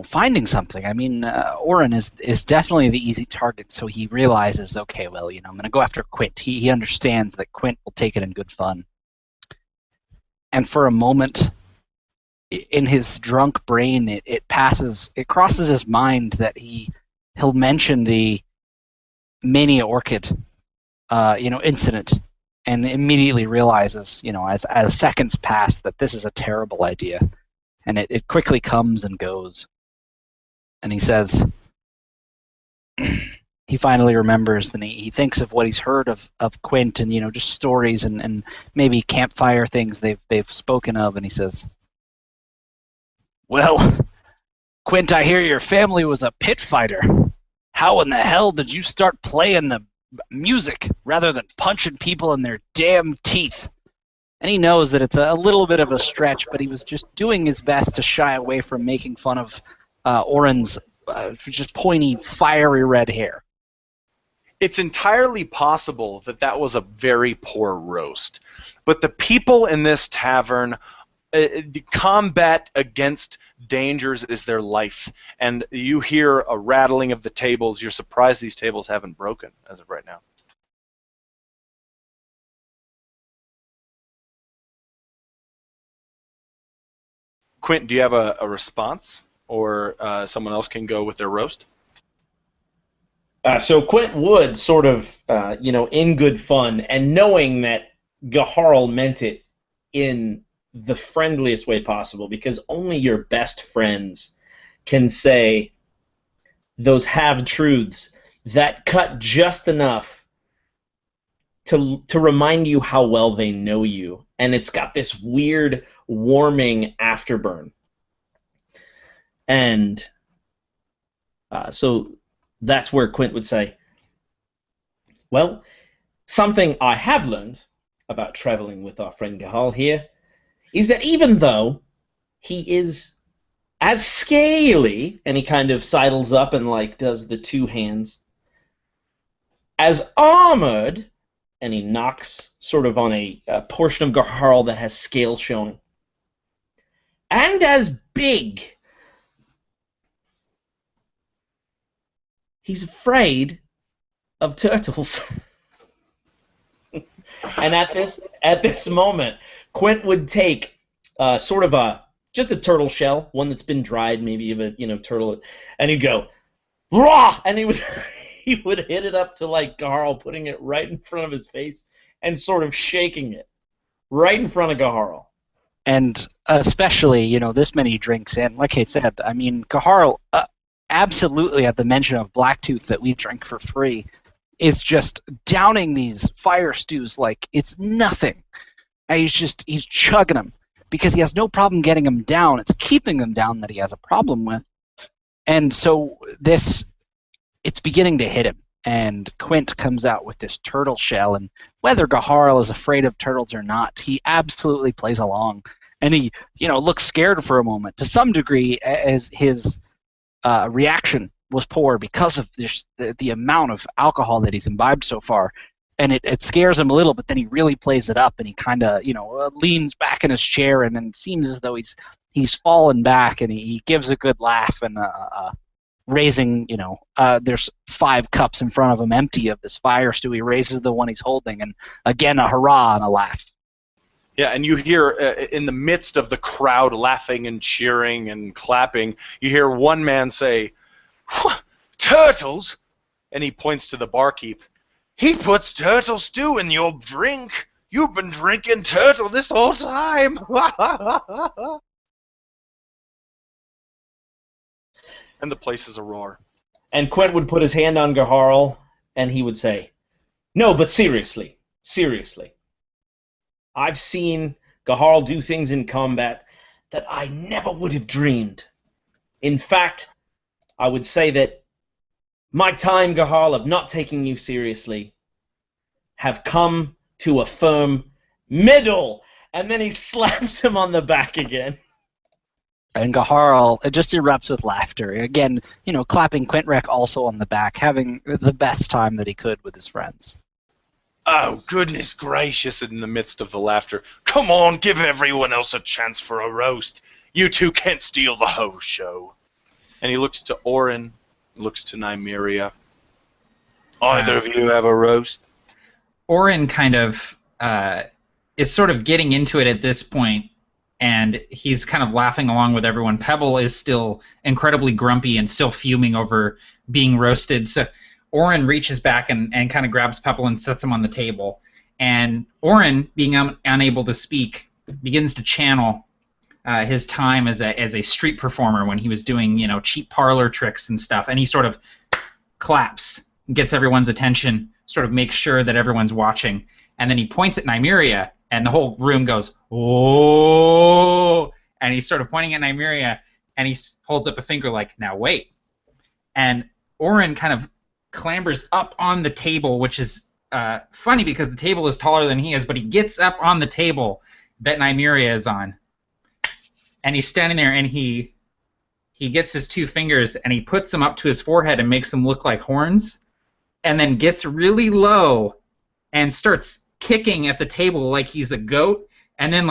finding something. I mean, Orin is definitely the easy target, so he realizes, okay, well, I'm going to go after Quint. He understands that Quint will take it in good fun. And for a moment, in his drunk brain, it crosses his mind that he'll mention the Mania Orchid, incident, and immediately realizes, as seconds pass, that this is a terrible idea. And it quickly comes and goes. And he says, he finally remembers, and he thinks of what he's heard of Quint, and just stories and maybe campfire things they've spoken of, and he says, "Well, Quint, I hear your family was a pit fighter. How in the hell did you start playing the music rather than punching people in their damn teeth?" And he knows that it's a little bit of a stretch, but he was just doing his best to shy away from making fun of Orin's just pointy, fiery red hair. It's entirely possible that was a very poor roast. But the people in this tavern, the combat against dangers is their life. And you hear a rattling of the tables. You're surprised these tables haven't broken as of right now. Quint, do you have a response? Or someone else can go with their roast? So Quint would sort of, in good fun, and knowing that Gaharl meant it in the friendliest way possible, because only your best friends can say those half-truths that cut just enough to remind you how well they know you, and it's got this weird, warming afterburn. And so that's where Quint would say, "Well, something I have learned about traveling with our friend Gaharl here is that even though he is as scaly," and he kind of sidles up and does the 2 hands, "as armored," and he knocks sort of on a portion of Gaharl that has scales showing, "and as big, he's afraid of turtles." And at this moment, Quint would take sort of just a turtle shell, one that's been dried, maybe of a turtle, and he'd go, "Raw!" and he would hit it up to Gaharl, putting it right in front of his face and sort of shaking it right in front of Gaharl. And especially, this many drinks in, like I said, I mean, Gaharl, absolutely at the mention of Blacktooth that we drink for free, is just downing these fire stews like it's nothing. And he's chugging them because he has no problem getting them down. It's keeping them down that he has a problem with. And so it's beginning to hit him. And Quint comes out with this turtle shell, and whether Gaharl is afraid of turtles or not, he absolutely plays along. And he, looks scared for a moment, to some degree, as his reaction was poor because of the amount of alcohol that he's imbibed so far. And it scares him a little, but then he really plays it up, and he kind of, leans back in his chair, and then seems as though he's fallen back, and he gives a good laugh, and raising, there's 5 cups in front of him empty of this fire stew. He raises the one he's holding, and again a hurrah and a laugh. Yeah, and you hear, in the midst of the crowd laughing and cheering and clapping, you hear one man say, "Turtles?" And he points to the barkeep. "He puts turtle stew in your drink. You've been drinking turtle this whole time." And the place is a roar. And Quint would put his hand on Gaharl, and he would say, "No, but seriously. I've seen Gaharl do things in combat that I never would have dreamed. In fact, I would say that my time, Gaharl, of not taking you seriously have come to a firm middle." And then he slaps him on the back again. And Gaharl just erupts with laughter. Again, clapping Quintrek also on the back, having the best time that he could with his friends. "Oh, goodness gracious," in the midst of the laughter. "Come on, give everyone else a chance for a roast. You two can't steal the whole show." And he looks to Orin, looks to Nymeria. "Either of you have a roast?" Orin kind of is sort of getting into it at this point, and he's kind of laughing along with everyone. Pebble is still incredibly grumpy and still fuming over being roasted. So Orin reaches back and kind of grabs Pebble and sets him on the table. And Orin, being unable to speak, begins to channel his time as a street performer when he was doing cheap parlor tricks and stuff. And he sort of claps, gets everyone's attention, sort of makes sure that everyone's watching. And then he points at Nymeria, and the whole room goes, "Oh!" And he's sort of pointing at Nymeria, and he holds up a finger like, "Now wait." And Orin kind of clambers up on the table, which is funny because the table is taller than he is, but he gets up on the table that Nymeria is on. And he's standing there, and he gets his 2 fingers, and he puts them up to his forehead and makes them look like horns, and then gets really low and starts kicking at the table like he's a goat, and then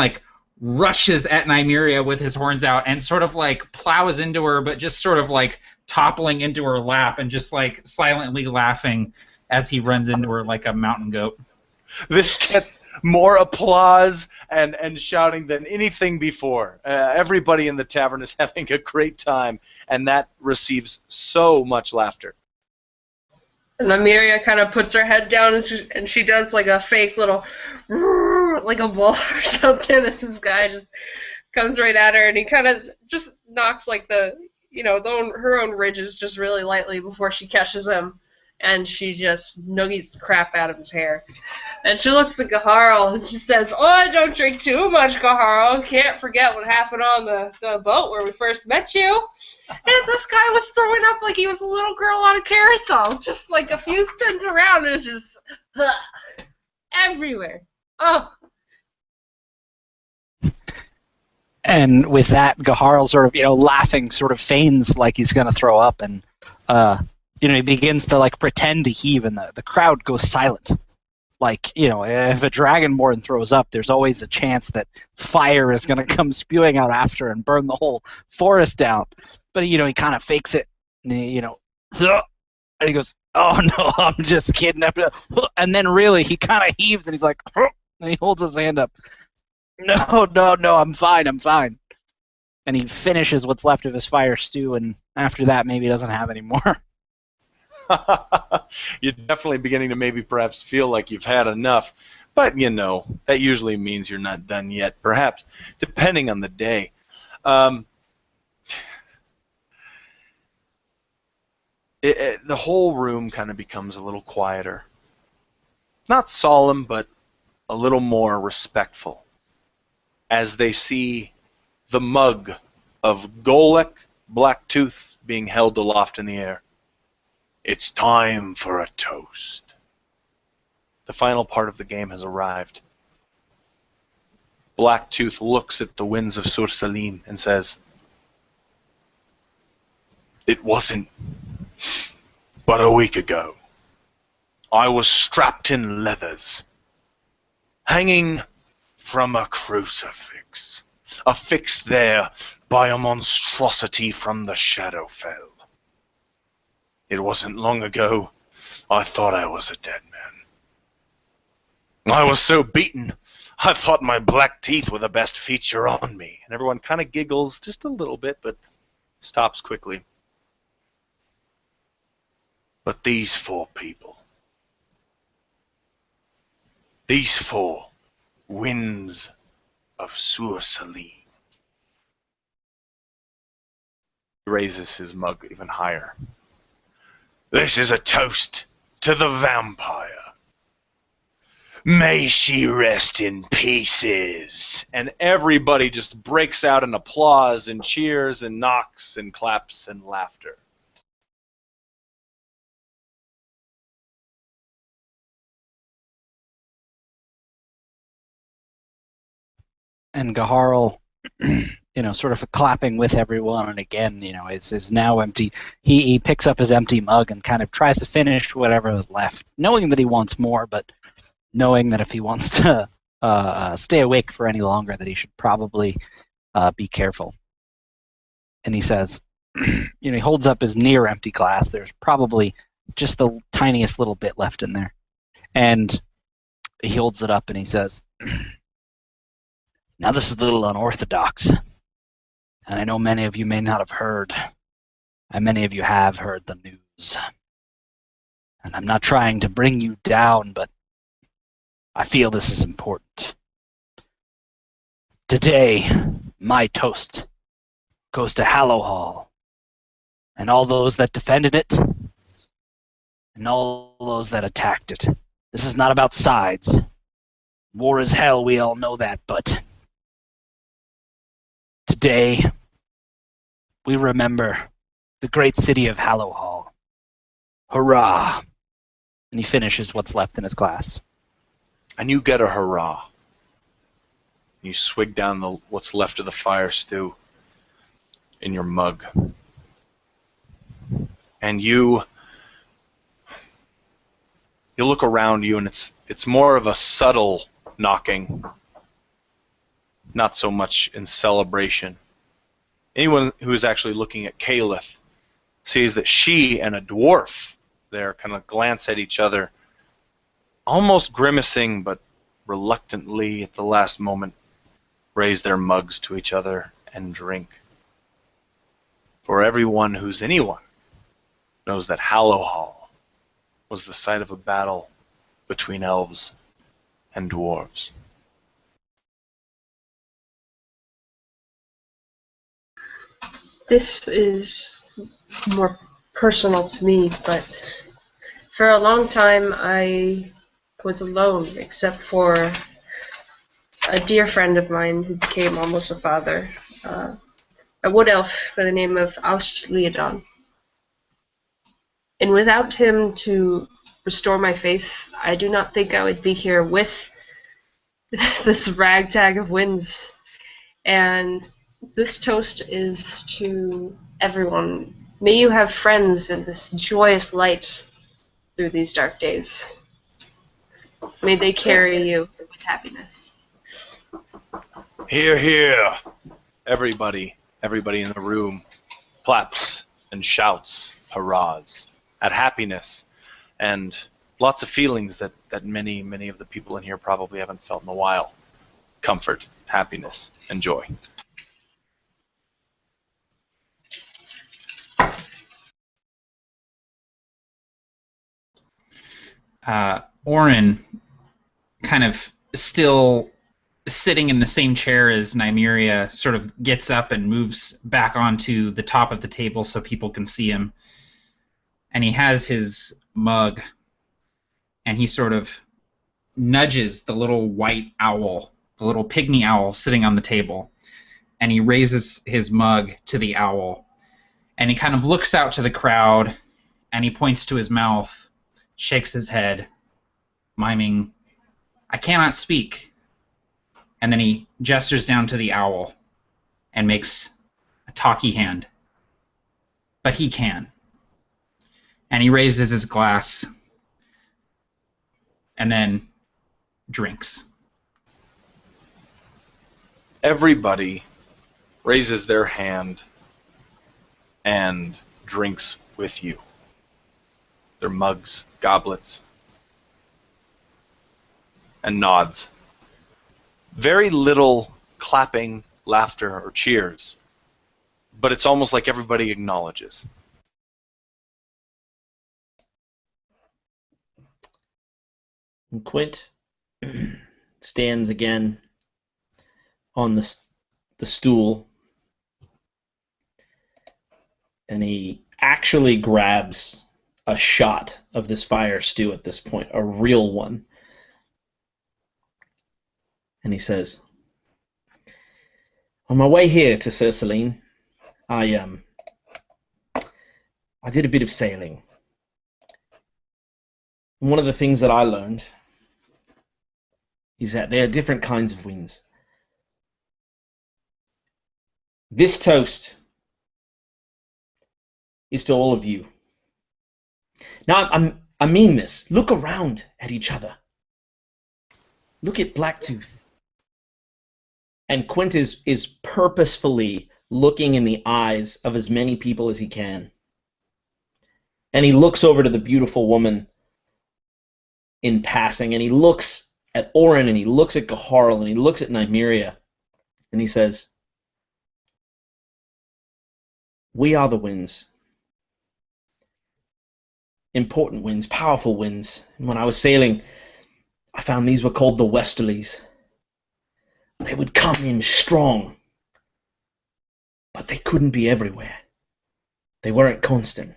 rushes at Nymeria with his horns out and sort of plows into her, but just sort of toppling into her lap and just silently laughing as he runs into her like a mountain goat. This gets more applause and shouting than anything before. Everybody in the tavern is having a great time, and that receives so much laughter. And Nymeria kind of puts her head down, and she does a fake little, like a bull or something. As this guy just comes right at her, and he kind of just knocks her own ridges just really lightly before she catches him, and she just noogies the crap out of his hair. And she looks at Gaharl, and she says, "Oh, don't drink too much, Gaharl. Can't forget what happened on the boat where we first met you." And this guy was throwing up like he was a little girl on a carousel. Just a few spins around, and it's just everywhere. Oh. And with that, Gaharl sort of, laughing, sort of feigns like he's going to throw up, and, he begins to, pretend to heave, and the crowd goes silent. If a dragonborn throws up, there's always a chance that fire is going to come spewing out after and burn the whole forest down. But, he kind of fakes it, and and he goes, "Oh, no, I'm just kidding." And then really, he kind of heaves, and he's like, and he holds his hand up. No, I'm fine. And he finishes what's left of his fire stew, and after that, maybe he doesn't have any more. You're definitely beginning to maybe perhaps feel like you've had enough. But, you know, that usually means you're not done yet, perhaps, depending on the day. The whole room kind of becomes a little quieter. Not solemn, but a little more respectful, as they see the mug of Golek Blacktooth being held aloft in the air. It's time for a toast. The final part of the game has arrived. Blacktooth looks at the winds of Sur Salin and says, "It wasn't but a week ago. I was strapped in leathers, hanging from a crucifix, affixed there by a monstrosity from the Shadowfell. It wasn't long ago I thought I was a dead man. I was so beaten, I thought my black teeth were the best feature on me." And everyone kind of giggles just a little bit, but stops quickly. "But these four people, these four winds of Sur Salin." He raises his mug even higher. "This is a toast to the vampire. May she rest in pieces." And everybody just breaks out in applause and cheers and knocks and claps and laughter. And Gaharl, sort of clapping with everyone, and again, is now empty. He picks up his empty mug and kind of tries to finish whatever is left, knowing that he wants more, but knowing that if he wants to stay awake for any longer, that he should probably be careful. And he says, he holds up his near empty glass. There's probably just the tiniest little bit left in there. And he holds it up and he says, "Now this is a little unorthodox, and I know many of you may not have heard, and many of you have heard the news. And I'm not trying to bring you down, but I feel this is important. Today, my toast goes to Hallowhall, and all those that defended it, and all those that attacked it. This is not about sides. War is hell, we all know that, but today, we remember the great city of Hallowhall. Hurrah!" And he finishes what's left in his glass. And you get a hurrah. You swig down what's left of the fire stew in your mug. And you look around you, and it's more of a subtle knocking, not so much in celebration. Anyone who is actually looking at Caliph sees that she and a dwarf there kind of glance at each other, almost grimacing, but reluctantly at the last moment raise their mugs to each other and drink. For everyone who's anyone knows that Hallowhall was the site of a battle between elves and dwarves. This is more personal to me, but for a long time I was alone, except for a dear friend of mine who became almost a father, a wood elf by the name of Leodon. And without him to restore my faith, I do not think I would be here with this ragtag of winds. And this toast is to everyone. May you have friends in this joyous light through these dark days. May they carry you with happiness. Hear, hear. Everybody in the room claps and shouts hurrahs at happiness and lots of feelings that many of the people in here probably haven't felt in a while. Comfort, happiness, and joy. Orin, kind of still sitting in the same chair as Nymeria, sort of gets up and moves back onto the top of the table so people can see him. And he has his mug, and he sort of nudges the little white owl, the little pygmy owl sitting on the table, and he raises his mug to the owl, and he kind of looks out to the crowd, and he points to his mouth, shakes his head, miming, "I cannot speak." And then he gestures down to the owl and makes a talky hand. But he can. And he raises his glass and then drinks. Everybody raises their hand and drinks with you. Their mugs, goblets, and nods. Very little clapping, laughter, or cheers, but it's almost like everybody acknowledges. And Quint stands again on the stool, and he actually grabs a shot of this fire stew at this point, a real one. And he says, "On my way here to Salin, I did a bit of sailing. And one of the things that I learned is that there are different kinds of winds. This toast is to all of you. Now, I mean this. Look around at each other. Look at Blacktooth." And Quint is purposefully looking in the eyes of as many people as he can. And he looks over to the beautiful woman in passing, and he looks at Orin, and he looks at Gaharl, and he looks at Nymeria, and he says, "We are the winds. Important winds, powerful winds. And when I was sailing, I found these were called the westerlies. They would come in strong, but they couldn't be everywhere. They weren't constant.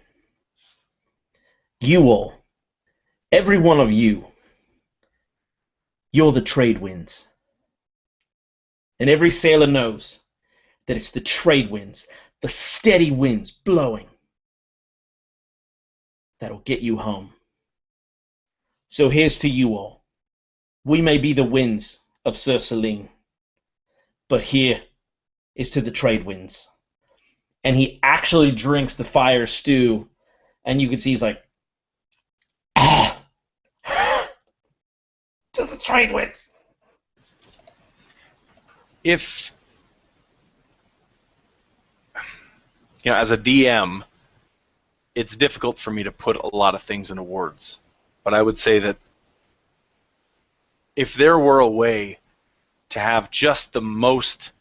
You all, every one of you, you're the trade winds. And every sailor knows that it's the trade winds, the steady winds blowing, that'll get you home. So here's to you all. We may be the winds of Salin, but here is to the trade winds." And he actually drinks the fire stew, and you can see he's like, "Ah, to the trade winds." If, as a DM, it's difficult for me to put a lot of things into words, but I would say that if there were a way to have just the most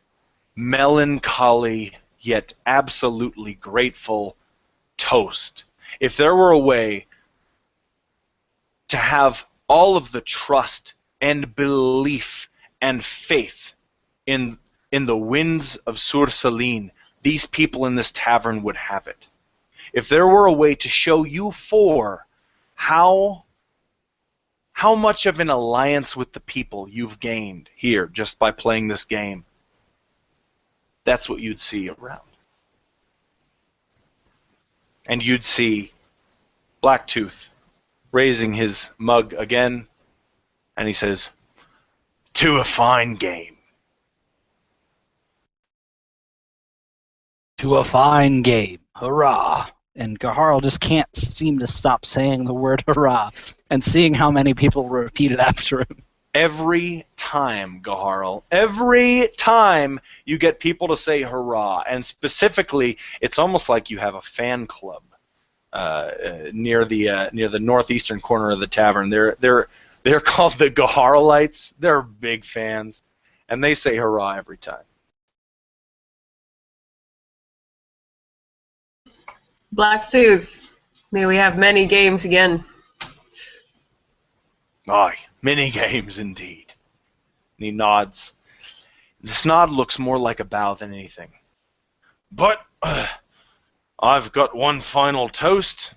melancholy yet absolutely grateful toast, if there were a way to have all of the trust and belief and faith in the winds of Salin, these people in this tavern would have it. If there were a way to show you four how much of an alliance with the people you've gained here just by playing this game, that's what you'd see around. And you'd see Blacktooth raising his mug again, and he says, "To a fine game." To a fine game. Hurrah. And Gaharl just can't seem to stop saying the word hurrah, and seeing how many people repeat it after him. Every time, Gaharl, every time you get people to say hurrah, and specifically, it's almost like you have a fan club near the northeastern corner of the tavern. They're called the Gaharlites. They're big fans, and they say hurrah every time. Blacktooth, may we have many games again. Aye, Many games indeed. And he nods. This nod looks more like a bow than anything. But I've got one final toast.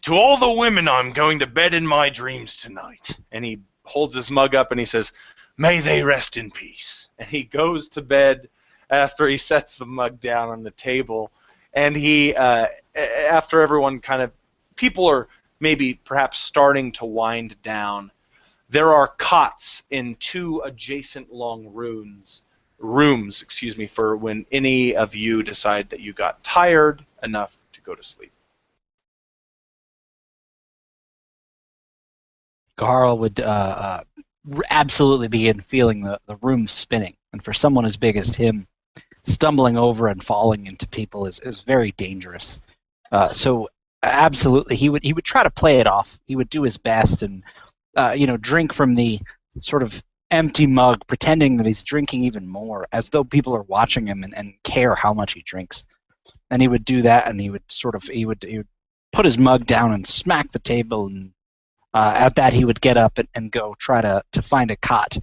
To all the women I'm going to bed in my dreams tonight. And he holds his mug up and he says, may they rest in peace. And he goes to bed after he sets the mug down on the table. And he, after everyone people are maybe perhaps starting to wind down, there are cots in two adjacent long rooms, for when any of you decide that you got tired enough to go to sleep. Carl would absolutely begin feeling the room spinning. And for someone as big as him, stumbling over and falling into people is very dangerous. So absolutely, he would try to play it off. He would do his best and drink from the sort of empty mug, pretending that he's drinking even more, as though people are watching him and care how much he drinks. And he would do that, and he would put his mug down and smack the table, and at that he would get up and go try to find a cot,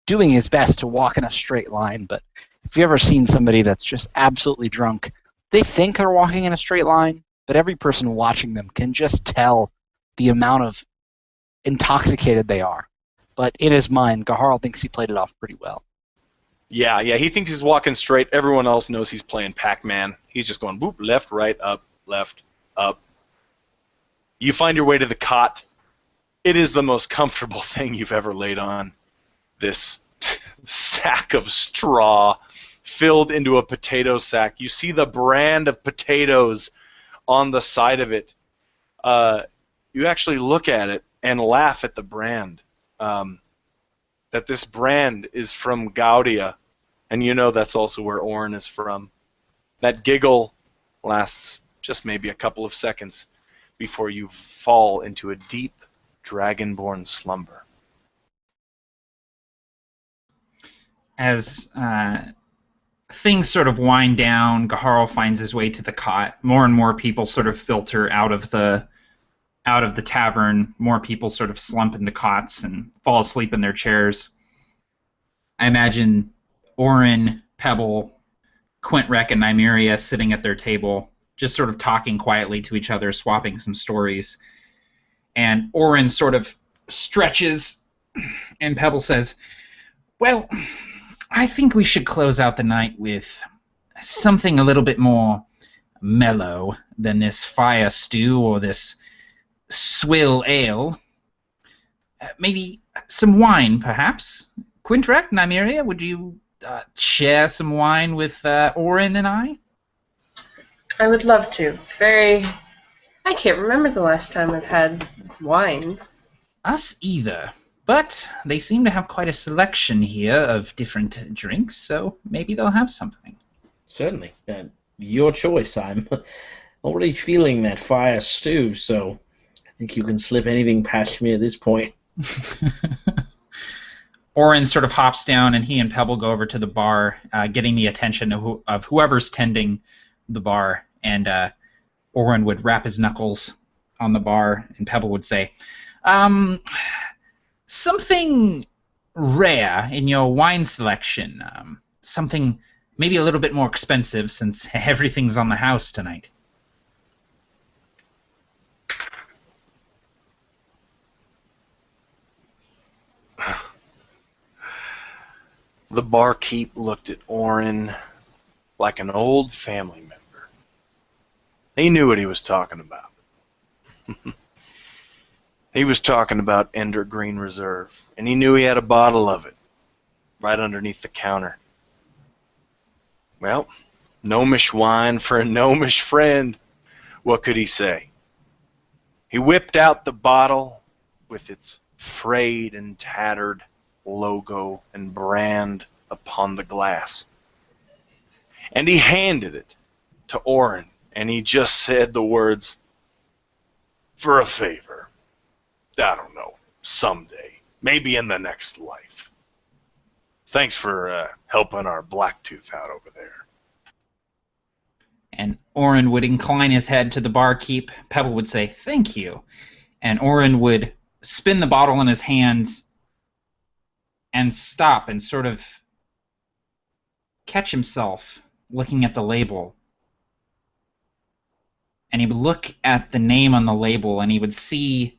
doing his best to walk in a straight line. But if you've ever seen somebody that's just absolutely drunk, they think they're walking in a straight line, but every person watching them can just tell the amount of intoxicated they are. But in his mind, Gaharl thinks he played it off pretty well. Yeah, he thinks he's walking straight. Everyone else knows he's playing Pac-Man. He's just going boop, left, right, up, left, up. You find your way to the cot. It is the most comfortable thing you've ever laid on. This sack of straw filled into a potato sack. You see the brand of potatoes on the side of it. You actually look at it and laugh at the brand. That this brand is from Gaudia, and you know that's also where Orin is from. That giggle lasts just maybe a couple of seconds before you fall into a deep, dragonborn slumber. As things sort of wind down, Gaharl finds his way to the cot. More and more people sort of filter out of the tavern. More people sort of slump into cots and fall asleep in their chairs. I imagine Orin, Pebble, Quintrek, and Nymeria sitting at their table, just sort of talking quietly to each other, swapping some stories. And Orin sort of stretches, and Pebble says, well, I think we should close out the night with something a little bit more mellow than this fire stew or this swill ale. Maybe some wine, perhaps. Quintrek, Nymeria, would you share some wine with Orin and I? I would love to. I can't remember the last time I've had wine. Us either. But they seem to have quite a selection here of different drinks, so maybe they'll have something. Certainly. Your choice. I'm already feeling that fire stew, so I think you can slip anything past me at this point. Orin sort of hops down, and he and Pebble go over to the bar, getting the attention of whoever's tending the bar. And Orin would rap his knuckles on the bar, and Pebble would say, something rare in your wine selection. Something maybe a little bit more expensive, since everything's on the house tonight. The barkeep looked at Orin like an old family member. He knew what he was talking about. He was talking about Ender Green Reserve, and he knew he had a bottle of it right underneath the counter. Well, gnomish wine for a gnomish friend. What could he say? He whipped out the bottle with its frayed and tattered logo and brand upon the glass. And he handed it to Orin, and he just said the words, for a favor. I don't know, someday, maybe in the next life. Thanks for helping our Blacktooth out over there. And Orin would incline his head to the barkeep. Pebble would say, thank you. And Orin would spin the bottle in his hands and stop and sort of catch himself looking at the label. And he would look at the name on the label and he would see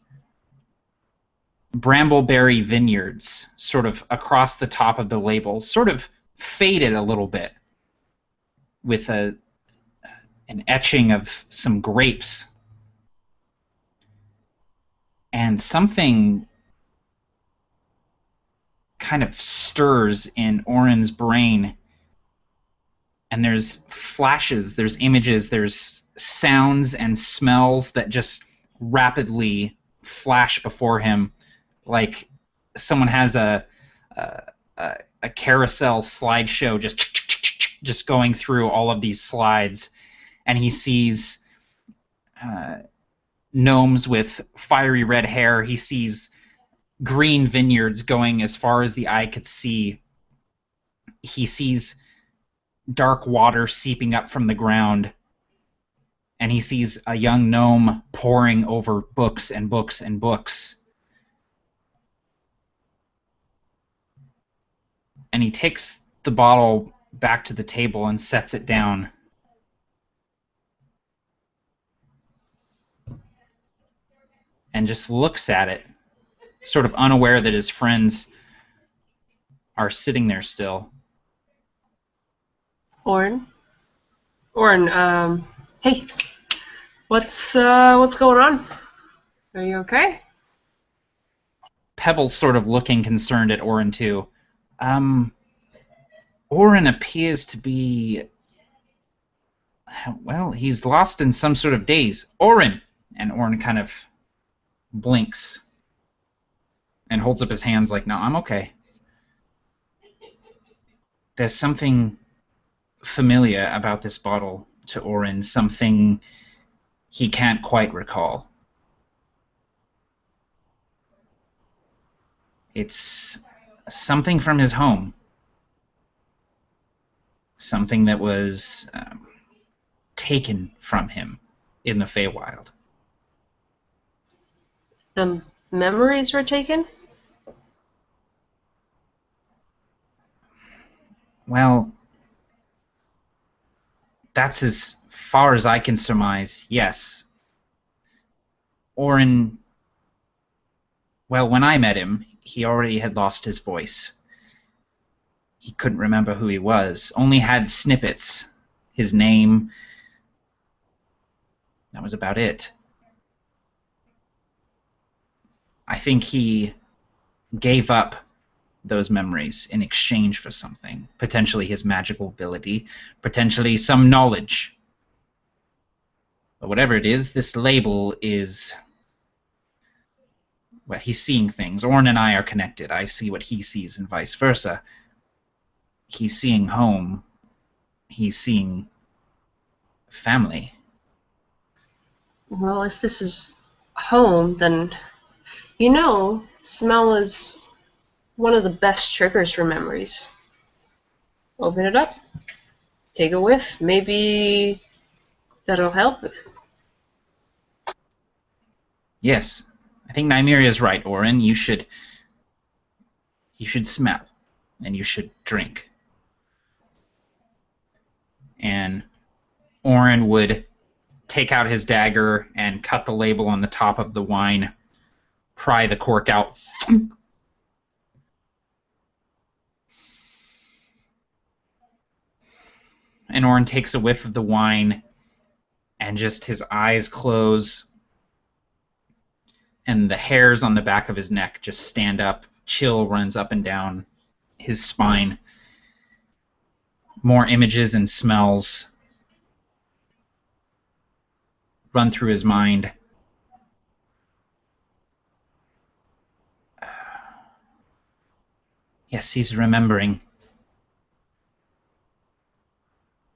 Brambleberry Vineyards sort of across the top of the label, sort of faded a little bit with an etching of some grapes. And something kind of stirs in Orin's brain. And there's flashes, there's images, there's sounds and smells that just rapidly flash before him, like someone has a carousel slideshow just going through all of these slides, and he sees gnomes with fiery red hair. He sees green vineyards going as far as the eye could see. He sees dark water seeping up from the ground, and he sees a young gnome poring over books and books and books. And he takes the bottle back to the table and sets it down. And just looks at it, sort of unaware that his friends are sitting there still. Orin, hey, what's going on? Are you okay? Pebble's sort of looking concerned at Orin too. Orin appears to be, well, he's lost in some sort of daze. Orin! And Orin kind of blinks and holds up his hands like, no, I'm okay. There's something familiar about this bottle to Orin, something he can't quite recall. It's something from his home. Something that was taken from him in the Feywild. The memories were taken? Well, that's as far as I can surmise, yes. Orin, well, when I met him, he already had lost his voice. He couldn't remember who he was, only had snippets. His name, that was about it. I think he gave up those memories in exchange for something. Potentially his magical ability, potentially some knowledge. But whatever it is, this label is... well, he's seeing things. Orin and I are connected. I see what he sees and vice versa. He's seeing home. He's seeing family. Well, if this is home, then, smell is one of the best triggers for memories. Open it up. Take a whiff. Maybe that'll help. Yes. I think Nymeria is right, Orin. You should smell. And you should drink. And Orin would take out his dagger and cut the label on the top of the wine, pry the cork out. And Orin takes a whiff of the wine, and just his eyes close, and the hairs on the back of his neck just stand up. Chill runs up and down his spine. More images and smells run through his mind. Yes, he's remembering.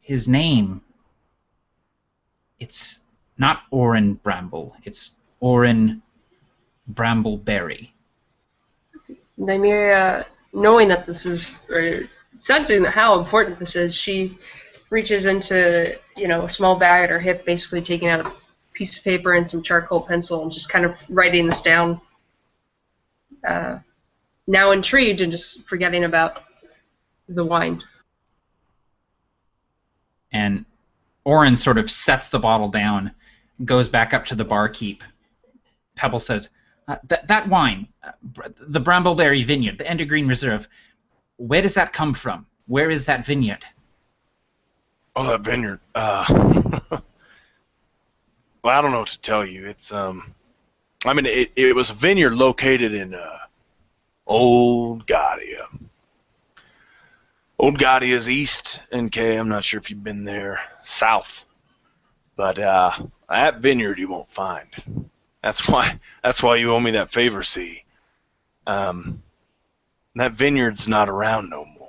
His name, it's not Orin Bramble, it's Orin Brambleberry. Nymeria, knowing that this is, or sensing how important this is, she reaches into, a small bag at her hip, basically taking out a piece of paper and some charcoal pencil and just kind of writing this down now intrigued and just forgetting about the wine. And Orin sort of sets the bottle down, goes back up to the barkeep. Pebble says, that wine, the Brambleberry Vineyard, the Endergreen Reserve, where does that come from? Where is that vineyard? Oh, that vineyard. Well, I don't know what to tell you. It's it was a vineyard located in Old Gaudia. Old Gaudia is east, NK. I'm not sure if you've been there. South, but that vineyard you won't find. That's why you owe me that favor. See, that vineyard's not around no more.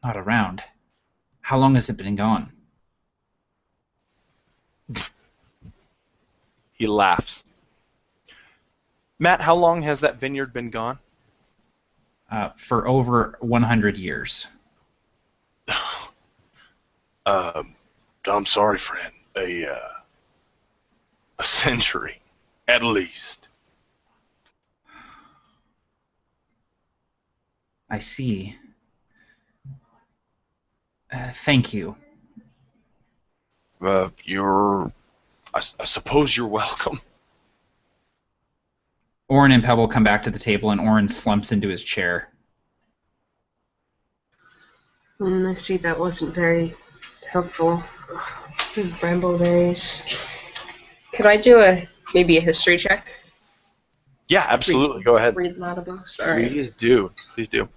Not around. How long has it been gone? He laughs. Matt, how long has that vineyard been gone? For over 100 years. I'm sorry, friend. A century, at least. I see. Thank you. I suppose you're welcome. Orin and Pebble come back to the table, and Orin slumps into his chair. I see that wasn't very helpful. Brambleberries. Could I do maybe a history check? Yeah, absolutely. Go ahead. Read a lot of books. All right. Please do. Please do.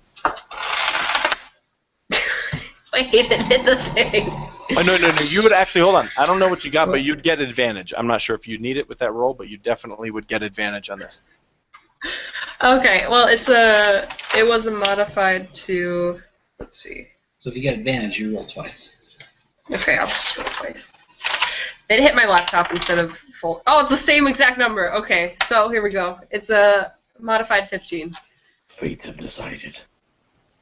Wait, it hit the thing. Oh, no. You would actually, hold on. I don't know what you got, but you'd get advantage. I'm not sure if you need it with that roll, but you definitely would get advantage on this. Okay, well, it was a modified to, let's see. So if you get advantage, you roll twice. Okay, I'll just roll twice. It hit my laptop instead of full. Oh, it's the same exact number. Okay, so here we go. It's a modified 15. Fates have decided.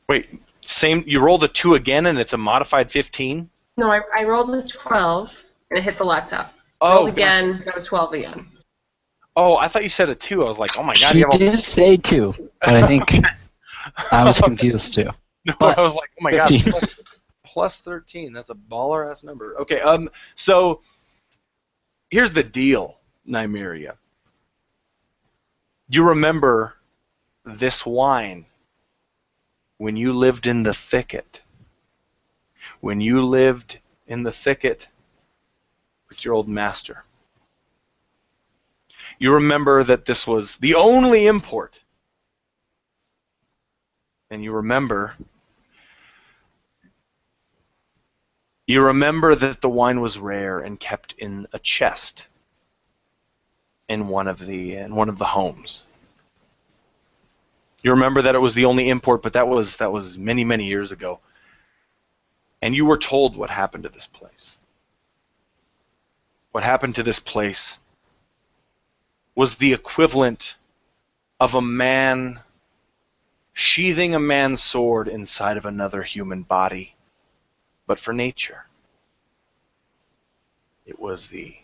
Wait, same. You rolled a 2 again, and it's a modified 15? No, I rolled a 12, and it hit the laptop. Oh, rolled again, got a 12 again. Oh, I thought you said a 2. I was like, oh my god. She did say 2, but I think I was confused too. No, But I was like, oh my 15. god. Plus 13. That's a baller-ass number. Okay, so here's the deal, Nymeria. You remember this wine when you lived in the thicket. When you lived in the thicket with your old master. You remember that this was the only import. And you remember that the wine was rare and kept in a chest in one of the homes. You remember that it was the only import, but that was many, many years ago. And you were told what happened to this place. What happened to this place was the equivalent of a man sheathing a man's sword inside of another human body, but for nature. It was the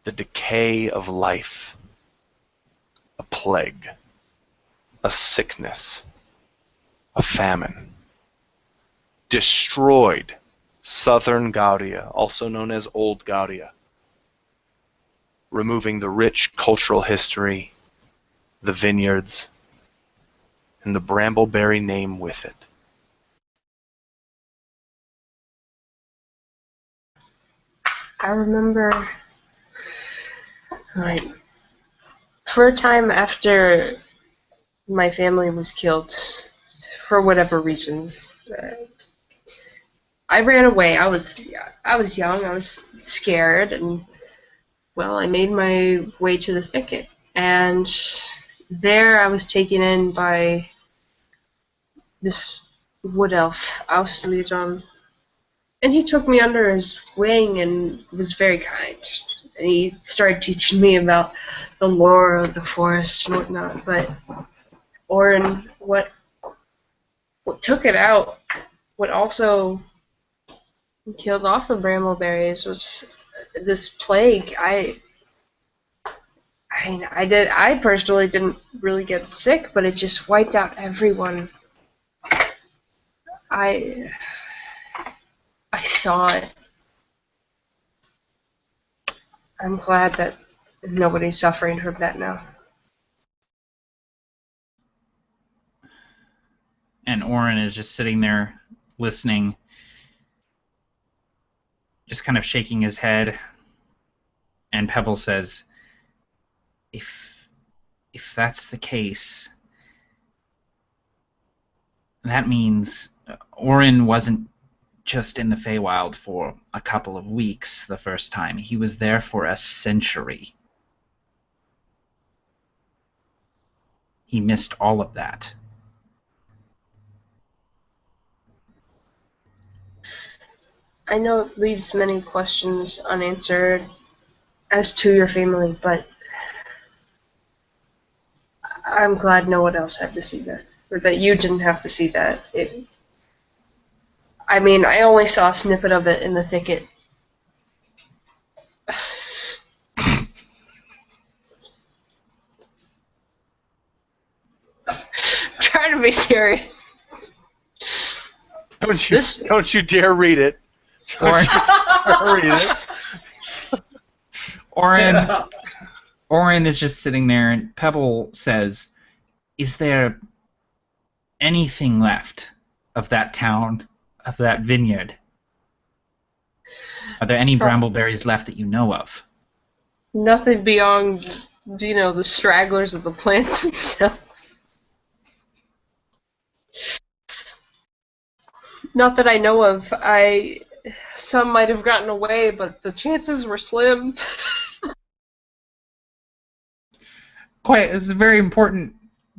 decay of life, a plague, a sickness, a famine. Destroyed southern Gaudia, also known as Old Gaudia, removing the rich cultural history, the vineyards, and the Brambleberry name with it. I remember, like, for a time after my family was killed, for whatever reasons, I ran away. I was young. I was scared, and well, I made my way to the thicket, and there I was taken in by this wood elf, Auslidon, and he took me under his wing and was very kind. And he started teaching me about the lore of the forest and whatnot. But Orin, what took it out, what also killed off the brambleberries was this plague. I I personally didn't really get sick, but it just wiped out everyone. I saw it. I'm glad that nobody's suffering from that now. And Orin is just sitting there listening, just kind of shaking his head. And Pebble says, if that's the case, that means Orin wasn't just in the Feywild for a couple of weeks the first time. He was there for a century. He missed all of that. I know it leaves many questions unanswered as to your family, but I'm glad no one else had to see that, or that you didn't have to see that. I only saw a snippet of it in the thicket. I'm trying to be serious. Don't you dare read it. Don't you dare read it. Orin is just sitting there, and Pebble says, is there anything left of that town, of that vineyard? Are there any brambleberries left that you know of? Nothing beyond, the stragglers of the plants themselves. Not that I know of. Some might have gotten away, but the chances were slim. Quiet, this is a very important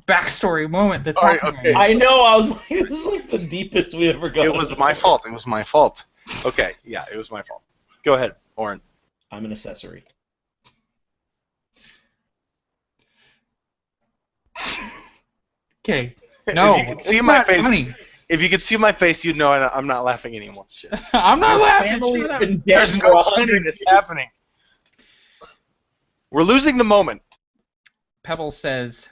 backstory moment that's happening. Okay. I know, I was like, this is like the deepest we ever got. It was my fault. Okay, yeah, it was my fault. Go ahead, Orin. I'm an accessory. Okay. No, if you could see my face, funny. If you could see my face, you'd know I'm not laughing anymore. Shit. I'm not laughing. Family's been dead There's for no 100 funniness happening. We're losing the moment. Pebble says,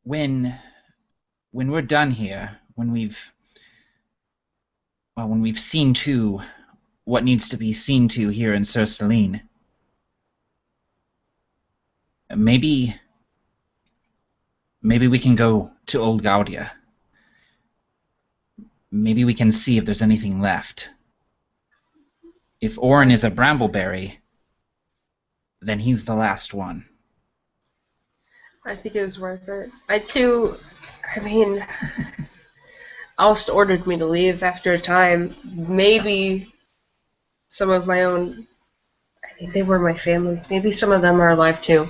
when we're done here, when we've seen to what needs to be seen to here in Sir Salin, maybe we can go to Old Gaudia. Maybe we can see if there's anything left. If Orin is a brambleberry, then he's the last one. I think it was worth it. Alst ordered me to leave after a time. Maybe some of my own, they were my family. Maybe some of them are alive too.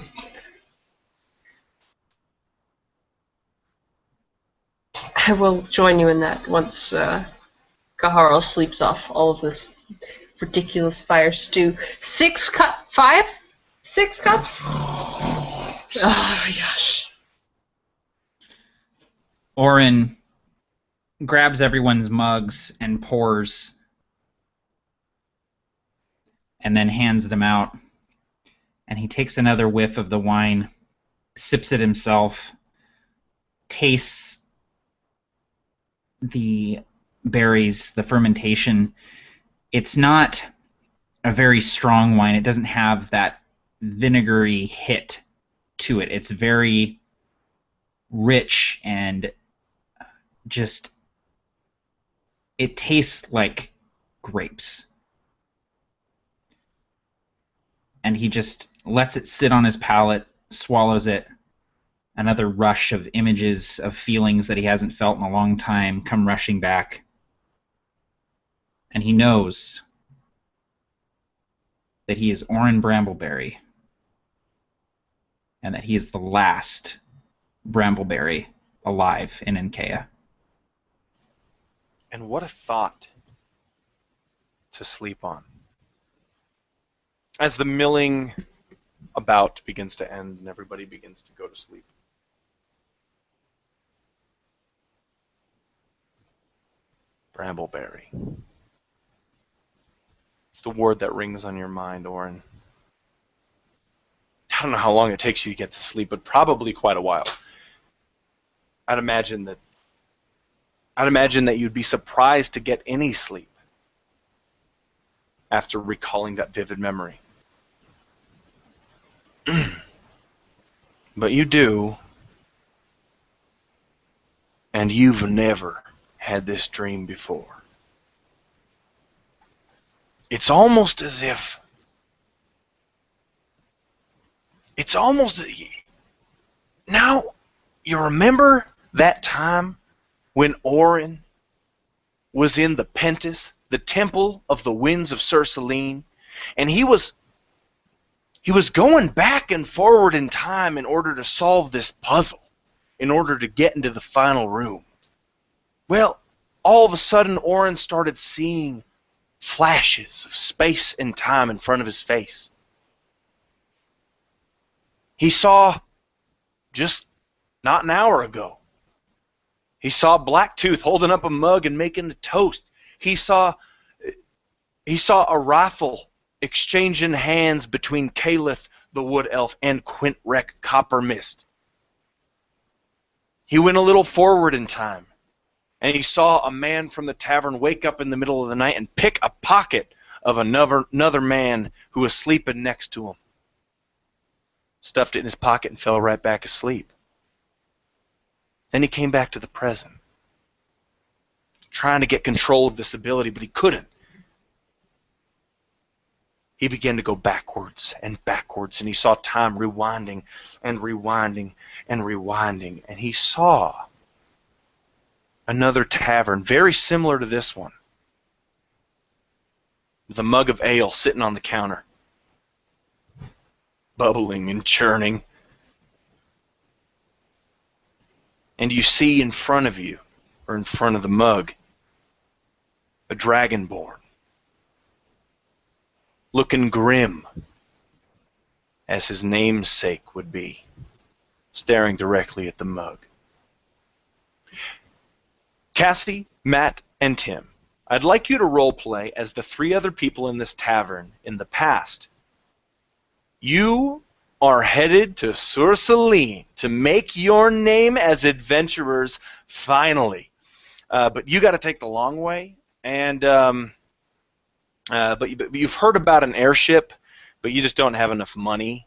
I will join you in that once Kaharo sleeps off all of this ridiculous fire stew. 5? 6 cups? Oh my gosh. Orin grabs everyone's mugs and pours, and then hands them out. And he takes another whiff of the wine, sips it himself, tastes the berries, the fermentation. It's not a very strong wine. It doesn't have that vinegary hit to it. It's very rich and just, it tastes like grapes. And he just lets it sit on his palate, swallows it. Another rush of images, of feelings that he hasn't felt in a long time come rushing back. And he knows that he is Orin Brambleberry, and that he is the last Brambleberry alive in Enkea. And what a thought to sleep on. As the milling about begins to end and everybody begins to go to sleep. Brambleberry. It's the word that rings on your mind, Orin. I don't know how long it takes you to get to sleep, but probably quite a while. I'd imagine that you'd be surprised to get any sleep after recalling that vivid memory. But you do, and you've never had this dream before. It's almost as if now you remember that time when Orin was in the Pentis, the Temple of the Winds of Salin, and he was going back and forward in time in order to solve this puzzle, in order to get into the final room. Well, all of a sudden Orin started seeing flashes of space and time in front of his face. He saw, just not an hour ago, he saw Blacktooth holding up a mug and making a toast. He saw a rifle exchanging hands between Caliph the Wood Elf and Quintrek Coppermist. He went a little forward in time, and he saw a man from the tavern wake up in the middle of the night and pick a pocket of another man who was sleeping next to him. Stuffed it in his pocket and fell right back asleep. Then he came back to the present, trying to get control of this ability, but he couldn't. He began to go backwards and backwards, and he saw time rewinding and rewinding and rewinding, and he saw another tavern very similar to this one, with a mug of ale sitting on the counter, bubbling and churning. And you see in front of you, or in front of the mug, a dragonborn, looking grim, as his namesake would be, staring directly at the mug. Cassie, Matt, and Tim, I'd like you to roleplay as the three other people in this tavern in the past. You are headed to Salin to make your name as adventurers finally. But you got to take the long way, and but you've heard about an airship, but you just don't have enough money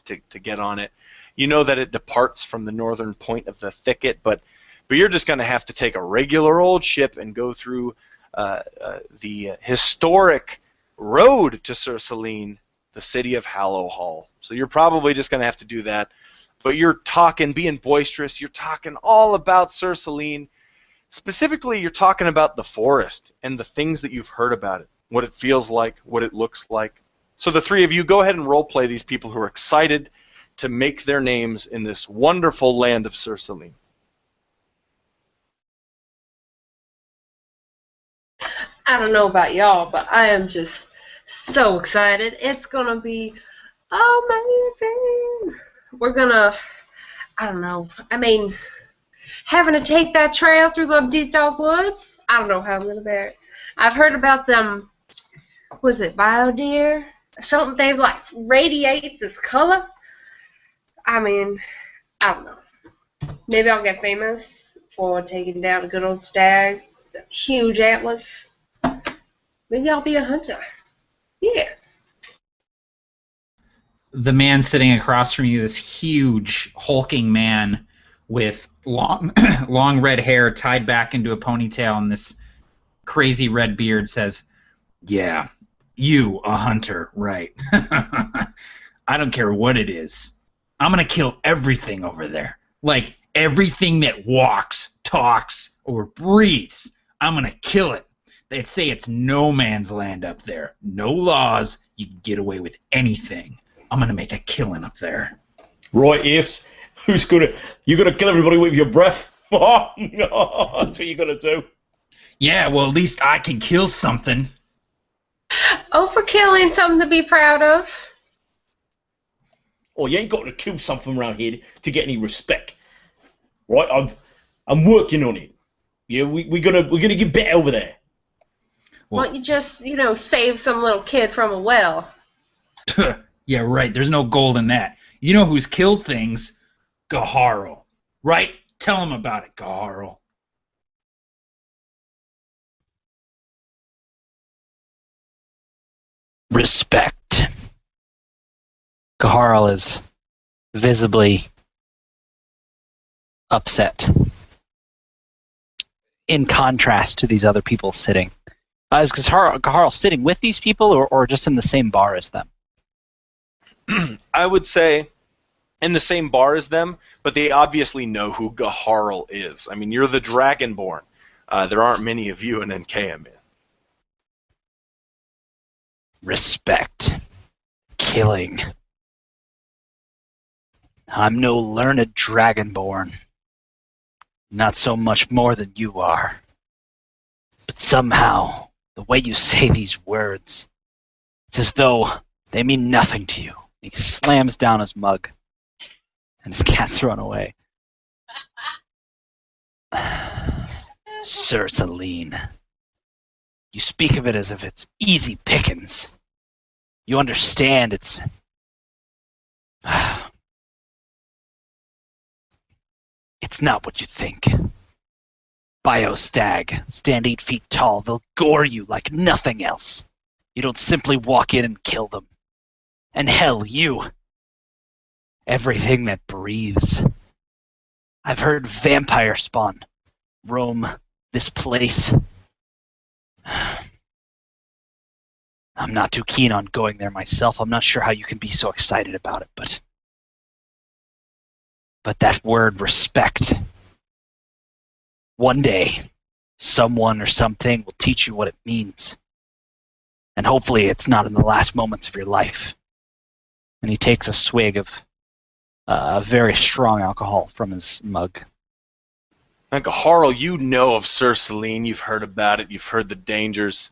to get on it. You know that it departs from the northern point of the thicket, but you're just going to have to take a regular old ship and go through the historic road to Salin, the city of Hallowhall. So you're probably just going to have to do that. But you're talking, being boisterous, you're talking all about Salin. Specifically, you're talking about the forest and the things that you've heard about it, what it feels like, what it looks like. So the three of you, go ahead and roleplay these people who are excited to make their names in this wonderful land of Salin. I don't know about y'all, but I am just so excited. It's going to be amazing. We're going to, I don't know, I mean, having to take that trail through the deep dark woods, I don't know how I'm going to bear it. I've heard about them, what is it, biodeer? Something they like radiate this color. I mean, I don't know. Maybe I'll get famous for taking down a good old stag, huge antlers. Maybe I'll be a hunter. Yeah. The man sitting across from you, this huge, hulking man with long, long red hair tied back into a ponytail and this crazy red beard, says, "Yeah, you, a hunter, right. I don't care what it is. I'm going to kill everything over there. Like, everything that walks, talks, or breathes. I'm going to kill it. They'd say it's no man's land up there. No laws. You can get away with anything. I'm going to make a killing up there." Right, Ifs. You're gonna kill everybody with your breath? Oh, no, that's what you're gonna do. Yeah, well, at least I can kill something. Oh, for killing something to be proud of. Oh, you ain't got to kill something around here to get any respect. Right, I'm working on it. Yeah, we're gonna get better over there. Well, why don't you just, save some little kid from a well? Yeah, right. There's no gold in that. You know who's killed things? Gaharl. Right? Tell him about it, Gaharl. Respect. Gaharl is visibly upset. In contrast to these other people sitting. Is Gaharl sitting with these people or just in the same bar as them? I would say in the same bar as them, but they obviously know who Gaharl is. I mean, you're the Dragonborn. There aren't many of you in NKM. Respect. Killing. I'm no learned Dragonborn. Not so much more than you are. But somehow, the way you say these words, it's as though they mean nothing to you. He slams down his mug, and his cats run away. Sir Salin, you speak of it as if it's easy pickings. You understand it's... It's not what you think. Biostag, stand 8 feet tall. They'll gore you like nothing else. You don't simply walk in and kill them. And hell, you. Everything that breathes. I've heard vampire spawn roam this place. I'm not too keen on going there myself. I'm not sure how you can be so excited about it, but that word respect. One day, someone or something will teach you what it means. And hopefully it's not in the last moments of your life. And he takes a swig of very strong alcohol from his mug. Gaharl, you know of Sir Salin. You've heard about it. You've heard the dangers.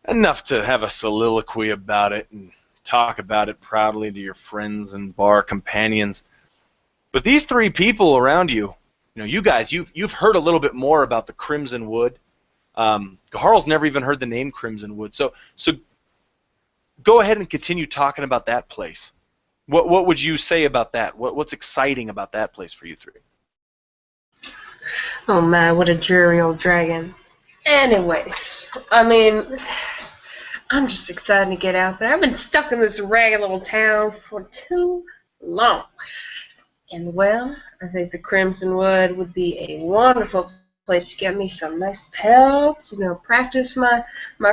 Enough to have a soliloquy about it and talk about it proudly to your friends and bar companions. But these three people around you, you guys, you've heard a little bit more about the Crimson Wood. Gaharl's never even heard the name Crimson Wood. So go ahead and continue talking about that place. What would you say about that? What's exciting about that place for you three? Oh man, what a dreary old dragon. Anyways, I mean, I'm just excited to get out there. I've been stuck in this ragged little town for too long. And well, I think the Crimson Wood would be a wonderful place to get me some nice pelts, practice my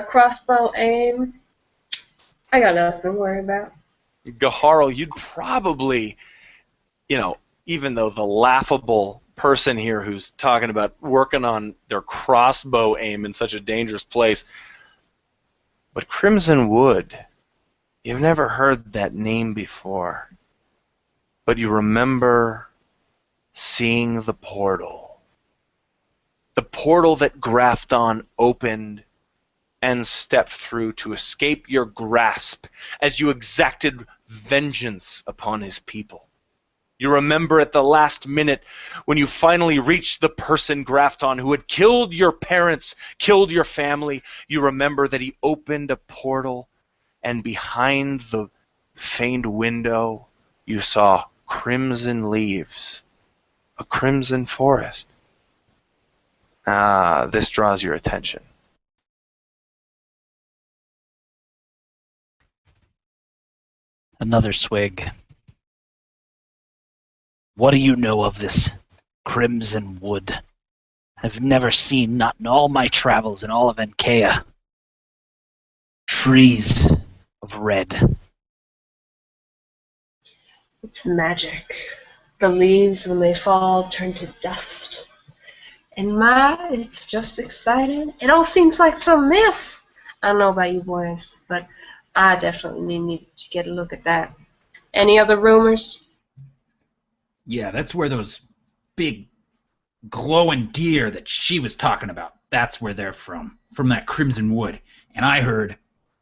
crossbow aim. I got nothing to worry about. Gaharl, you'd probably, even though the laughable person here who's talking about working on their crossbow aim in such a dangerous place, but Crimson Wood, you've never heard that name before. But you remember seeing the portal. The portal that Grafton opened and stepped through to escape your grasp as you exacted vengeance upon his people. You remember at the last minute when you finally reached the person, Grafton, who had killed your parents, killed your family. You remember that he opened a portal, and behind the faint window you saw crimson leaves, a crimson forest. This draws your attention. Another swig. What do you know of this Crimson Wood? I've never seen, not in all my travels in all of Enkea, trees of red. It's magic. The leaves, when they fall, turn to dust. And it's just exciting. It all seems like some myth. I don't know about you boys, but I definitely need to get a look at that. Any other rumors? Yeah, that's where those big glowing deer that she was talking about, that's where they're from that Crimson Wood. And I heard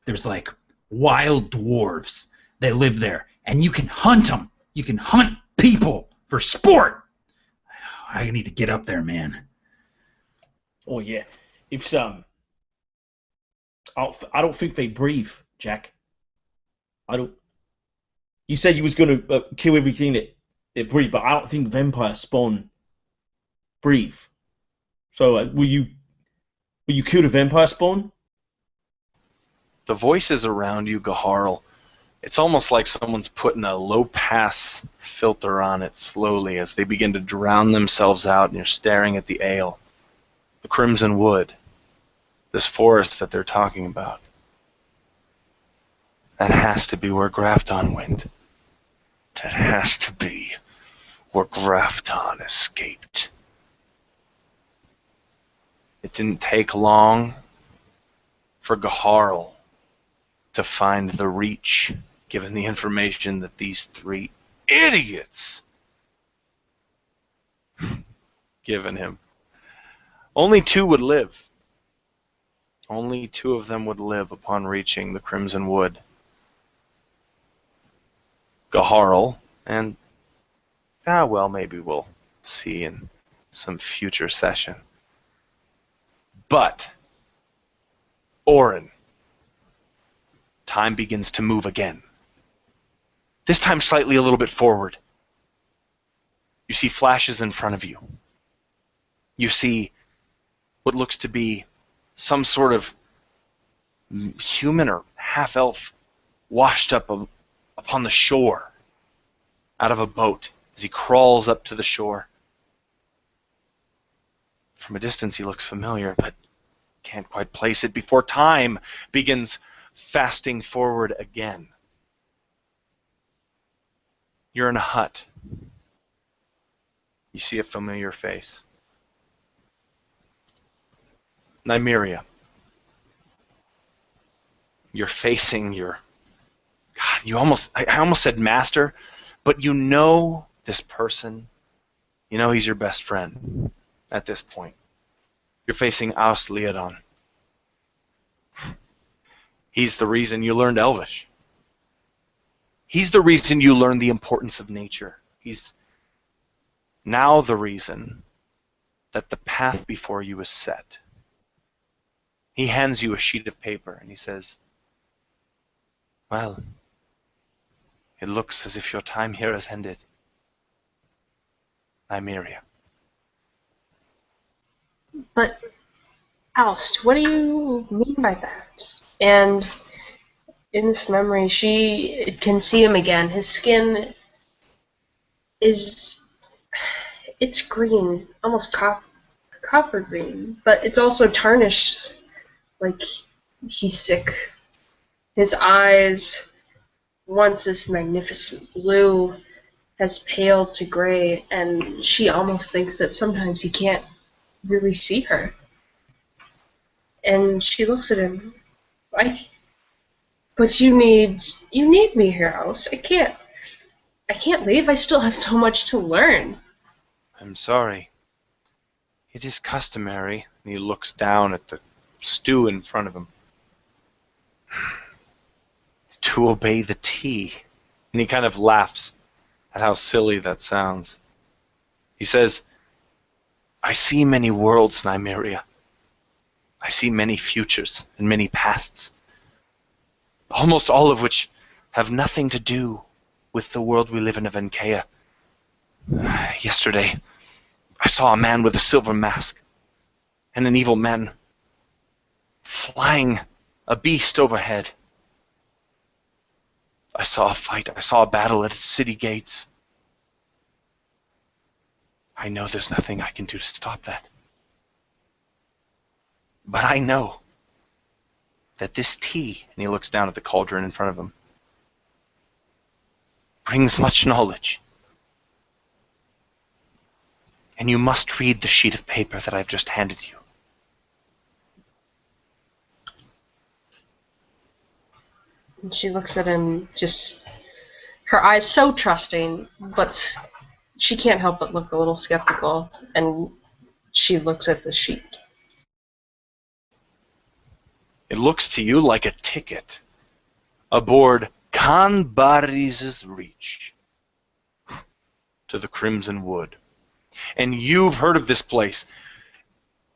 there's like wild dwarves that live there, and you can hunt them. You can hunt people for sport. I need to get up there, man. Oh yeah, if I don't think they breathe, Jack. I don't. You said you was going to kill everything that breathed, but I don't think vampires spawn breathe. So will you kill the vampire spawn? The voices around you, Gaharl, it's almost like someone's putting a low-pass filter on it slowly as they begin to drown themselves out, and you're staring at the ale, the crimson wood, this forest that they're talking about. That has to be where Grafton went. That has to be where Grafton escaped. It didn't take long for Gaharl to find the Reach, given the information that these three idiots given him. Only two would live. Only two of them would live upon reaching the Crimson Wood. Gaharl, and well, maybe we'll see in some future session. But Orin, time begins to move again. This time slightly a little bit forward. You see flashes in front of you. You see what looks to be some sort of human or half-elf washed up upon the shore out of a boat as he crawls up to the shore. From a distance he looks familiar, but can't quite place it before time begins fasting forward again. You're in a hut. You see a familiar face. Nymeria. You're facing your... God, I almost said master, but you know this person. You know he's your best friend at this point. You're facing Aus Leodon. He's the reason you learned Elvish. He's the reason you learned the importance of nature. He's now the reason that the path before you is set. He hands you a sheet of paper and he says, well, it looks as if your time here has ended. Nymeria. But, Oust, what do you mean by that? And in this memory, she can see him again. His skin is... it's green, almost copper green, but it's also tarnished, like he's sick. His eyes, once this magnificent blue, has paled to gray, and she almost thinks that sometimes he can't really see her. And she looks at him. But you need me here, House. I can't leave. I still have so much to learn. I'm sorry. It is customary, and he looks down at the stew in front of him, to obey the tea. And he kind of laughs at how silly that sounds. He says, I see many worlds, Nymeria. I see many futures and many pasts, almost all of which have nothing to do with the world we live in of Enkea. Yesterday, I saw a man with a silver mask and an evil man flying a beast overhead. I saw a fight. I saw a battle at its city gates. I know there's nothing I can do to stop that. But I know that this tea, and he looks down at the cauldron in front of him, brings much knowledge. And you must read the sheet of paper that I've just handed you. And she looks at him, just her eyes so trusting, but she can't help but look a little skeptical, and she looks at the sheet. It looks to you like a ticket aboard Khan Bariz's Reach to the Crimson Wood. And you've heard of this place.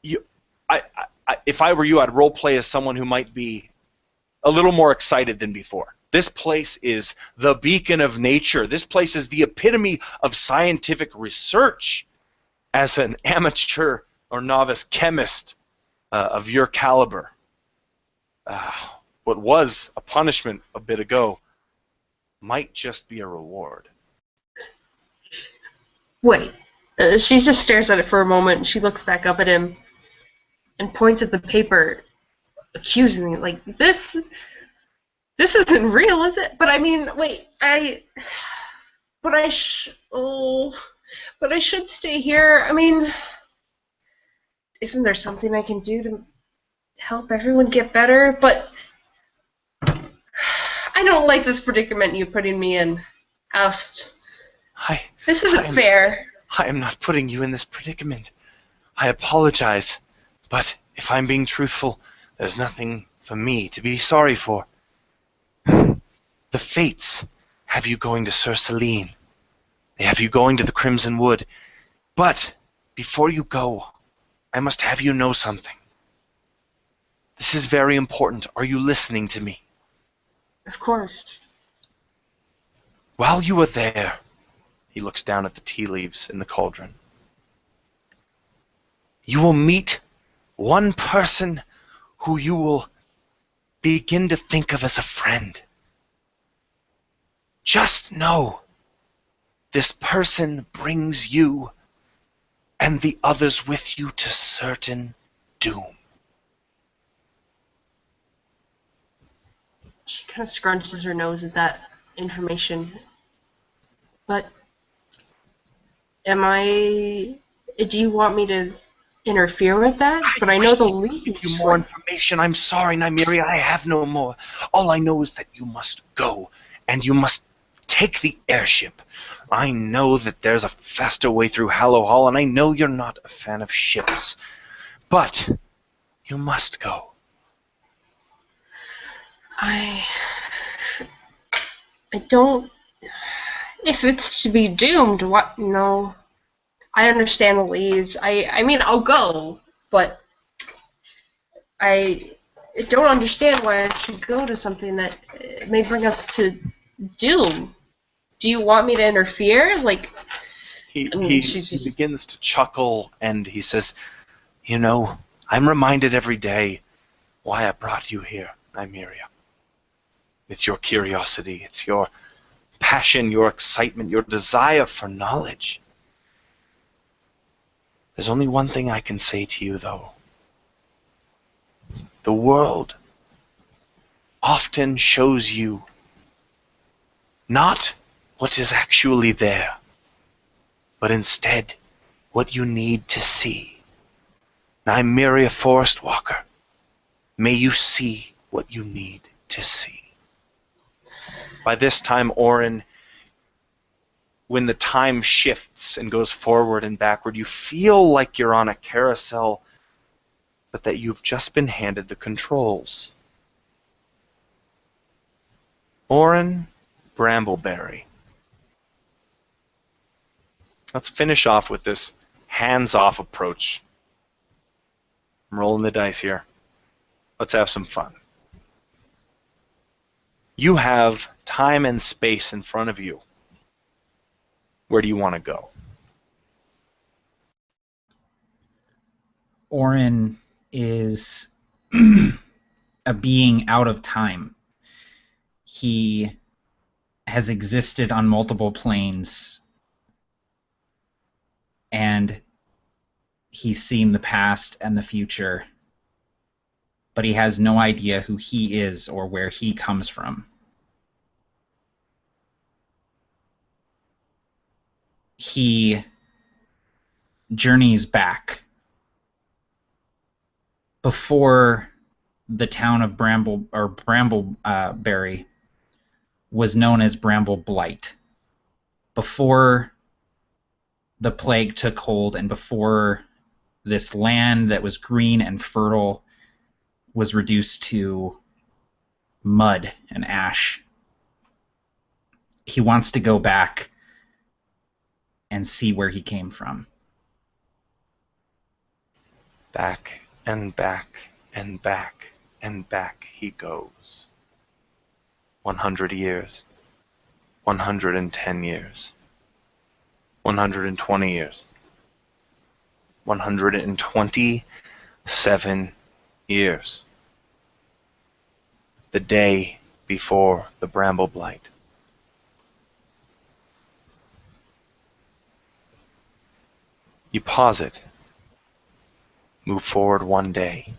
If I were you, I'd role play as someone who might be a little more excited than before. This place is the beacon of nature. This place is the epitome of scientific research. As an amateur or novice chemist of your caliber, what was a punishment a bit ago might just be a reward. Wait. She just stares at it for a moment, and she looks back up at him and points at the paper accusingly, like, this isn't real, is it? But I mean, wait, but I should stay here. I mean, isn't there something I can do to help everyone get better? But I don't like this predicament you're putting me in. Oust. This isn't fair. I am not putting you in this predicament. I apologize, but if I'm being truthful, there's nothing for me to be sorry for. The fates have you going to Sir Salin. They have you going to the Crimson Wood. But before you go, I must have you know something. This is very important. Are you listening to me? Of course. While you were there, he looks down at the tea leaves in the cauldron, you will meet one person who you will begin to think of as a friend. Just know, this person brings you and the others with you to certain doom. She kind of scrunches her nose at that information. But do you want me to interfere with that? But I know the lead. You more information. I'm sorry, Nymeria, I have no more. All I know is that you must go, and you must take the airship. I know that there's a faster way through Hallowhall, and I know you're not a fan of ships. But you must go. I don't... If it's to be doomed, what? No. I understand the leaves. I mean, I'll go, but I don't understand why I should go to something that may bring us to doom. Do you want me to interfere? Like, he begins to chuckle, and he says, you know, I'm reminded every day why I brought you here, Nymeria. It's your curiosity, it's your passion, your excitement, your desire for knowledge. There's only one thing I can say to you, though. The world often shows you not what is actually there, but instead what you need to see. Nymeria Forest Walker, may you see what you need to see. By this time, Orin, when the time shifts and goes forward and backward, you feel like you're on a carousel, but that you've just been handed the controls. Orin Brambleberry. Let's finish off with this hands-off approach. I'm rolling the dice here. Let's have some fun. You have time and space in front of you. Where do you want to go? Orin is a being out of time. He has existed on multiple planes, and he's seen the past and the future, but he has no idea who he is or where he comes from. He journeys back before the town of Brambleberry was known as Bramble Blight. Before the plague took hold, and before this land that was green and fertile was reduced to mud and ash, he wants to go back and see where he came from. Back and back and back and back he goes. 100 years, 110 years, 120 years, 127 years. The day before the bramble blight. You pause it. Move forward one day.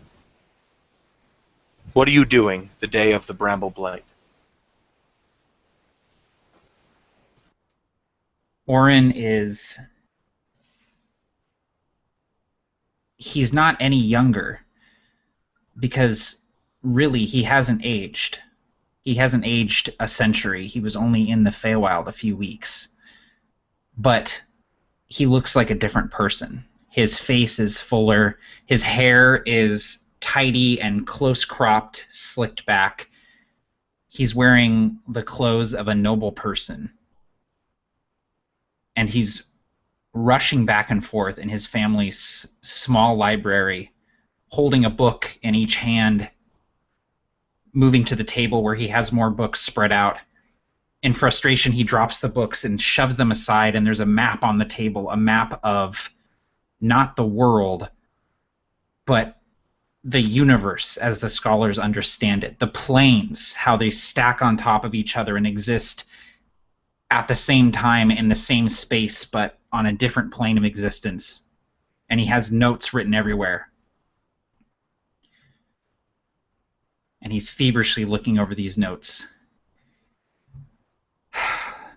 What are you doing the day of the bramble blight? Orin is... He's not any younger, because really he hasn't aged. He hasn't aged a century. He was only in the Feywild a few weeks. But he looks like a different person. His face is fuller. His hair is tidy and close-cropped, slicked back. He's wearing the clothes of a noble person. And he's rushing back and forth in his family's small library, holding a book in each hand, moving to the table where he has more books spread out. In frustration, he drops the books and shoves them aside, and there's a map on the table, a map of not the world, but the universe as the scholars understand it. The planes, how they stack on top of each other and exist at the same time in the same space, but on a different plane of existence. And he has notes written everywhere. And he's feverishly looking over these notes.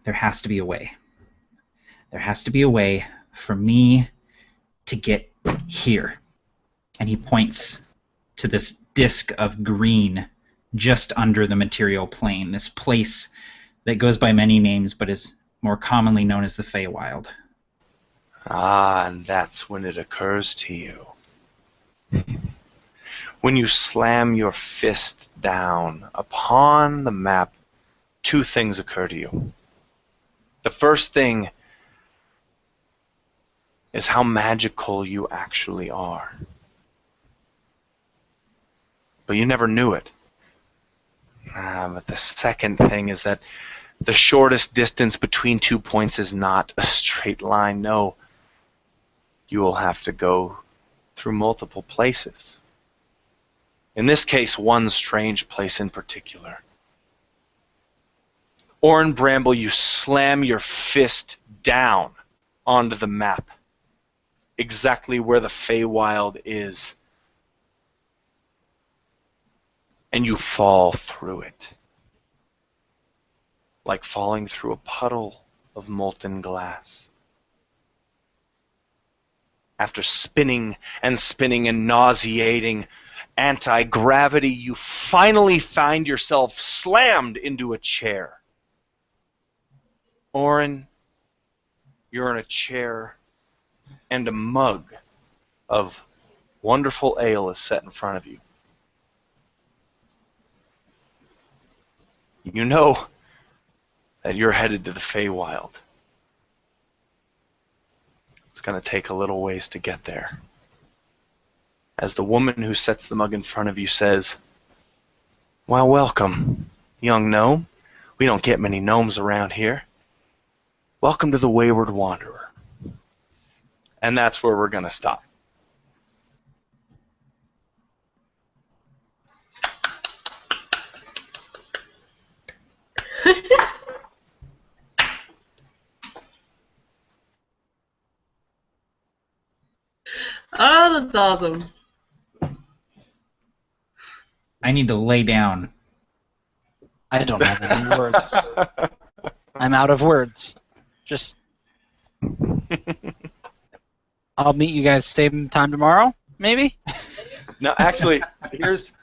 There has to be a way. There has to be a way for me to get here. And he points to this disk of green just under the material plane, this place that goes by many names but is more commonly known as the Feywild. Ah, and that's when it occurs to you. When you slam your fist down upon the map, two things occur to you. The first thing is how magical you actually are. But you never knew it. But the second thing is that the shortest distance between 2 points is not a straight line. No, you will have to go through multiple places. In this case, one strange place in particular. Orin Bramble, you slam your fist down onto the map, exactly where the Feywild is, and you fall through it, like falling through a puddle of molten glass. After spinning and spinning and nauseating anti-gravity, you finally find yourself slammed into a chair. Orin, you're in a chair, and a mug of wonderful ale is set in front of you. You know that you're headed to the Feywild. It's going to take a little ways to get there. As the woman who sets the mug in front of you says, "Well, welcome, young gnome. We don't get many gnomes around here. Welcome to the Wayward Wanderer." And that's where we're going to stop. Oh, that's awesome. I need to lay down. I don't have any words. I'm out of words. Just... I'll meet you guys same time tomorrow, maybe? No, actually,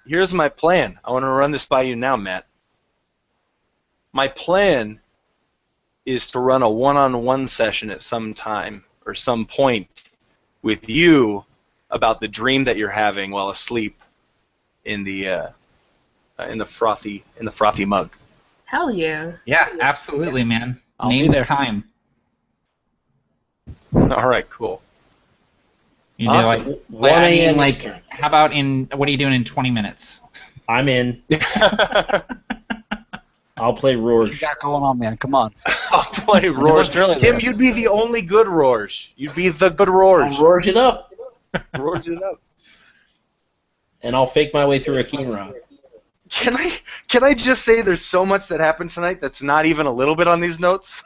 here's my plan. I want to run this by you now, Matt. My plan is to run a one-on-one session at some time or some point with you about the dream that you're having while asleep in the frothy mug. Hell yeah. Yeah, absolutely, man. I'll Name be the there. time. All right, cool. You Awesome. do like, 1 I mean, a.m. like, Eastern. how about what are you doing in 20 minutes? I'm in. I'll play What Rorge. you got going on, man? Come on. I'll play Rorge. Tim, you'd be the only good Rorge. You'd be the good I'll Rorge. Rorge it up, Rorge it up. and I'll fake my way through a Keenra. Can I just say there's so much that happened tonight that's not even a little bit on these notes?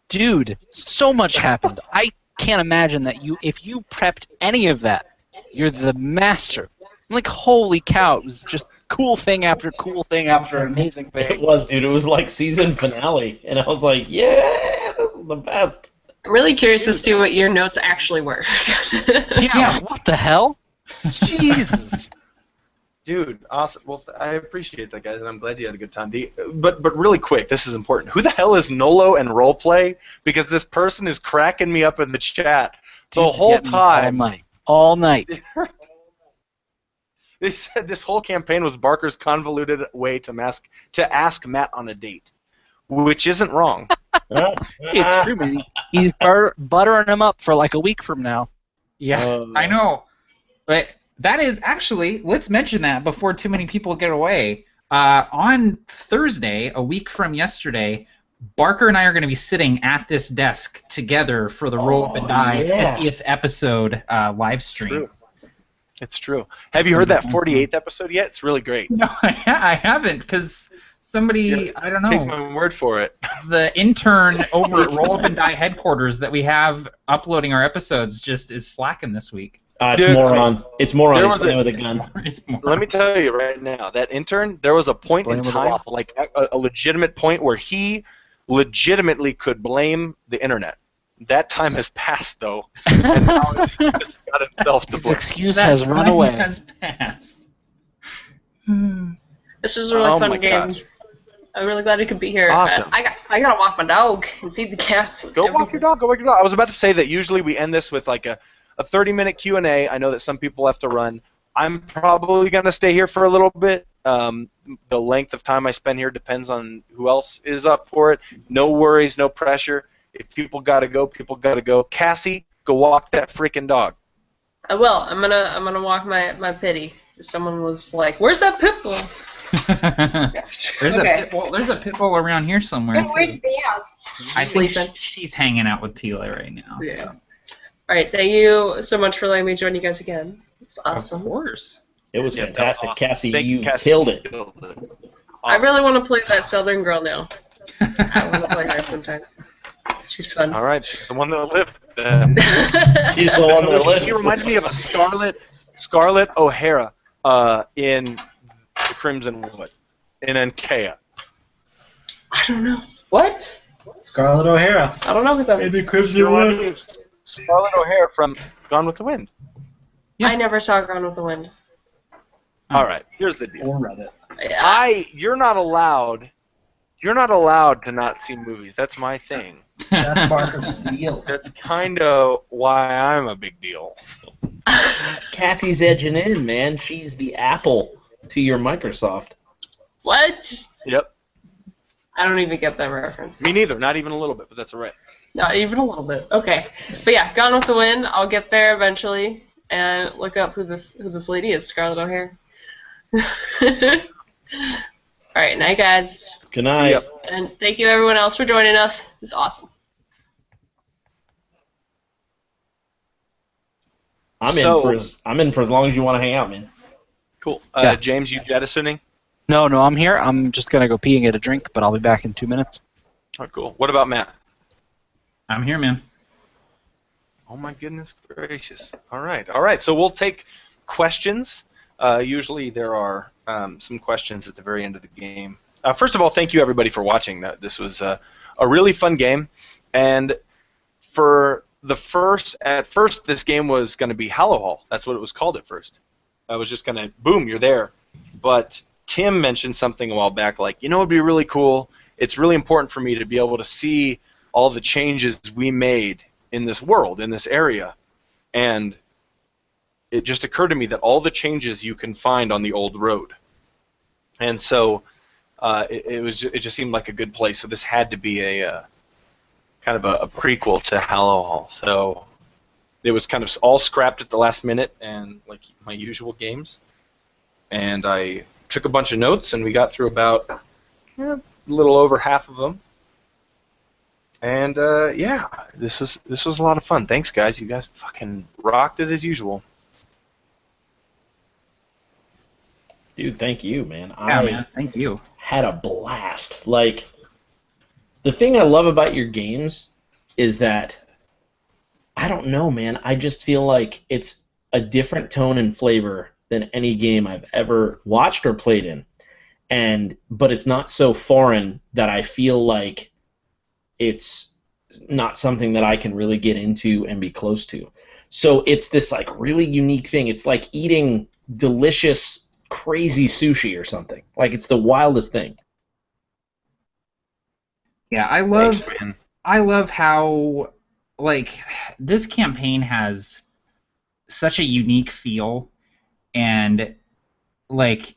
Dude, so much happened. I can't imagine that if you prepped any of that, you're the master. I'm like, holy cow, it was just cool thing after cool thing after amazing It thing. was, dude. It was like season finale, and I was like, yeah, this is the best. I'm really curious as to what your notes actually were. Yeah, what the hell? Jesus. Dude, awesome. Well, I appreciate that, guys, and I'm glad you had a good time. But really quick, this is important. Who the hell is Nolo and Roleplay? Because this person is cracking me up in the chat the Dude's whole getting me time. All night. They said this whole campaign was Barker's convoluted way to ask Matt on a date, which isn't wrong. It's true, man. He's buttering him up for like a week from now. Yeah, I know. But that is actually, let's mention that before too many people get away. On Thursday, a week from yesterday, Barker and I are going to be sitting at this desk together for the Roll Up and Die 50th episode live stream. True. It's true. Have you heard that 48th episode yet? It's really great. No, I haven't, because somebody, I don't know. Take my word for it. The intern over at Roll Up and Die headquarters that we have uploading our episodes just is slacking this week. It's Dude, moron. It's moron. there He's was playing with a gun. It's more. Let me tell you right now, that intern, there was a point in Blame the time, law. like a legitimate point where he legitimately could blame the internet. That time has passed, though, and now he's just got himself to His blame. excuse That has run time away. has passed. This was a really Oh fun my game. gosh. I'm really glad you could be here. Awesome. I gotta walk my dog and feed the cats. Go walk your dog. Go walk your dog. I was about to say that usually we end this with like a 30-minute Q&A. I know that some people have to run. I'm probably going to stay here for a little bit. The length of time I spend here depends on who else is up for it. No worries, no pressure. If people got to go, people got to go. Cassie, go walk that freaking dog. I will. I'm gonna walk my pity. Someone was like, "Where's that pit bull?" There's Okay. there's a pit bull around here somewhere. Where's Too. Belle? I think Sleeping. she's hanging out with Tila right now. Yeah. So. All right. Thank you so much for letting me join you guys again. It's awesome. Of course. It was Yeah, that was fantastic. awesome. Cassie, Thank you Cassie. killed it. I really want to play that Southern girl now. I want to play her sometime. She's fun. All right, she's the one that lived. She's the one that lives. She reminded me of a Scarlett O'Hara in the Crimson Wood, in Ankea. I don't know. What? Scarlett O'Hara. I don't know who that is. She reminded me of Scarlett O'Hara from Gone with the Wind. Yeah. I never saw Gone with the Wind. All right, here's the deal. Or Reddit. You're not allowed to not see movies. That's my thing. That's Barker's deal. That's kind of why I'm a big deal. Cassie's edging in, man. She's the Apple to your Microsoft. What? Yep. I don't even get that reference. Me neither. Not even a little bit, but that's all right. Not even a little bit. Okay. But yeah, Gone with the Wind. I'll get there eventually and look up who this lady is, Scarlett O'Hara. All right, night guys. Good See night. ya. And thank you everyone else for joining us. It's awesome. I'm in for as long as you want to hang out, man. Cool. Yeah. James, you jettisoning? No, I'm here. I'm just going to go pee and get a drink, but I'll be back in 2 minutes. Oh, cool. What about Matt? I'm here, man. Oh my goodness gracious! All right. So we'll take questions. Usually there are some questions at the very end of the game. First of all, thank you everybody for watching. This was a really fun game, and at first this game was going to be Hallowhall. That's what it was called at first. I was just going to boom, you're there. But Tim mentioned something a while back, like, you know, it'd be really cool. It's really important for me to be able to see all the changes we made in this world, in this area. And it just occurred to me that all the changes you can find on the old road. And so it just seemed like a good place. So this had to be a kind of a prequel to Hallowhall. So it was kind of all scrapped at the last minute, and like my usual games. And I took a bunch of notes, and we got through about a little over half of them. And yeah, this was a lot of fun. Thanks, guys. You guys fucking rocked it as usual. Dude, thank you, man. Yeah, man. Thank you. Had a blast. Like, the thing I love about your games is that, I don't know, man. I just feel like it's a different tone and flavor than any game I've ever watched or played in. But it's not so foreign that I feel like it's not something that I can really get into and be close to. So it's this like really unique thing. It's like eating delicious, crazy sushi or something. Like, it's the wildest thing. Yeah, I love how, like, this campaign has such a unique feel, and like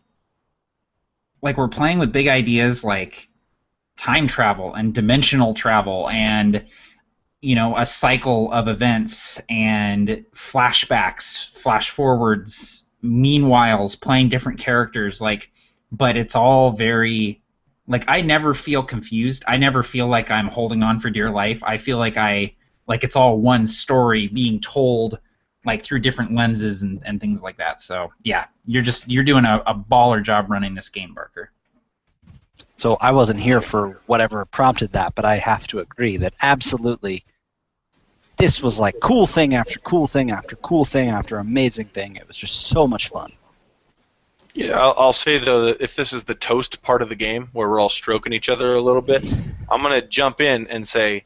we're playing with big ideas like time travel and dimensional travel and, you know, a cycle of events and flashbacks, flash forwards, meanwhiles, playing different characters, like, but it's all very, like, I never feel confused. I never feel like I'm holding on for dear life. I feel like it's all one story being told, like, through different lenses and things like that. So yeah, you're doing a baller job running this game, Barker. So I wasn't here for whatever prompted that, but I have to agree that absolutely this was like cool thing after cool thing after cool thing after amazing thing. It was just so much fun. Yeah, I'll say, though, that if this is the toast part of the game where we're all stroking each other a little bit, I'm going to jump in and say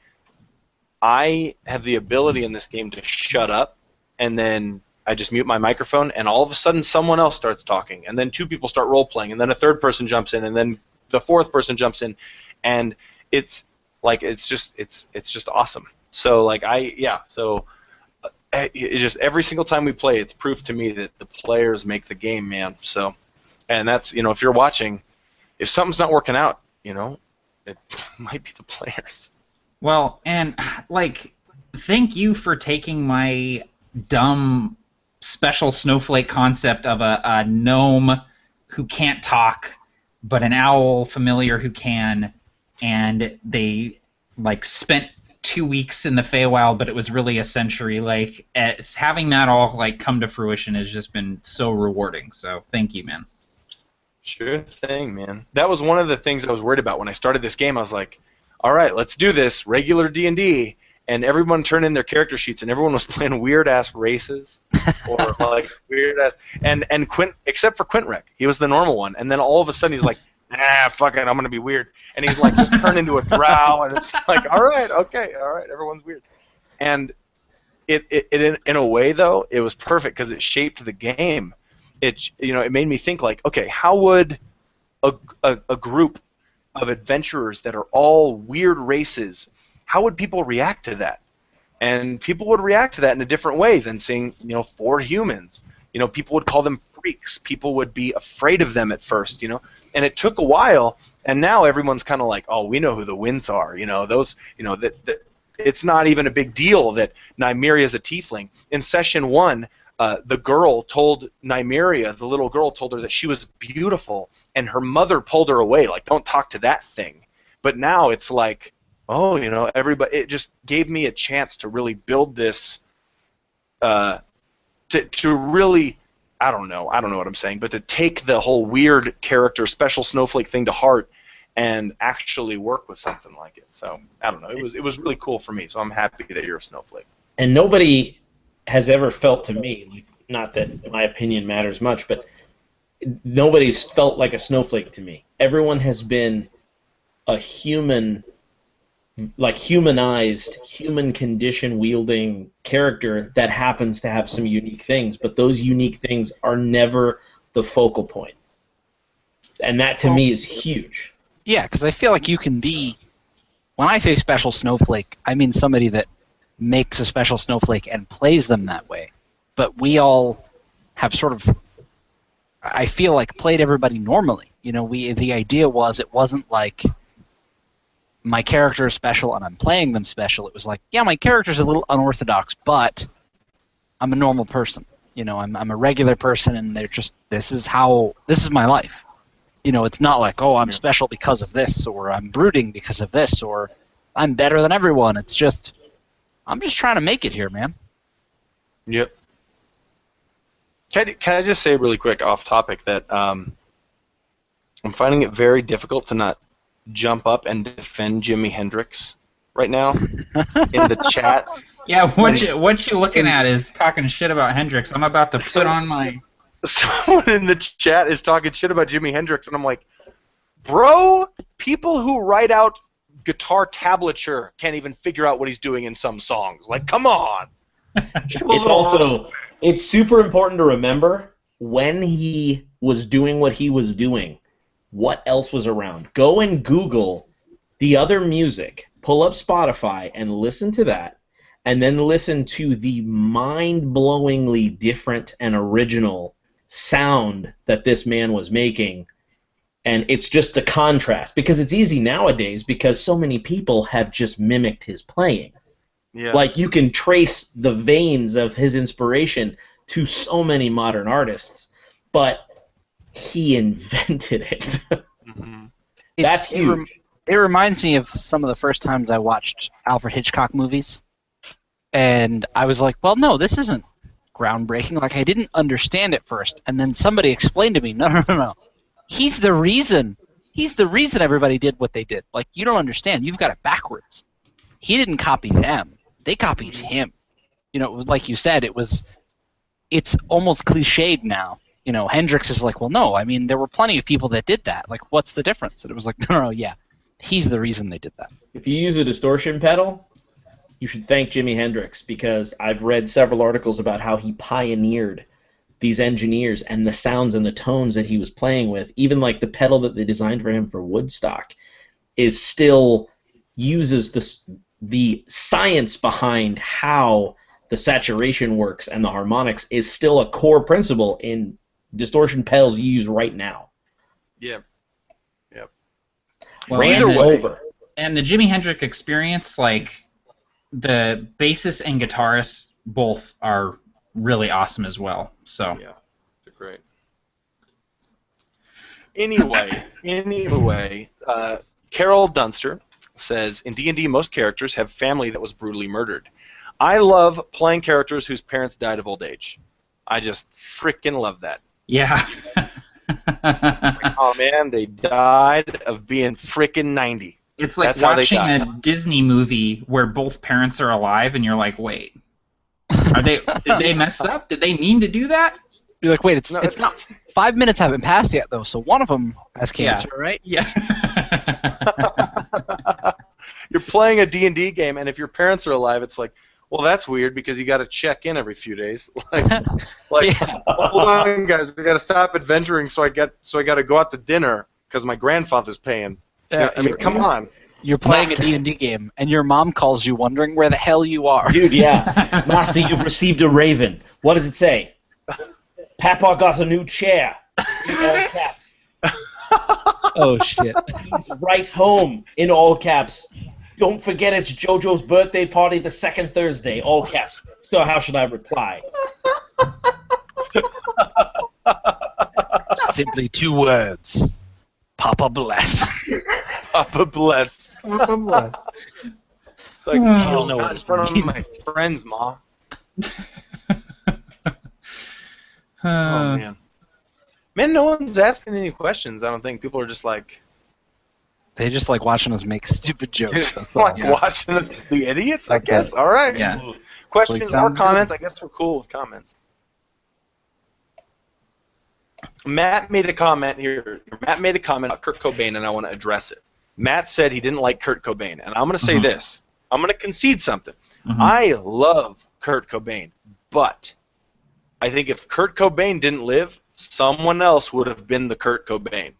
I have the ability in this game to shut up, and then I just mute my microphone, and all of a sudden someone else starts talking, and then two people start role-playing, and then a third person jumps in, and then the fourth person jumps in, and it's just awesome. So like it just every single time we play, it's proof to me that the players make the game, man. So, and that's, you know, if you're watching, if something's not working out, you know, it might be the players. Well, and like, thank you for taking my dumb special snowflake concept of a gnome who can't talk, but an owl familiar who can, and they like spent 2 weeks in the Feywild, but it was really a century. Like, having that all like come to fruition has just been so rewarding. So thank you, man. Sure thing, man. That was one of the things I was worried about when I started this game. I was like, all right, let's do this regular D&D, and everyone turned in their character sheets, and everyone was playing weird ass races or like weird ass and Quint, except for Quintrek, he was the normal one, and then all of a sudden he's like, fuck it, I'm gonna be weird, and he's like just turned into a drow, and it's like, all right, okay, all right, everyone's weird, and it in a way though it was perfect because it shaped the game. It, you know, it made me think like, okay, how would a group of adventurers that are all weird races, how would people react to that? And people would react to that in a different way than seeing, you know, 4 humans. You know, people would call them freaks. People would be afraid of them at first, you know. And it took a while, and now everyone's kind of like, oh, we know who the Winds are. You know, those, you know, that it's not even a big deal that Nymeria is a tiefling. In session 1, the girl told Nymeria, the little girl told her that she was beautiful, and her mother pulled her away, like, don't talk to that thing. But now it's like, oh, you know, everybody. It just gave me a chance to really build this, to really, I don't know what I'm saying, but to take the whole weird character, special snowflake thing to heart, and actually work with something like it. So I don't know. It was really cool for me. So I'm happy that you're a snowflake. And nobody has ever felt to me, like, not that my opinion matters much, but nobody's felt like a snowflake to me. Everyone has been a human, like humanized, human condition wielding character that happens to have some unique things, but those unique things are never the focal point. And that to me is huge. Yeah, because I feel like you can be, when I say special snowflake, I mean somebody that makes a special snowflake and plays them that way. But we all have sort of, I feel like, played everybody normally. You know, the idea was it wasn't like my character is special and I'm playing them special. It was like, yeah, my character's a little unorthodox, but I'm a normal person. You know, I'm a regular person, and they're just, this is my life. You know, it's not like, oh, I'm special because of this, or I'm brooding because of this, or I'm better than everyone. It's just, I'm just trying to make it here, man. Yep. Can I just say really quick off topic that I'm finding it very difficult to not jump up and defend Jimi Hendrix right now in the chat. Yeah, what you looking at is talking shit about Hendrix. I'm about to put on my... Someone in the chat is talking shit about Jimi Hendrix, and I'm like, bro, people who write out guitar tablature can't even figure out what he's doing in some songs. Like, come on. It's super important to remember when he was doing what he was doing, what else was around. Go and Google the other music, pull up Spotify, and listen to that, and then listen to the mind-blowingly different and original sound that this man was making. And it's just the contrast, because it's easy nowadays because so many people have just mimicked his playing. Yeah. Like, you can trace the veins of his inspiration to so many modern artists, but he invented it. Mm-hmm. That's huge. It reminds me of some of the first times I watched Alfred Hitchcock movies, and I was like, well, no, this isn't groundbreaking. Like, I didn't understand it first, and then somebody explained to me, no. He's the reason everybody did what they did. Like, you don't understand. You've got it backwards. He didn't copy them. They copied him. You know, like you said, it's almost cliched now. You know, Hendrix is like, well, no, I mean, there were plenty of people that did that. Like, what's the difference? And it was like, no, yeah, he's the reason they did that. If you use a distortion pedal, you should thank Jimi Hendrix, because I've read several articles about how he pioneered these engineers and the sounds and the tones that he was playing with. Even like the pedal that they designed for him for Woodstock is still uses the science behind how the saturation works and the harmonics is still a core principle in distortion pedals you use right now. Yep. Well, and the Jimi Hendrix experience, like, the bassist and guitarist both are really awesome as well. So yeah, they're great. Anyway, Carol Dunster says, in D&D, most characters have family that was brutally murdered. I love playing characters whose parents died of old age. I just freaking love that. Yeah. Oh man, they died of being freaking 90. It's like That's watching a Disney movie where both parents are alive, and you're like, wait, did they mess up? Did they mean to do that? You're like, wait, it's not 5 minutes haven't passed yet though, so one of them has cancer, right? Yeah. You're playing a D&D game, and if your parents are alive, it's like, well, that's weird because you got to check in every few days. Hold on, guys, I got to stop adventuring, so I got to go out to dinner because my grandfather's paying. Yeah, I mean, come on. You're playing a D&D game, and your mom calls you wondering where the hell you are. Dude, yeah. Master, you've received a raven. What does it say? Papa got a new chair. In all caps. Oh, shit. He's right home, in all caps. Don't forget it's JoJo's birthday party the second Thursday, all caps. So how should I reply? Simply 2 words. Papa bless. Papa bless. Papa bless. Like, you'll know not in front of my friends, Ma. Oh, man. Man, no one's asking any questions. I don't think. People are just like... They just like watching us make stupid jokes. Watching us be idiots, I guess. All right. Yeah. Questions or comments? I guess we're cool with comments. Matt made a comment here. Matt made a comment about Kurt Cobain, and I want to address it. Matt said he didn't like Kurt Cobain, and I'm going to say this. I'm going to concede something. I love Kurt Cobain, but I think if Kurt Cobain didn't live, someone else would have been the Kurt Cobain.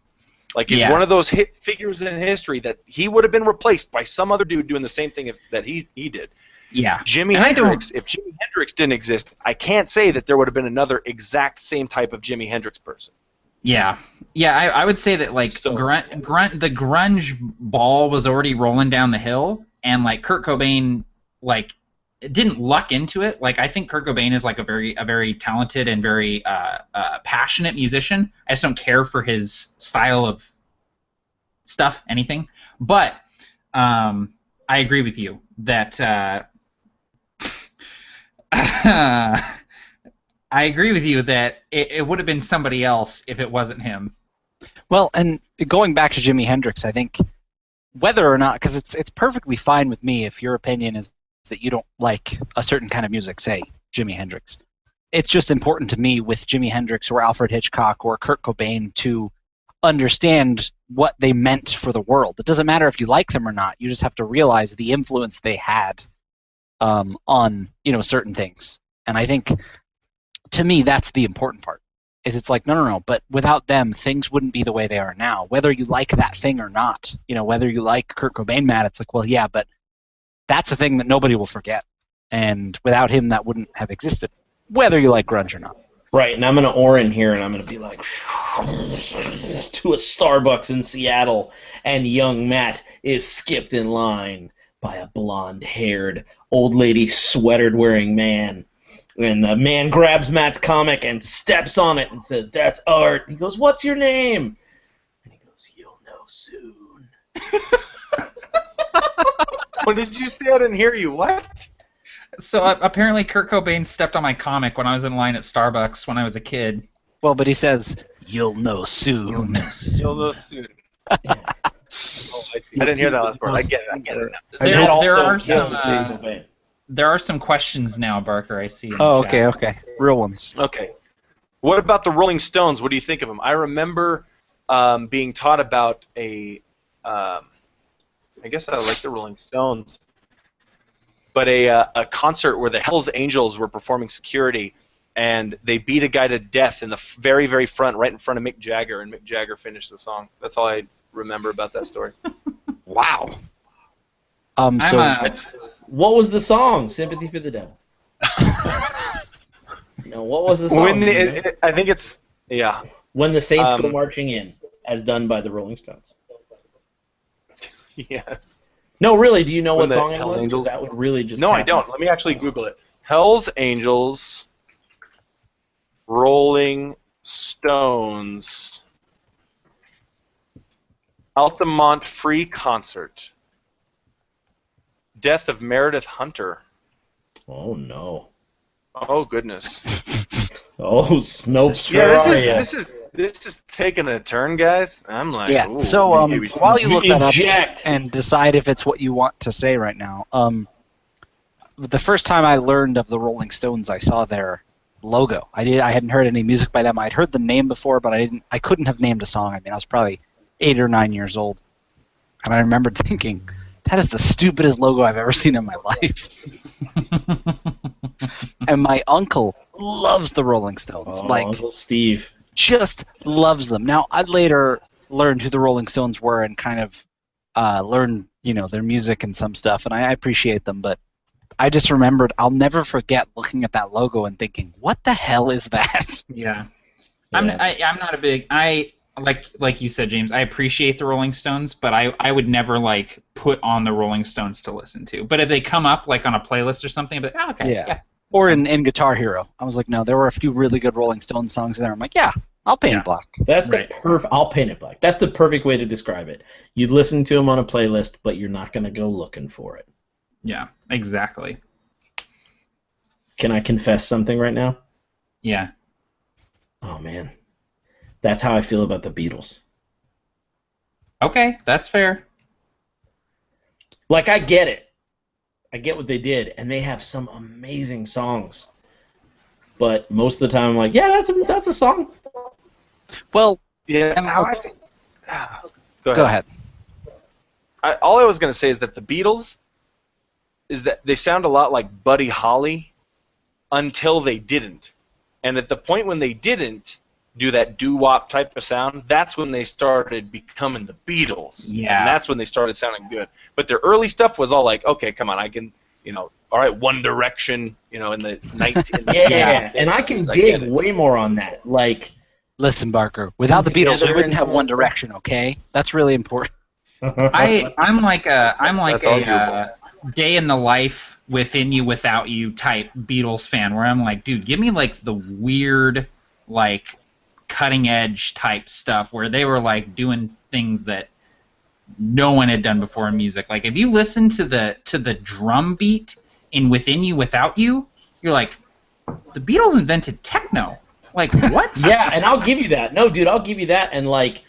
Like, he's one of those figures in history that he would have been replaced by some other dude doing the same thing that he did. Yeah. Jimi Hendrix, if Jimi Hendrix didn't exist, I can't say that there would have been another exact same type of Jimi Hendrix person. Yeah. Yeah, I would say that, like, the grunge ball was already rolling down the hill, and, like, Kurt Cobain, like, didn't luck into it. Like I think Kurt Cobain is like a very talented and very passionate musician. I just don't care for his style of stuff, anything. But I agree with you that I agree with you that it would have been somebody else if it wasn't him. Well, and going back to Jimi Hendrix, I think whether or not, because it's perfectly fine with me if your opinion is that you don't like a certain kind of music, say Jimi Hendrix. It's just important to me with Jimi Hendrix or Alfred Hitchcock or Kurt Cobain to understand what they meant for the world. It doesn't matter if you like them or not. You just have to realize the influence they had on certain things. And I think, to me, that's the important part. Is it's like, no, but without them, things wouldn't be the way they are now. Whether you like that thing or not, whether you like Kurt Cobain, Matt, it's like, well, yeah, but that's a thing that nobody will forget. And without him, that wouldn't have existed, whether you like grunge or not. Right, and I'm going to Orin here, and I'm going to be like, to a Starbucks in Seattle, and young Matt is skipped in line by a blonde-haired, old lady sweater-wearing man. And the man grabs Matt's comic and steps on it and says, "That's art." He goes, "What's your name?" And he goes, "You'll know soon." What did you say? I didn't hear you. What? So apparently Kurt Cobain stepped on my comic when I was in line at Starbucks when I was a kid. Well, but he says, "You'll know soon." You'll know soon. Yeah. Oh, I see. I didn't hear that last part. I get it. There are some questions now, Barker, I see. Oh, okay. Real ones. Okay. What about the Rolling Stones? What do you think of them? I remember being taught about I guess I like the Rolling Stones, but a concert where the Hells Angels were performing security, and they beat a guy to death in the very, very front, right in front of Mick Jagger, and Mick Jagger finished the song. That's all I remember about that story. Wow. What was the song? "Sympathy for the Devil." No, what was the song? I think it's When the Saints Go Marching In, as done by the Rolling Stones. Yes. No, really, do you know what song it Hells was? Angels? That would really just. No, I don't. Let me actually Google it. Hells Angels, Rolling Stones, Altamont Free Concert, Death of Meredith Hunter. Oh no. Oh goodness. Oh, Snopes. Yeah, this is taking a turn, guys. I'm like, yeah. Ooh, So while you look that up Eject. and decide if it's what you want to say right now, the first time I learned of the Rolling Stones, I saw their logo. I hadn't heard any music by them. I'd heard the name before, but I couldn't have named a song. I mean, I was probably 8 or 9 years old, and I remembered thinking, that is the stupidest logo I've ever seen in my life. And my uncle loves the Rolling Stones. Oh, Uncle Steve. Just loves them. Now, I later learned who the Rolling Stones were and kind of learned, their music and some stuff, and I appreciate them, but I just remembered, I'll never forget looking at that logo and thinking, what the hell is that? Yeah. I'm not a big... Like you said, James, I appreciate the Rolling Stones, but I would never put on the Rolling Stones to listen to. But if they come up on a playlist or something, I'd be like, oh, okay, yeah. Or in Guitar Hero, I was like, no, there were a few really good Rolling Stones songs in there. I'm like, yeah, I'll paint it black. That's I'll paint it black. That's the perfect way to describe it. You'd listen to them on a playlist, but you're not going to go looking for it. Yeah, exactly. Can I confess something right now? Yeah. Oh man. That's how I feel about the Beatles. Okay, that's fair. I get it. I get what they did, and they have some amazing songs. But most of the time, I'm like, yeah, that's a song. Well, yeah. Go ahead. All I was going to say is that the Beatles is that they sound a lot like Buddy Holly until they didn't. And at the point when they didn't do that doo-wop type of sound, that's when they started becoming the Beatles. Yeah. And that's when they started sounding good. But their early stuff was all like, okay, come on, I can, all right, One Direction, in the 19... yeah, and I can dig way more on that. Listen, Barker, without the Beatles, we wouldn't have One Direction, okay? That's really important. I'm like a day in the life Within You, Without You type Beatles fan, where I'm like, dude, give me like the weird, like cutting edge type stuff where they were like doing things that no one had done before in music. Like if you listen to the drum beat in Within You, Without You, you're like, the Beatles invented techno. Like what? Yeah, and I'll give you that. No, dude, I'll give you that. And like,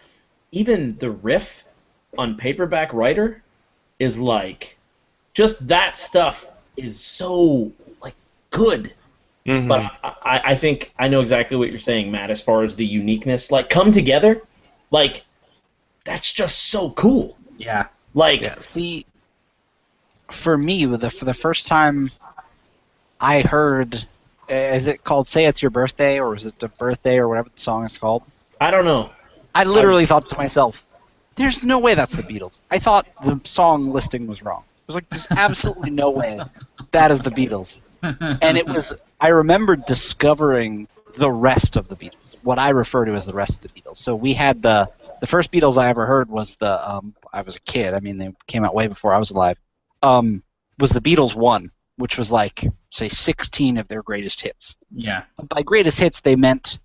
even the riff on Paperback Writer is like, just that stuff is so like good. Mm-hmm. But I think I know exactly what you're saying, Matt, as far as the uniqueness. Like, Come Together, like, that's just so cool. Yeah. Like, Yeah. See, for me, for the first time I heard, is it called Say It's Your Birthday, or is it The Birthday, or whatever the song is called? I don't know. I literally thought to myself, there's no way that's the Beatles. I thought the song listing was wrong. I was like, there's absolutely no way that is the Beatles. And it was, I remember discovering the rest of the Beatles, what I refer to as the rest of the Beatles. So we had the first Beatles I ever heard was I was a kid, I mean, they came out way before I was alive, was the Beatles 1, which was like, say, 16 of their greatest hits. Yeah. By greatest hits, they meant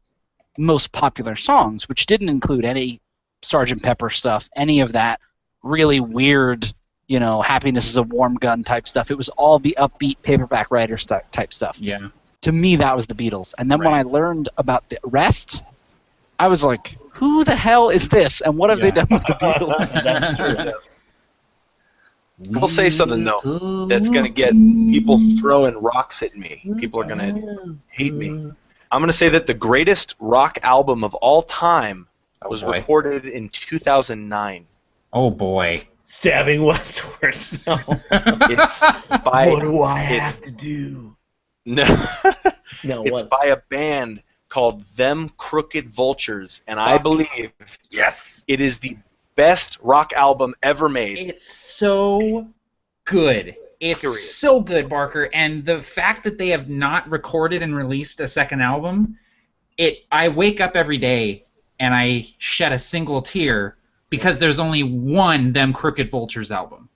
most popular songs, which didn't include any Sgt. Pepper stuff, any of that really weird, Happiness is a Warm Gun type stuff. It was all the upbeat Paperback Writer type stuff. Yeah. To me, that was the Beatles. And then when I learned about the rest, I was like, who the hell is this? And what have they done with the Beatles? That's true. I'll say something, though, that's going to get people throwing rocks at me. People are going to hate me. I'm going to say that the greatest rock album of all time was recorded in 2009. Oh, boy. Stabbing Westward. No. It's by, what do I have to do? No. No, It's what? by a band called Them Crooked Vultures, and I believe it is the best rock album ever made. It's so good. It's Period. so good, Barker. And the fact that they have not recorded and released a second album, I wake up every day and I shed a single tear because there's only one Them Crooked Vultures album.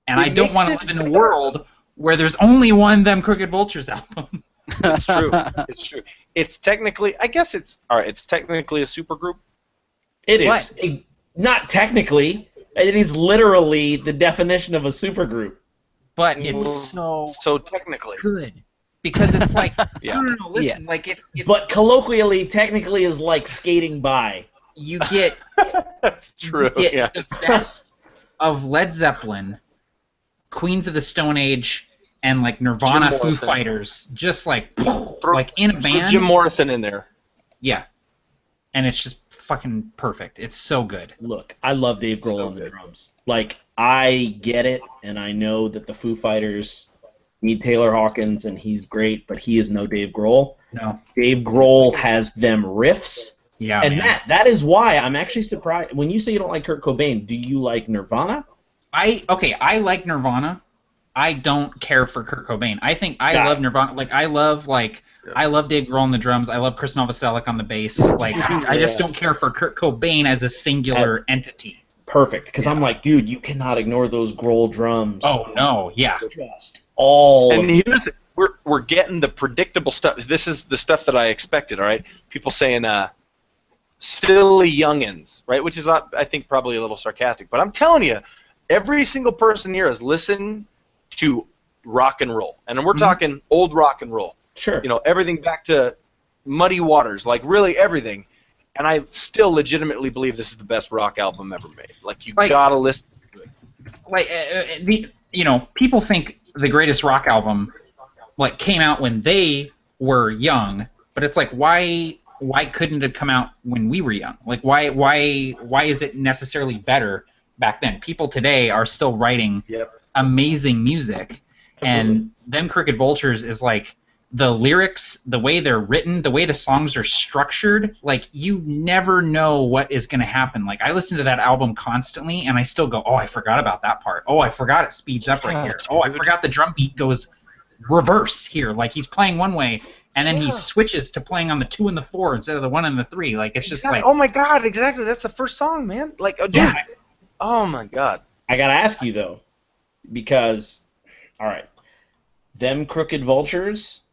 And I don't want to live in a world where there's only one Them Crooked Vultures album. It's true. It's true. It's technically, I guess it's technically a supergroup. It is. Not technically. It is literally the definition of a supergroup. But it's so technically good. Because it's like, Yeah. no, listen, like it's But colloquially, technically is like skating by. you get that's true. You get Yeah. the best of Led Zeppelin, Queens of the Stone Age, and like Nirvana, Jim Foo Morrison. Fighters, just like in a Throw band. Jim Morrison in there. Yeah, and it's just fucking perfect. It's so good. Look, I love Dave Grohl So on the good. drums. Like, I get it, and I know that the Foo Fighters need Taylor Hawkins, and he's great, but he is no Dave Grohl. No. Dave Grohl has them riffs. Yeah, And man. Matt, that is why I'm actually surprised. When you say you don't like Kurt Cobain, do you like Nirvana? I like Nirvana. I don't care for Kurt Cobain. I think I Got love it. Nirvana. I love Dave Grohl on the drums. I love Chris Novoselic on the bass. Like I just don't care for Kurt Cobain as a singular entity. Perfect, because I'm like, dude, you cannot ignore those Grohl drums. Oh no, yeah. Just all And here's we're getting the predictable stuff. This is the stuff that I expected. All right, people saying silly youngins, right? Which is I think probably a little sarcastic, but I'm telling you, every single person here has listened to rock and roll, and we're talking old rock and roll. Sure. Everything back to Muddy Waters, like really everything. And I still legitimately believe this is the best rock album ever made. Like, you gotta listen to it. Like people think the greatest rock album came out when they were young, but it's like why couldn't it come out when we were young? Like why is it necessarily better back then? People today are still writing amazing music. Absolutely. And Them Crooked Vultures is like the lyrics, the way they're written, the way the songs are structured, like you never know what is going to happen. Like I listen to that album constantly and I still go, oh, I forgot about that part. Oh, I forgot it speeds up right here. Oh, I forgot the drum beat goes reverse here. Like he's playing one way and then he switches to playing on the 2 and the 4 instead of the 1 and the 3. Like it's just like, oh my god, exactly. That's the first song, man. Like, dude. Oh my god. I gotta ask you though, because, all right, Them Crooked Vultures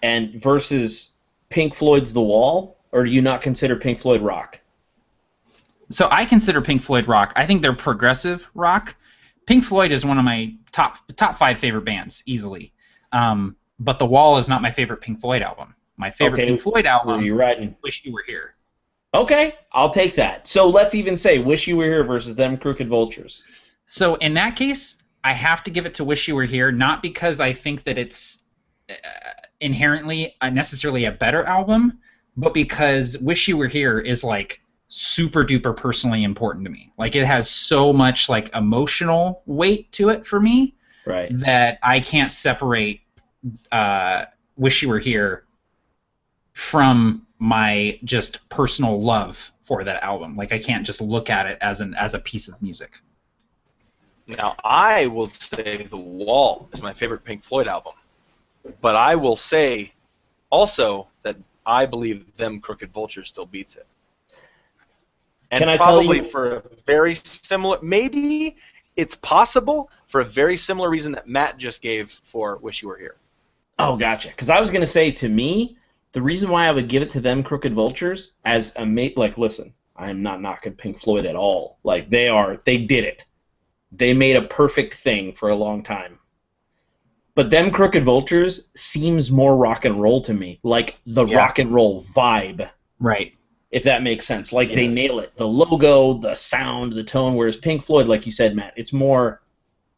and versus Pink Floyd's The Wall, or do you not consider Pink Floyd rock? So I consider Pink Floyd rock. I think they're progressive rock. Pink Floyd is one of my top 5 favorite bands, easily. But The Wall is not my favorite Pink Floyd album. My favorite Pink Floyd album is Wish You Were Here. Okay, I'll take that. So let's even say Wish You Were Here versus Them Crooked Vultures. So in that case, I have to give it to Wish You Were Here, not because I think that it's inherently necessarily a better album, but because Wish You Were Here is like super duper personally important to me. Like, it has so much like emotional weight to it for me, right, that I can't separate Wish You Were Here from my just personal love for that album. Like, I can't just look at it as a piece of music. Now, I will say The Wall is my favorite Pink Floyd album, but I will say also that I believe Them Crooked Vultures still beats it. And Can I probably tell you? for a very similar, maybe it's possible for a very similar reason that Matt just gave for Wish You Were Here. Oh, gotcha. Because I was going to say, to me, the reason why I would give it to Them Crooked Vultures as a mate, like, listen, I am not knocking Pink Floyd at all. Like, they did it. They made a perfect thing for a long time. But Them Crooked Vultures seems more rock and roll to me, like the rock and roll vibe. Right. If that makes sense. Like, they nail it. The logo, the sound, the tone, whereas Pink Floyd, like you said, Matt, it's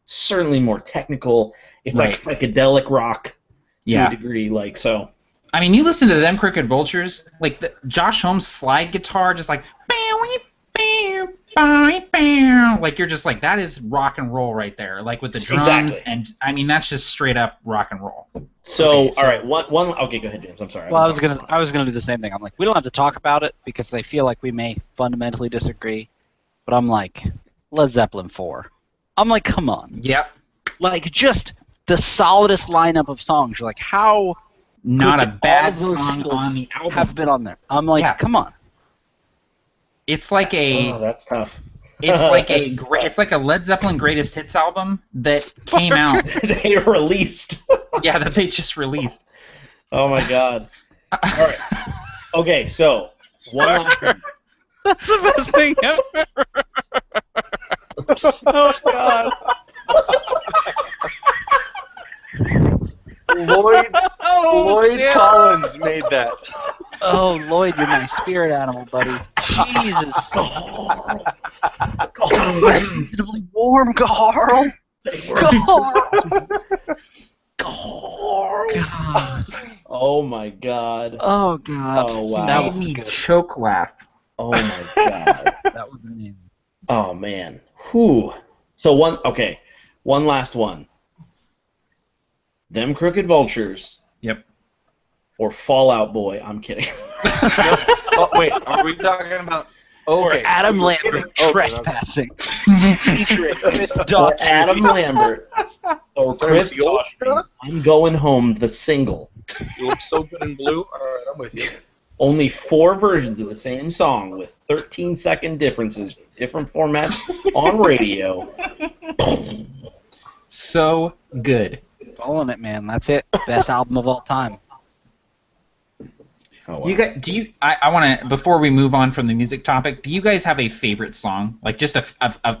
certainly more technical. It's like psychedelic rock to a degree, like, so. I mean, you listen to Them Crooked Vultures, like the Josh Holmes slide guitar, just like, like, you're just like, that is rock and roll right there, like with the drums, and I mean, that's just straight up rock and roll. So all right, okay, go ahead, James. I'm sorry. Well, I was gonna do the same thing. I'm like, we don't have to talk about it because I feel like we may fundamentally disagree, but I'm like, Led Zeppelin 4. I'm like, come on. Yep. Like, just the solidest lineup of songs. You're like, how? Not a bad song on the album have been on there. I'm like, come on. It's like that's tough. It's like it's like a Led Zeppelin greatest hits album that came out. They released. Yeah, that they just released. Oh my god. All right. Okay, so one last thing. That's the best thing ever. Oh god. Lloyd Collins made that. Oh, Lloyd, you're my spirit animal, buddy. Jesus. That's reasonably warm, Carl. Carl. God. Oh my god. Oh god. Oh wow. That made me choke laugh. Oh my god. That was amazing. Oh man. Whew. So one last one. Them Crooked Vultures. Yep. Or Fall Out Boy. I'm kidding. Oh, wait, are we talking about? Or Okay. Adam Lambert trespassing. Or Adam Lambert. Or Chris Daughtry. I'm Going Home, the single. You look so good in blue. All right, I'm with you. Only 4 versions of the same song with 13-second differences, different formats on radio. So good. Following it, man. That's it. Best album of all time. Oh, wow. I want to, before we move on from the music topic, do you guys have a favorite song? Like, just a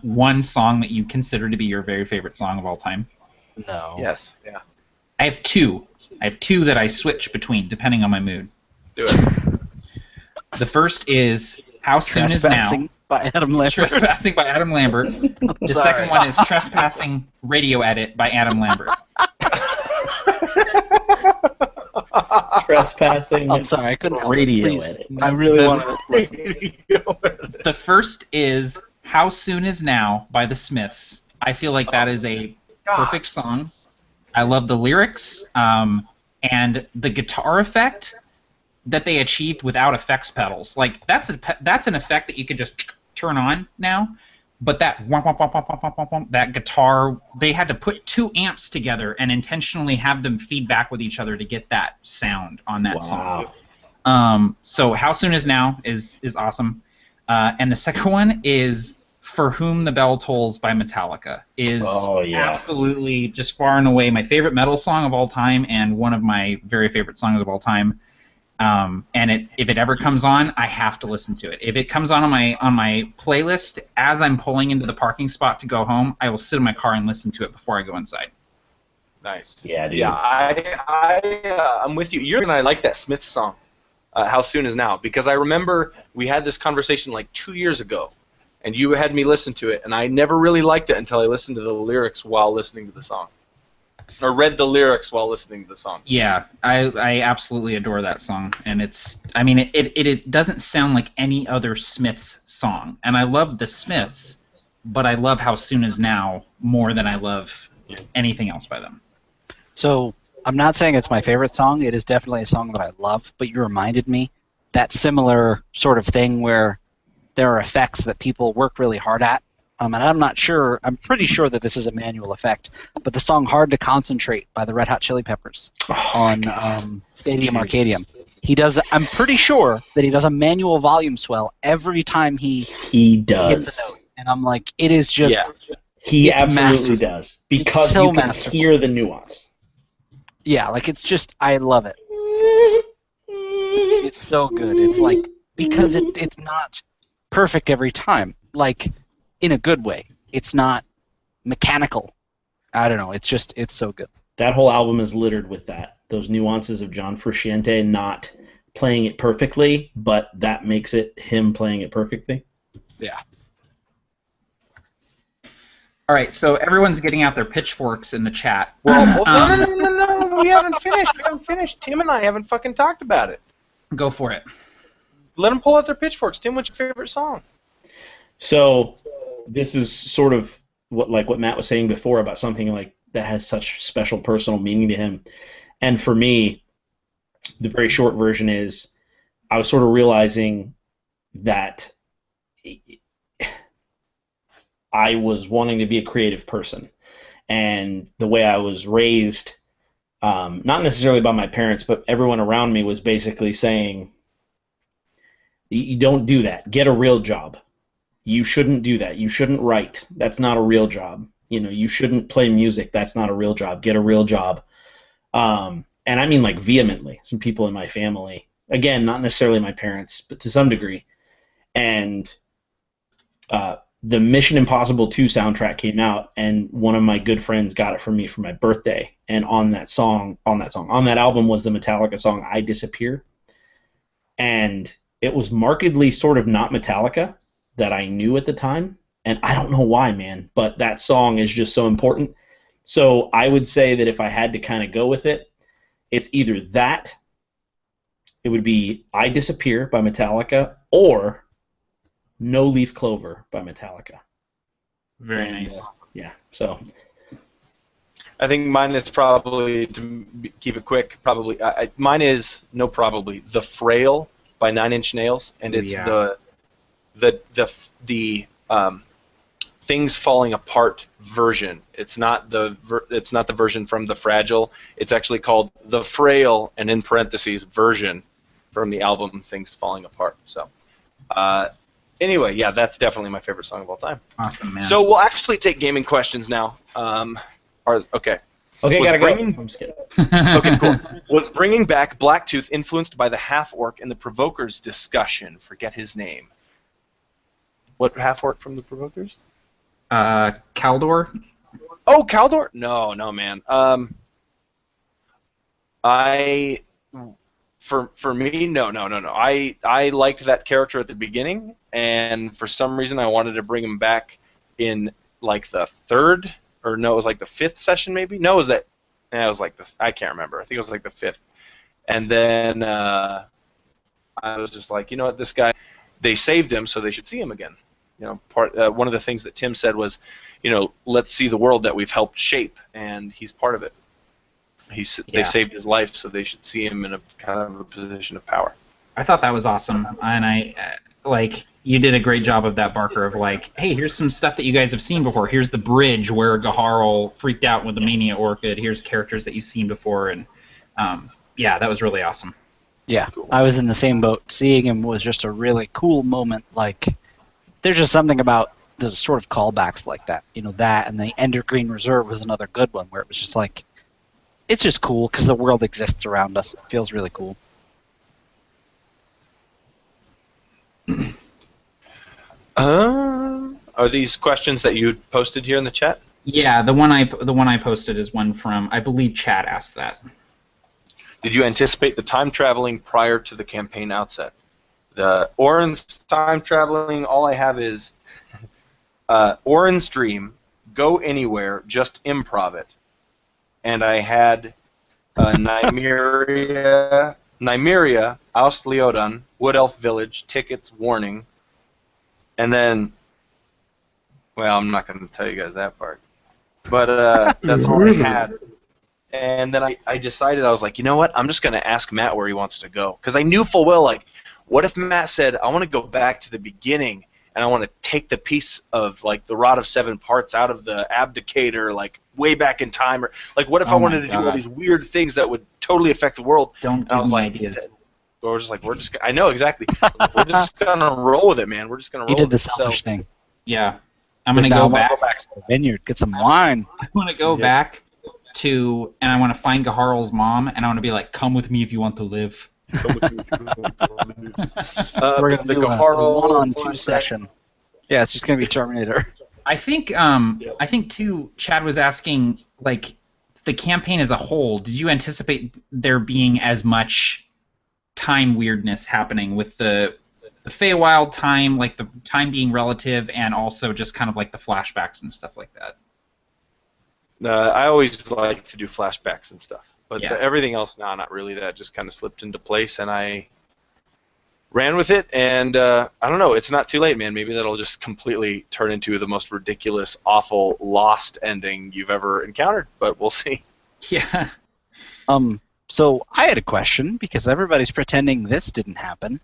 one song that you consider to be your very favorite song of all time? No. Yes. Yeah. I have two. I have two that I switch between, depending on my mood. Do it. The first is How Soon Is Now? By Adam Lambert. Trespassing by Adam Lambert. The second one is Trespassing Radio Edit by Adam Lambert. Trespassing. I'm sorry, I couldn't radio edit. I really wanted to. The first is How Soon Is Now by the Smiths. I feel like that is a perfect song. I love the lyrics and the guitar effect that they achieved without effects pedals. Like, that's an effect that you could just turn on now. But that that guitar, they had to put 2 amps together and intentionally have them feed back with each other to get that sound on that song. So How Soon Is Now is awesome. And the second one is For Whom the Bell Tolls by Metallica is yeah. absolutely just far and away my favorite metal song of all time and one of my very favorite songs of all time. And if it ever comes on, I have to listen to it. If it comes on my playlist as I'm pulling into the parking spot to go home, I will sit in my car and listen to it before I go inside. Nice. Yeah, dude. Yeah, I'm with you. You're gonna like that Smith song, How Soon Is Now, because I remember we had this conversation like 2 years ago, and you had me listen to it, and I never really liked it until I listened to the lyrics while listening to the song, or read the lyrics while listening to the song. Yeah, I absolutely adore that song, and it doesn't sound like any other Smiths song, and I love the Smiths, but I love How Soon Is Now more than I love anything else by them. So I'm not saying it's my favorite song. It is definitely a song that I love, but you reminded me that similar sort of thing where there are effects that people work really hard at. And I'm not sure, I'm pretty sure that this is a manual effect, but the song Hard to Concentrate by the Red Hot Chili Peppers on Stadium Arcadium. He does, I'm pretty sure that he does a manual volume swell every time he does. hits a note. And I'm like, it is just... Yeah. He absolutely does. Because so you can hear the nuance. Yeah, like it's just, I love it. It's so good. It's like, because it's not perfect every time. Like, in a good way. It's not mechanical. I don't know. It's just, it's so good. That whole album is littered with that. Those nuances of John Frusciante not playing it perfectly, but that makes it him playing it perfectly. Yeah. All right, so everyone's getting out their pitchforks in the chat. Well, no, we haven't finished. Tim and I haven't fucking talked about it. Go for it. Let them pull out their pitchforks. Tim, what's your favorite song? So this is sort of what Matt was saying before about something like that has such special personal meaning to him. And for me, the very short version is I was sort of realizing that I was wanting to be a creative person. And the way I was raised, not necessarily by my parents, but everyone around me was basically saying, you don't do that. Get a real job. You shouldn't do that. You shouldn't write. That's not a real job. You know, you shouldn't play music. That's not a real job. Get a real job. And I mean like vehemently. Some people in my family, again, not necessarily my parents, but to some degree. And the Mission Impossible 2 soundtrack came out, and one of my good friends got it for me for my birthday. And on that album was the Metallica song "I Disappear," and it was markedly sort of not Metallica that I knew at the time, and I don't know why, man, but that song is just so important. So I would say that if I had to kind of go with it, it's either that, it would be "I Disappear" by Metallica, or No Leaf Clover by Metallica. Very nice. Yeah, so. I think mine is probably, to keep it quick, probably, The Frail by Nine Inch Nails, and it's the Things Falling Apart version. It's not the version from The Fragile. It's actually called The Frail, and in parentheses, version from the album Things Falling Apart. So, anyway, yeah, that's definitely my favorite song of all time. Awesome, man. So we'll actually take gaming questions now. Okay. Okay, gotta go. I'm just kidding. Okay, cool. Was bringing back Blacktooth influenced by the half-orc in the Provokers discussion? Forget his name. What half-orc from the Provokers? Kaldor? Oh, Kaldor? No, man. For me, no. I liked that character at the beginning, and for some reason I wanted to bring him back in like the third, or no, it was like the fifth session maybe. No, it was like this. I can't remember. I think it was like the fifth. And then I was just like, you know what, this guy, they saved him, so they should see him again. You know, one of the things that Tim said was, you know, let's see the world that we've helped shape, and he's part of it. They saved his life, so they should see him in a kind of a position of power. I thought that was awesome, and I you did a great job of that, Barker. Of like, hey, here's some stuff that you guys have seen before. Here's the bridge where Gaharl freaked out with the Mania Orchid. Here's characters that you've seen before, and yeah, that was really awesome. Yeah, cool. I was in the same boat. Seeing him was just a really cool moment. Like, there's just something about there's sort of callbacks like that. You know, that and the Endergreen Reserve was another good one where it was just like, it's just cool because the world exists around us. It feels really cool. Are these questions that you posted here in the chat? Yeah, the one I posted is one from, I believe Chad asked that. Did you anticipate the time traveling prior to the campaign outset? The Orin's time traveling, all I have is Orin's dream, go anywhere, just improv it. And I had Nymeria, Aust Leodan, Wood Elf Village, tickets, warning. And then, well, I'm not going to tell you guys that part. But that's all I had. And then I decided, I was like, you know what? I'm just going to ask Matt where he wants to go. Because I knew full well, like, what if Matt said, I want to go back to the beginning, and I want to take the piece of, like, the Rod of Seven Parts out of the abdicator, like, way back in time? Or, like, what if I wanted to do all these weird things that would totally affect the world? Don't give me ideas. We're just like, I know, exactly. We're just going to roll with it, man. We're just going to roll He did the with it. selfish thing. Yeah. I'm going to go back. Go back to the vineyard, get some wine. I want to go back and I want to find Gaharl's mom, and I want to be like, come with me if you want to live. We're going to do a one-on-two session. Yeah, it's just going to be Terminator. I think too, Chad was asking, like, the campaign as a whole, did you anticipate there being as much time weirdness happening with the Feywild time, like the time being relative, and also just kind of like the flashbacks and stuff like that? I always like to do flashbacks and stuff, but Yeah. Everything else, not really. That just kind of slipped into place, and I ran with it. And I don't know, it's not too late, man. Maybe that'll just completely turn into the most ridiculous, awful, lost ending you've ever encountered. But we'll see. Yeah. So I had a question because everybody's pretending this didn't happen.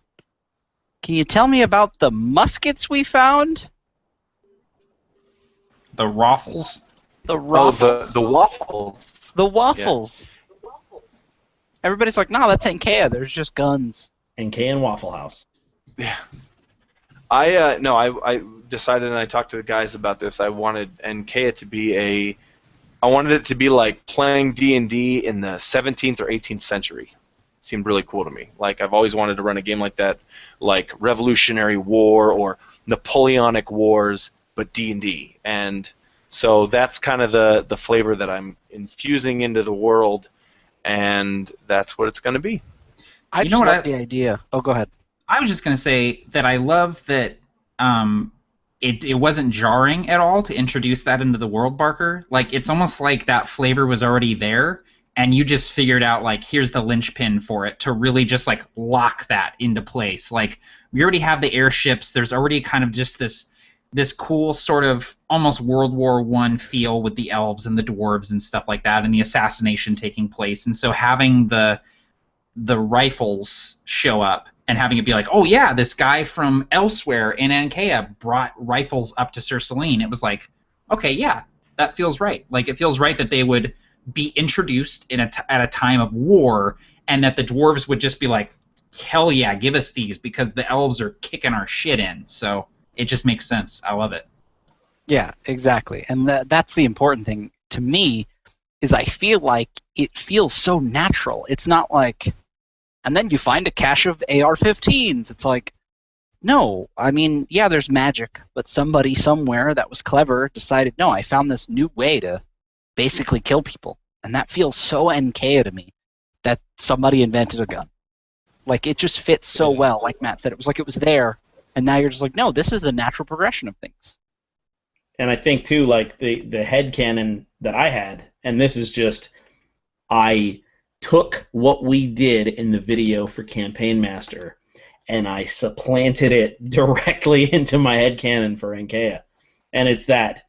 Can you tell me about the muskets we found? The Roffles. The Roffles. Oh, the waffles. The waffles. Yeah. Everybody's like, no, that's Ankea. There's just guns. Ankea and Waffle House. Yeah. I decided, and I talked to the guys about this. I wanted Ankea to be I wanted it to be like playing D&D in the 17th or 18th century. Seemed really cool to me. Like, I've always wanted to run a game like that, like Revolutionary War or Napoleonic Wars, but D&D. And so that's kind of the flavor that I'm infusing into the world, and that's what it's going to be. I just love the idea. Oh, go ahead. I was just going to say that I love that it wasn't jarring at all to introduce that into the world, Barker. Like, it's almost like that flavor was already there, and you just figured out, like, here's the linchpin for it to really just, like, lock that into place. Like, we already have the airships. There's already kind of just this cool sort of almost World War I feel with the elves and the dwarves and stuff like that, and the assassination taking place. And so having the rifles show up and having it be like, oh yeah, this guy from elsewhere in Ankea brought rifles up to Sir Salin. It was like, okay, yeah, that feels right. Like, it feels right that they would be introduced at a time of war, and that the dwarves would just be like, hell yeah, give us these, because the elves are kicking our shit in. So it just makes sense. I love it. Yeah, exactly. And that's the important thing to me, is I feel like it feels so natural. It's not like, and then you find a cache of AR-15s. It's like, no, I mean, yeah, there's magic, but somebody somewhere that was clever decided, no, I found this new way to basically kill people. And that feels so Ankea to me, that somebody invented a gun. Like, it just fits so well. Like Matt said, it was like it was there, and now you're just like, no, this is the natural progression of things. And I think, too, like, the headcanon that I had, and this is just, I took what we did in the video for Campaign Master, and I supplanted it directly into my headcanon for Ankea. And it's that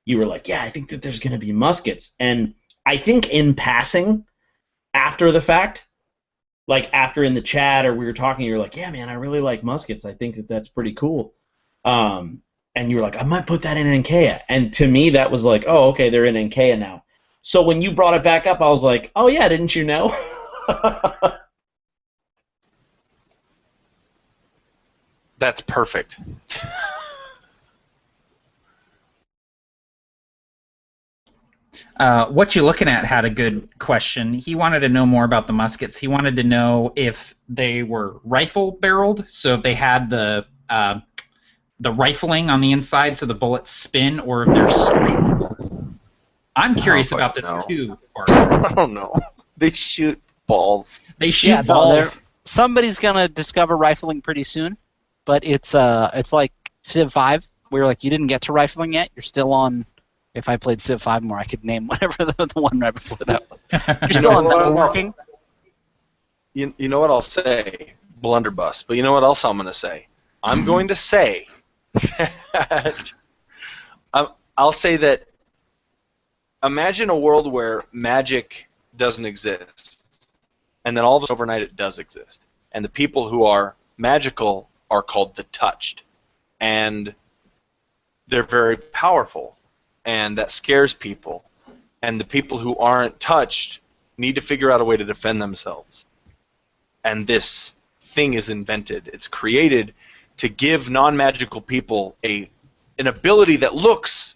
you were like, yeah, I think that there's going to be muskets. And I think in passing, after the fact, like after in the chat or we were talking, you were like, yeah, man, I really like muskets. I think that that's pretty cool. And you were like, I might put that in Ankea. And to me, that was like, oh, okay, they're in Ankea now. So when you brought it back up, I was like, oh, yeah, didn't you know? That's perfect. What You Looking At had a good question. He wanted to know more about the muskets. He wanted to know if they were rifle-barreled, so if they had the rifling on the inside so the bullets spin, or if they're straight. I'm curious about this too. I don't know. They shoot balls. They shoot balls. Somebody's gonna discover rifling pretty soon, but it's like Civ 5, where like you didn't get to rifling yet. You're still on. If I played Civ 5 more, I could name whatever the one right before that was. You're still on metalworking. You know what I'll say? Blunderbuss. But you know what else I'm going to say? I'm going to say that I'll say that imagine a world where magic doesn't exist, and then all of a sudden overnight it does exist. And the people who are magical are called the touched. And they're very powerful. And that scares people. And the people who aren't touched need to figure out a way to defend themselves. And this thing is invented. It's created to give non-magical people an ability that looks,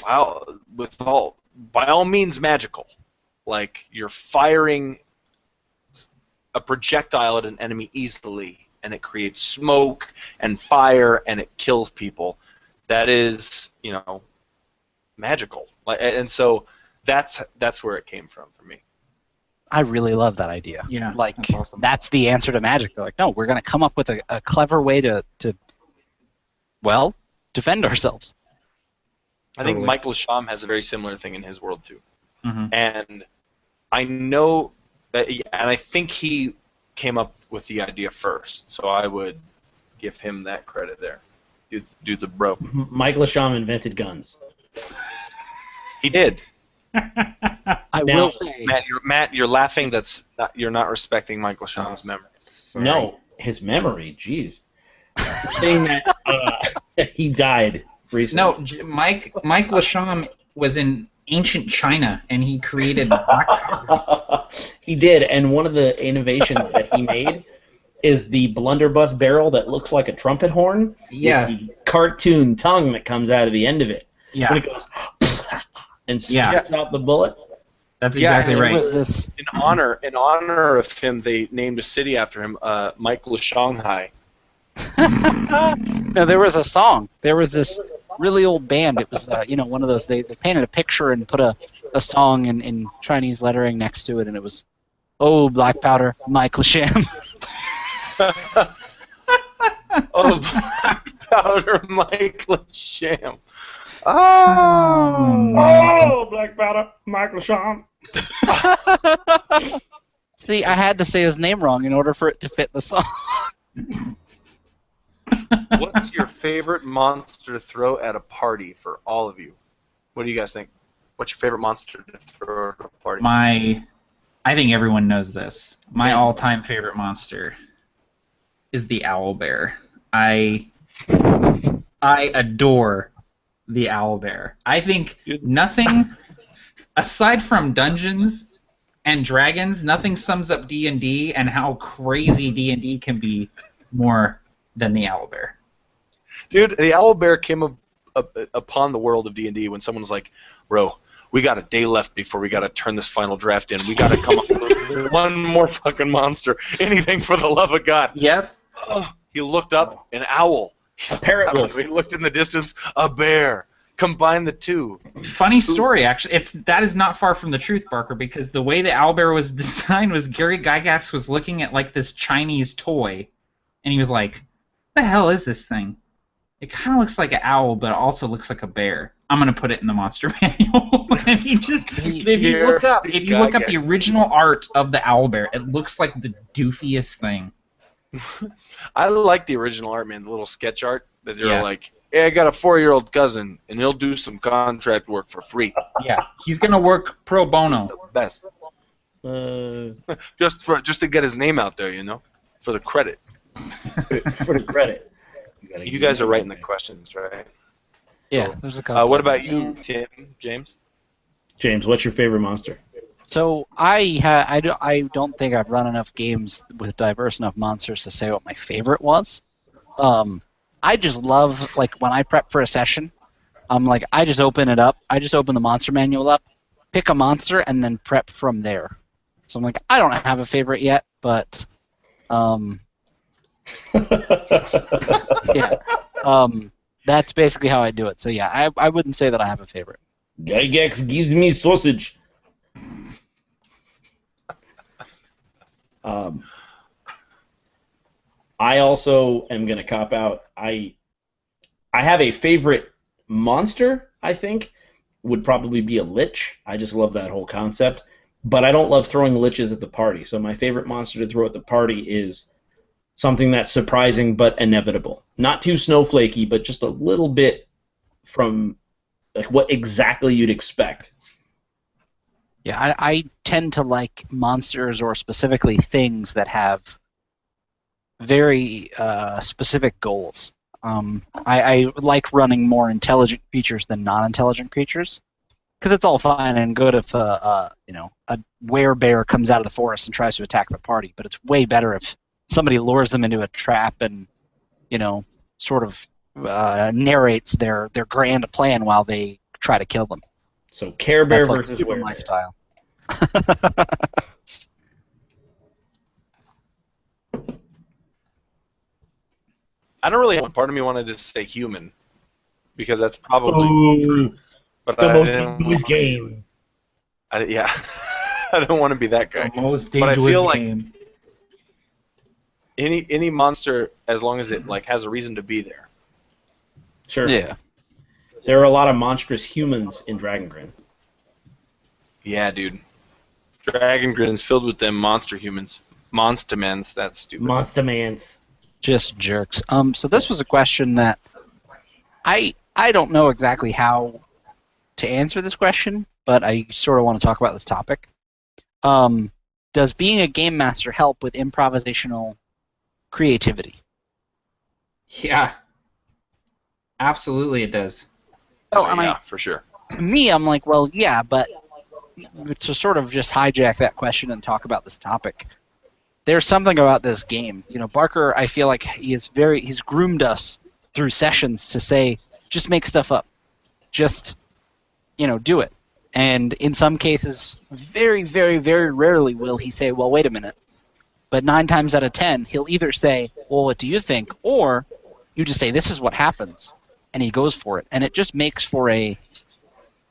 well, by all means magical. Like you're firing a projectile at an enemy easily, and it creates smoke and fire, and it kills people. That is, magical, and so that's where it came from for me. I really love that idea. Yeah, like that's awesome. That's the answer to magic. They're like, no, we're going to come up with a clever way to defend ourselves. I think Mike Lasham has a very similar thing in his world too, Mm-hmm. and I know that, and I think he came up with the idea first, so I would give him that credit there. Dude's a bro. Mike Lasham invented guns. He did. I will say, Matt, you're laughing. You're not respecting Mike Lasham's memory. Sorry. No, his memory. Jeez. Saying that he died recently. No, Mike Lasham was in ancient China, and he created black powder. He did, and one of the innovations that he made is the blunderbuss barrel that looks like a trumpet horn. Yeah. With the cartoon tongue that comes out of the end of it. Yeah. When it goes and spits out the bullet. That's exactly right. In honor of him, they named a city after him, Michael Shanghai. No, there was a song. There was this really old band. It was, one of those. They painted a picture and put a song in Chinese lettering next to it, and it was, "Oh, black powder, Mike Lasham." Oh, black powder, Mike Lasham. Oh, black powder, Mike Lasham. See, I had to say his name wrong in order for it to fit the song. What's your favorite monster to throw at a party for all of you? What do you guys think? What's your favorite monster to throw at a party? I think everyone knows this. My all-time favorite monster is the owlbear. I adore the owlbear. I think nothing aside from Dungeons and Dragons, nothing sums up D&D and how crazy D&D can be more than the owlbear. Dude, the owlbear came upon the world of D&D when someone was like, "Bro, we got a day left before we got to turn this final draft in. We got to come up with one more fucking monster. Anything for the love of God." Yep. Oh, he looked up, an owl. A parrot wolf. He looked in the distance, a bear. Combine the two. Funny story, actually. That is not far from the truth, Barker, because the way the owlbear was designed was Gary Gygax was looking at like this Chinese toy, and he was like, "What the hell is this thing? It kind of looks like an owl, but it also looks like a bear. I'm gonna put it in the monster manual." And if you look up the original art of the owlbear, it looks like the doofiest thing. I like the original art, man. The little sketch art that they're like, "Hey, I got a 4-year-old cousin, and he'll do some contract work for free." Yeah, he's gonna work pro bono. He's the best. Just to get his name out there, for the credit. For the credit. You guys are writing the questions, right? Yeah, there's a couple. What about you, Tim? James? James, what's your favorite monster? So I don't think I've run enough games with diverse enough monsters to say what my favorite was. I just love, like, when I prep for a session, I'm like, I just open it up. I just open the monster manual up, pick a monster and then prep from there. So I'm like, I don't have a favorite yet, but yeah, that's basically how I do it. So yeah, I wouldn't say that I have a favorite. Gygax gives me sausage. I also am going to cop out. I have a favorite monster, I think, would probably be a lich. I just love that whole concept. But I don't love throwing liches at the party. So my favorite monster to throw at the party is something that's surprising but inevitable. Not too snowflakey, but just a little bit from like what exactly you'd expect. Yeah, I tend to like monsters or specifically things that have very specific goals. I like running more intelligent creatures than non-intelligent creatures, because it's all fine and good if a werebear comes out of the forest and tries to attack the party, but it's way better if somebody lures them into a trap and sort of narrates their grand plan while they try to kill them. So Care Bear That's like versus super Werebear. my style. I don't really have one. Part of me wanted to say human, because that's probably true. But The I most didn't dangerous want- game. Yeah, I don't want to be that guy. The most But I dangerous feel like game. any monster, as long as it like has a reason to be there. Sure. Yeah. There are a lot of monstrous humans in Dragongrin. Yeah, dude. Dragon Grin's filled with them monster humans. Monstamens, that's stupid. Monster Man. Just jerks. So this was a question that I don't know exactly how to answer this question, but I sort of want to talk about this topic. Does being a game master help with improvisational creativity? Yeah. Absolutely it does. Oh, and yeah, for sure. To me, I'm like, well, yeah, but to sort of just hijack that question and talk about this topic, there's something about this game. Barker, I feel like he's groomed us through sessions to say, just make stuff up. Just, do it. And in some cases, very, very, very rarely will he say, well, wait a minute. But 9 times out of 10, he'll either say, well, what do you think? Or you just say, this is what happens. And he goes for it. And it just makes for a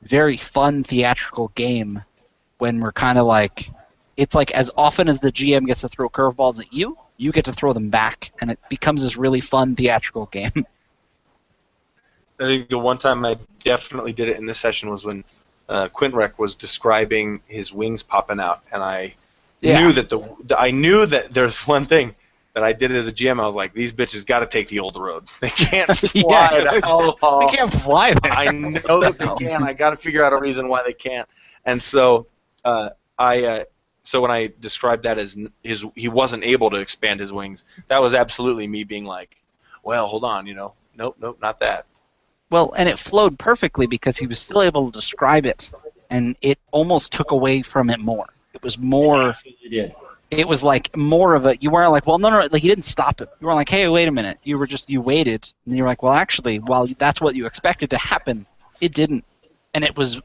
very fun theatrical game when we're kind of like, it's like as often as the GM gets to throw curveballs at you, you get to throw them back. And it becomes this really fun theatrical game. I think the one time I definitely did it in this session was when Quintrek was describing his wings popping out, and I knew that there's one thing that I did it as a GM. I was like, these bitches got to take the old road. They can't fly to Hallowhall. They can't fly there. I know that they can. I got to figure out a reason why they can't. And so so when I described that as he wasn't able to expand his wings, that was absolutely me being like, well, hold on, nope, not that. Well, and it flowed perfectly because he was still able to describe it, and it almost took away from it more. It was more. It absolutely did. It was like more of a. You weren't like, well, no, like he didn't stop it. You weren't like, hey, wait a minute. You waited, and you were like, well, actually, while that's what you expected to happen, it didn't, and it was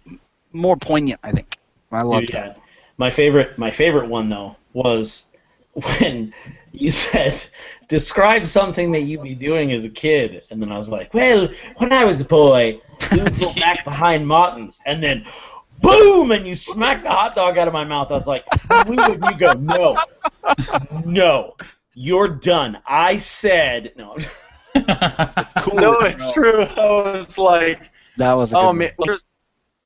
more poignant, I think. I loved that. My favorite one though was when you said, describe something that you'd be doing as a kid, and then I was like, well, when I was a boy, we would go back behind Martin's, and then boom, and you smacked the hot dog out of my mouth. I was like, you go, no, you're done. I said, no. Cool. No, it's true. I was like, that was a good one. Man,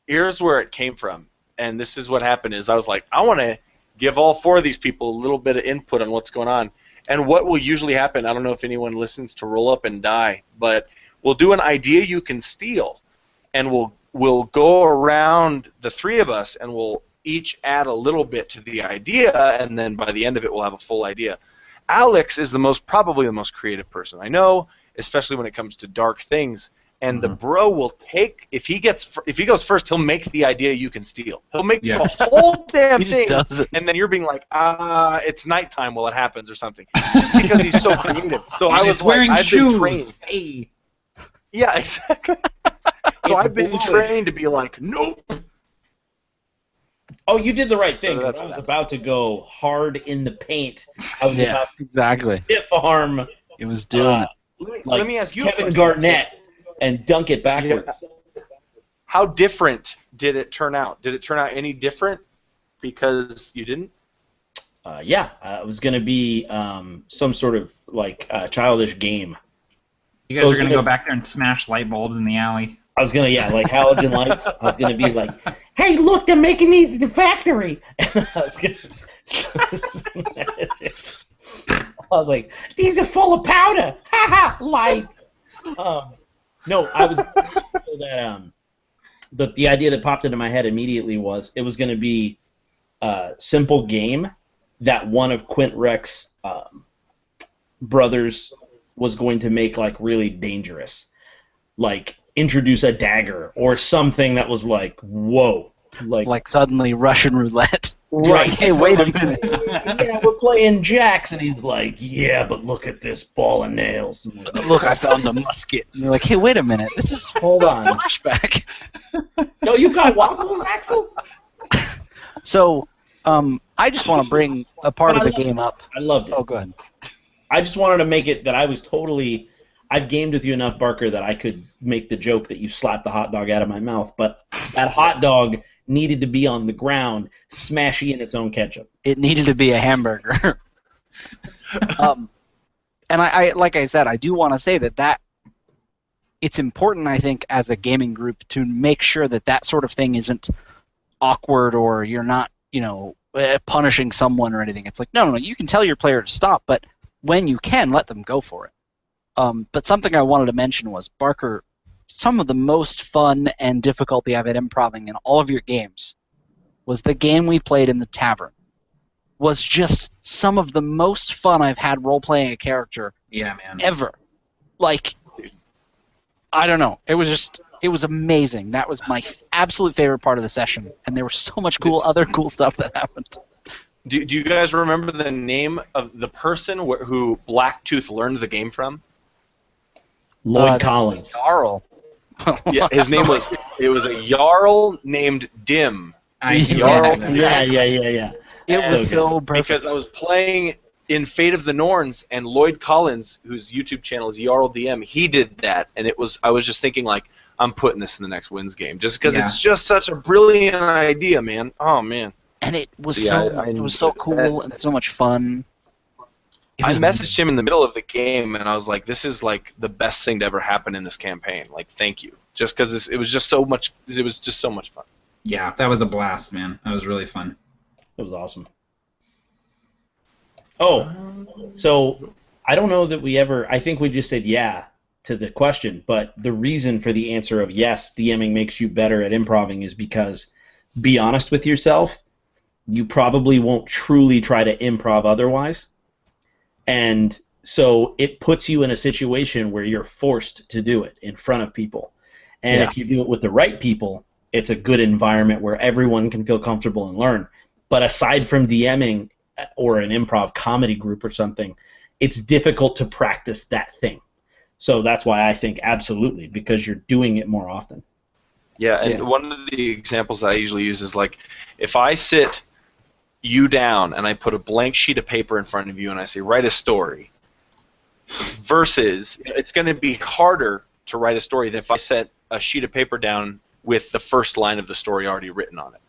here's where it came from, and this is what happened. Is I was like, I want to give all 4 of these people a little bit of input on what's going on. And what will usually happen, I don't know if anyone listens to Roll Up and Die, but we'll do an idea you can steal, and we'll go around the 3 of us, and we'll each add a little bit to the idea, and then by the end of it, we'll have a full idea. Alex is probably the most creative person I know, especially when it comes to dark things. And the bro will take, if he goes first, he'll make the idea you can steal. He'll make the whole damn He thing, just does it. and then you're being like, it's nighttime while it happens or something, just because he's so creative. So I was wearing like, I've shoes. been trained. Hey. Yeah, exactly. So I've been trained to be like, nope. Oh, you did the right thing. So 'Cause I was about to go hard in the paint. I was Yeah, about to exactly. stiff arm It was doing it. Let me ask you a Kevin question, Garnett and dunk it backwards. Yeah. How different did it turn out? Did it turn out any different because you didn't? It was going to be some sort of like childish game. You guys are going to go back there and smash light bulbs in the alley. I was going to, like halogen lights. I was going to be like, hey, look, they're making these at the factory. I was like, these are full of powder. Ha ha, light. No, I was that. But the idea that popped into my head immediately was it was going to be a simple game that one of Quint Rex's brothers was going to make like really dangerous, like introduce a dagger or something that was like, whoa, like suddenly Russian roulette. Right. Hey, wait a minute. Yeah, we're playing jacks, and he's like, yeah, but look at this ball of nails. Look, I found a musket. And you're like, hey, wait a minute. This is Hold on. Flashback. No, you got waffles, Axel? So, I just want to bring a part of the game up. I loved it. Oh, go ahead. I just wanted to make it that I was totally... I've gamed with you enough, Barker, that I could make the joke that you slapped the hot dog out of my mouth, but that hot dog needed to be on the ground, smashy in its own ketchup. It needed to be a hamburger. And I like I said, I do want to say that it's important, I think, as a gaming group to make sure that that sort of thing isn't awkward or you're not, punishing someone or anything. It's like, no, you can tell your player to stop, but when you can, let them go for it. But something I wanted to mention was, Barker, some of the most fun and difficulty I've had improving in all of your games was the game we played in the Tavern. Was just some of the most fun I've had role-playing a character ever. Like, I don't know. It was amazing. That was my absolute favorite part of the session, and there was so much other cool stuff that happened. Do you guys remember the name of the person who Blacktooth learned the game from? Lloyd Collins. Jarl. Yeah, his name was. It was a Jarl named Dim. Yeah. It was so perfect. Because I was playing in Fate of the Norns, and Lloyd Collins, whose YouTube channel is Jarl DM, he did that, and I was just thinking like, I'm putting this in the next Wins game, just because it's just such a brilliant idea, man. Oh man. And it was it was so cool and so much fun. I messaged him in the middle of the game, and I was like, "This is like the best thing to ever happen in this campaign. Like, thank you." Just because it was just so much. It was just so much fun. Yeah, that was a blast, man. That was really fun. It was awesome. Oh, so I don't know that we ever. I think we just said yeah to the question, but the reason for the answer of yes, DMing makes you better at improving is because, be honest with yourself, you probably won't truly try to improv otherwise. And so it puts you in a situation where you're forced to do it in front of people. And if you do it with the right people, it's a good environment where everyone can feel comfortable and learn. But aside from DMing or an improv comedy group or something, it's difficult to practice that thing. So that's why I think absolutely, because you're doing it more often. Yeah, and one of the examples I usually use is like, if I sit you down and I put a blank sheet of paper in front of you and I say, write a story, versus it's going to be harder to write a story than if I set a sheet of paper down with the first line of the story already written on it.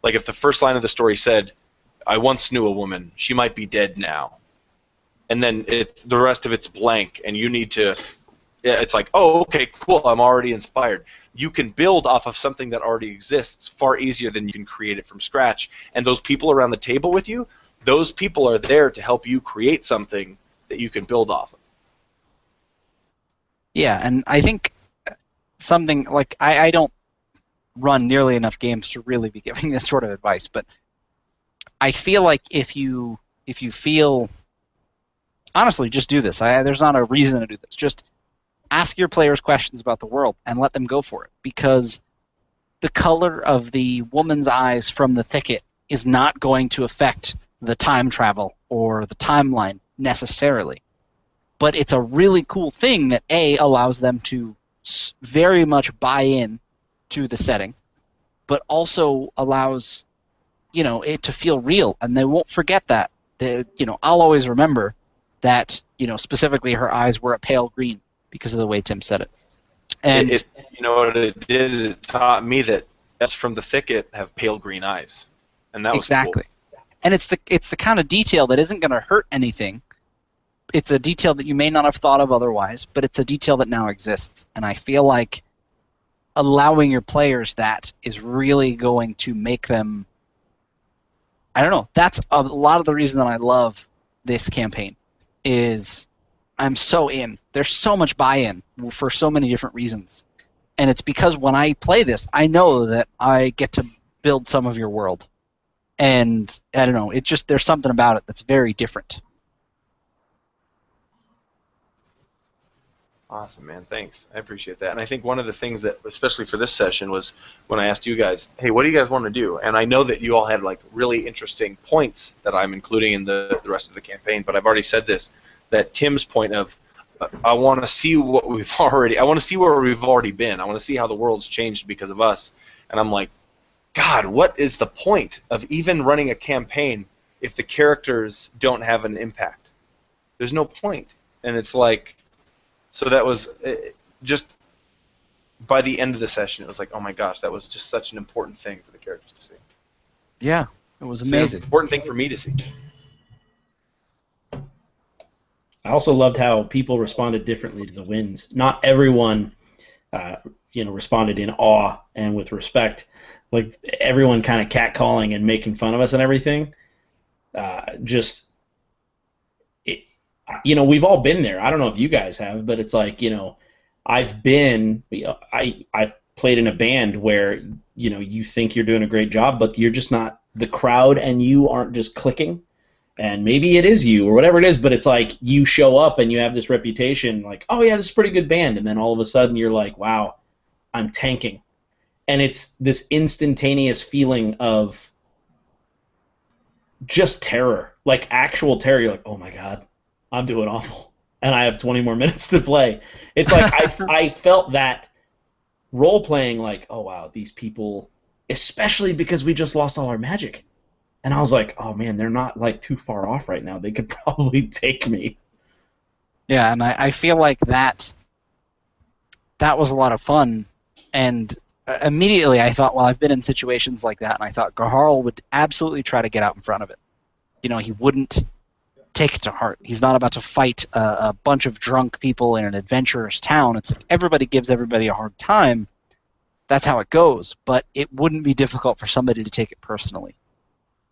Like if the first line of the story said, I once knew a woman, she might be dead now, and then the rest of it's blank, and you need to, it's like, oh, okay, cool, I'm already inspired. You can build off of something that already exists far easier than you can create it from scratch. And those people around the table with you, those people are there to help you create something that you can build off of. Yeah, and I think something like I don't run nearly enough games to really be giving this sort of advice, but I feel like if you feel, honestly, just do this. There's not a reason to do this. Just ask your players questions about the world and let them go for it, because the color of the woman's eyes from the thicket is not going to affect the time travel or the timeline necessarily. But it's a really cool thing that allows them to very much buy in to the setting, but also allows it to feel real, and they won't forget that. I'll always remember that, specifically her eyes were a pale green because of the way Tim said it. And you know what it did? It taught me that elves from the thicket have pale green eyes, and that was exactly. cool. And it's the kind of detail that isn't going to hurt anything. It's a detail that you may not have thought of otherwise, but it's a detail that now exists. And I feel like allowing your players that is really going to make them, I don't know, that's a lot of the reason that I love this campaign, is I'm so in. There's so much buy-in for so many different reasons. And it's because when I play this, I know that I get to build some of your world. And I don't know, there's something about it that's very different. Awesome, man. Thanks. I appreciate that. And I think one of the things that, especially for this session, was when I asked you guys, hey, what do you guys want to do? And I know that you all had like really interesting points that I'm including in the rest of the campaign, but I've already said this, that Tim's point of, I want to see where we've already been. I want to see how the world's changed because of us. And I'm like, God, what is the point of even running a campaign if the characters don't have an impact? There's no point. And it's like, so that was just by the end of the session, it was like, oh my gosh, that was just such an important thing for the characters to see. Yeah, it was amazing. It's an important thing for me to see. I also loved how people responded differently to the wins. Not everyone, responded in awe and with respect. Like everyone kind of catcalling and making fun of us and everything. We've all been there. I don't know if you guys have, but it's like, I've played in a band where, you think you're doing a great job, but you're just not, the crowd and you aren't just clicking. And maybe it is you or whatever it is, but it's like you show up and you have this reputation like, oh yeah, this is a pretty good band. And then all of a sudden you're like, wow, I'm tanking. And it's this instantaneous feeling of just terror, like actual terror. You're like, oh my God, I'm doing awful, and I have 20 more minutes to play. It's like I felt that role-playing like, oh wow, these people, especially because we just lost all our magic. And I was like, oh man, they're not like too far off right now. They could probably take me. Yeah, and I feel like that was a lot of fun. And immediately I thought, well, I've been in situations like that, and I thought Gaharl would absolutely try to get out in front of it. He wouldn't take it to heart. He's not about to fight a bunch of drunk people in an adventurous town. It's like everybody gives everybody a hard time. That's how it goes. But it wouldn't be difficult for somebody to take it personally.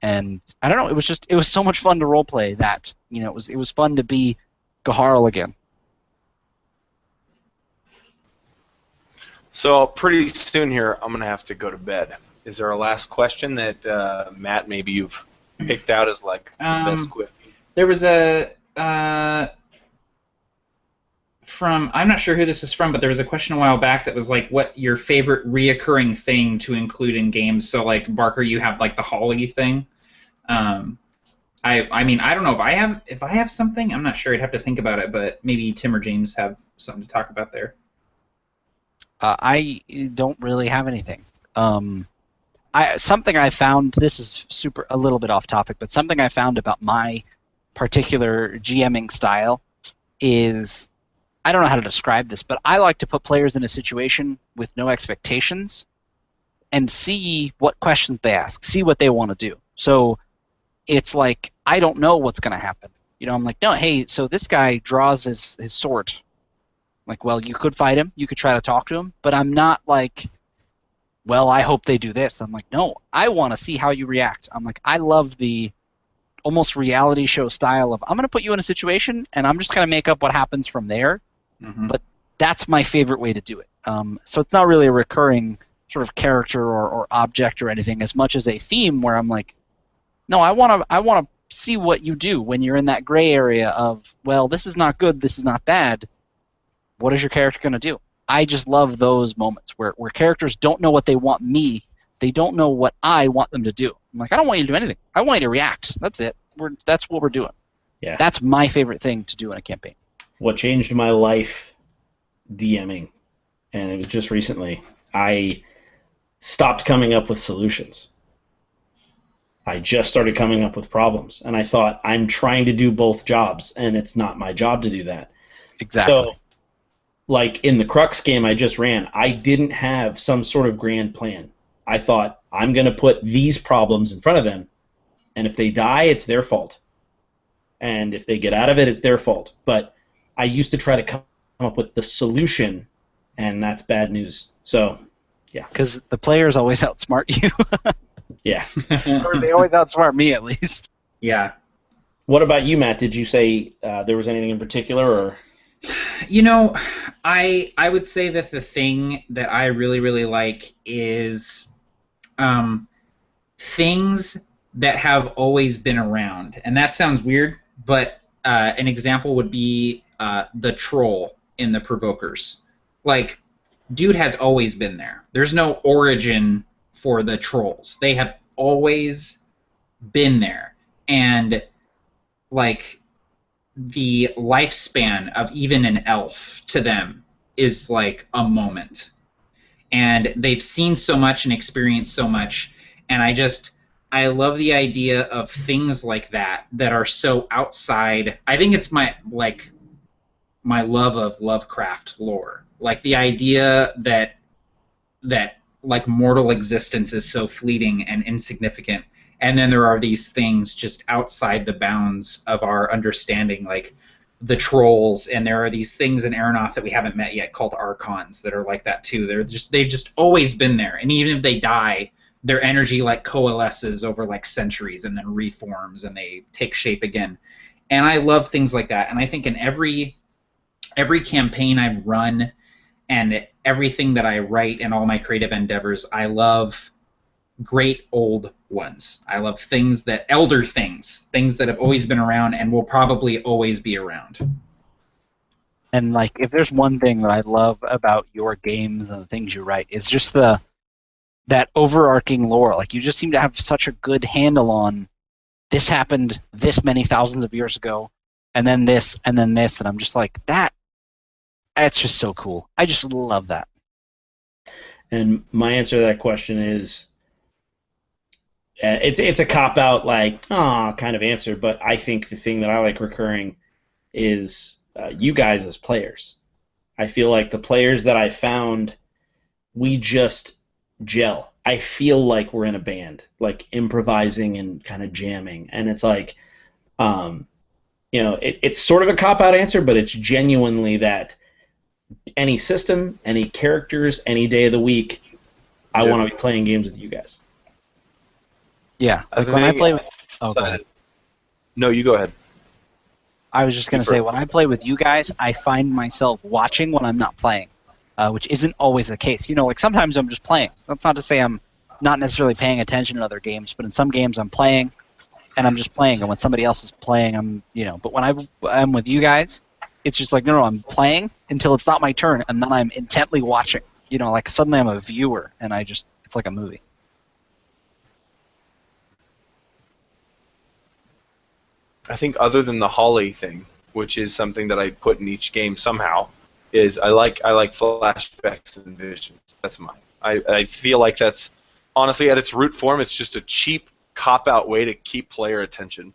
And I don't know. It was so much fun to roleplay that. It was fun to be Gaharl again. So pretty soon here, I'm gonna have to go to bed. Is there a last question that Matt, maybe you've picked out as like the best quick? There was a I'm not sure who this is from, but there was a question a while back that was like, what your favorite reoccurring thing to include in games? So like Barker, you have like the Holly thing. I mean, I don't know if I have something. I'm not sure. I'd have to think about it, but maybe Tim or James have something to talk about there. I don't really have anything. Something I found, this is a little bit off topic, but something I found about my particular GMing style is, I don't know how to describe this, but I like to put players in a situation with no expectations and see what questions they ask, see what they want to do. So it's like, I don't know what's going to happen. I'm like, no, hey, so this guy draws his sword. Like, well, you could fight him, you could try to talk to him, but I'm not like, well, I hope they do this. I'm like, no, I want to see how you react. I'm like, I love the almost reality show style of, I'm going to put you in a situation, and I'm just going to make up what happens from there. Mm-hmm. But that's my favorite way to do it. So it's not really a recurring sort of character or object or anything, as much as a theme where I'm like, no, I want to see what you do when you're in that gray area of, well, this is not good, this is not bad. What is your character going to do? I just love those moments where characters don't know what they want me. They don't know what I want them to do. I'm like, I don't want you to do anything. I want you to react. That's it. That's what we're doing. Yeah. That's my favorite thing to do in a campaign. What changed my life DMing, and it was just recently, I stopped coming up with solutions. I just started coming up with problems, and I thought, I'm trying to do both jobs, and it's not my job to do that. Exactly. So, like in the Crux game I just ran, I didn't have some sort of grand plan. I thought, I'm going to put these problems in front of them, and if they die, it's their fault. And if they get out of it, it's their fault. But I used to try to come up with the solution, and that's bad news. So, yeah. Because the players always outsmart you. Yeah. Or they always outsmart me, at least. Yeah. What about you, Matt? Did you say there was anything in particular, or? You know, I would say that the thing that I really, really like is things that have always been around. And that sounds weird, but an example would be the troll in the Provokers. Like, dude has always been there. There's no origin for the trolls. They have always been there. And, like, the lifespan of even an elf to them is like a moment. And they've seen so much and experienced so much. And I love the idea of things like that that are so outside. I think it's my love of Lovecraft lore. Like the idea that like mortal existence is so fleeting and insignificant. And then there are these things just outside the bounds of our understanding, like the trolls, and there are these things in Aeronoth that we haven't met yet called Archons that are like that too. They've just always been there, and even if they die, their energy like coalesces over like centuries and then reforms and they take shape again. And I love things like that. And I think in every campaign I've run and everything that I write and all my creative endeavors, I love great old ones. I love elder things that have always been around and will probably always be around. And like, if there's one thing that I love about your games and the things you write, is just that overarching lore. Like, you just seem to have such a good handle on this happened this many thousands of years ago, and then this, and then this, and I'm just like, that's just so cool. I just love that. And my answer to that question is, it's a cop-out, like, kind of answer, but I think the thing that I like recurring is you guys as players. I feel like the players that I found, we just gel. I feel like we're in a band, like improvising and kind of jamming, and it's like, it's sort of a cop-out answer, but it's genuinely that any system, any characters, any day of the week, I want to be playing games with you guys. Yeah, like when I play with... Oh, go ahead. No, you go ahead. I was just going to say, when I play with you guys, I find myself watching when I'm not playing, which isn't always the case. You know, like sometimes I'm just playing. That's not to say I'm not necessarily paying attention in other games, but in some games I'm playing, and I'm just playing, and when somebody else is playing, but when I'm with you guys, it's just like, no, I'm playing until it's not my turn, and then I'm intently watching. You know, like suddenly I'm a viewer, and it's like a movie. I think other than the Holly thing, which is something that I put in each game somehow, is I like flashbacks and visions. That's mine. I feel like that's, honestly, at its root form, it's just a cheap cop-out way to keep player attention.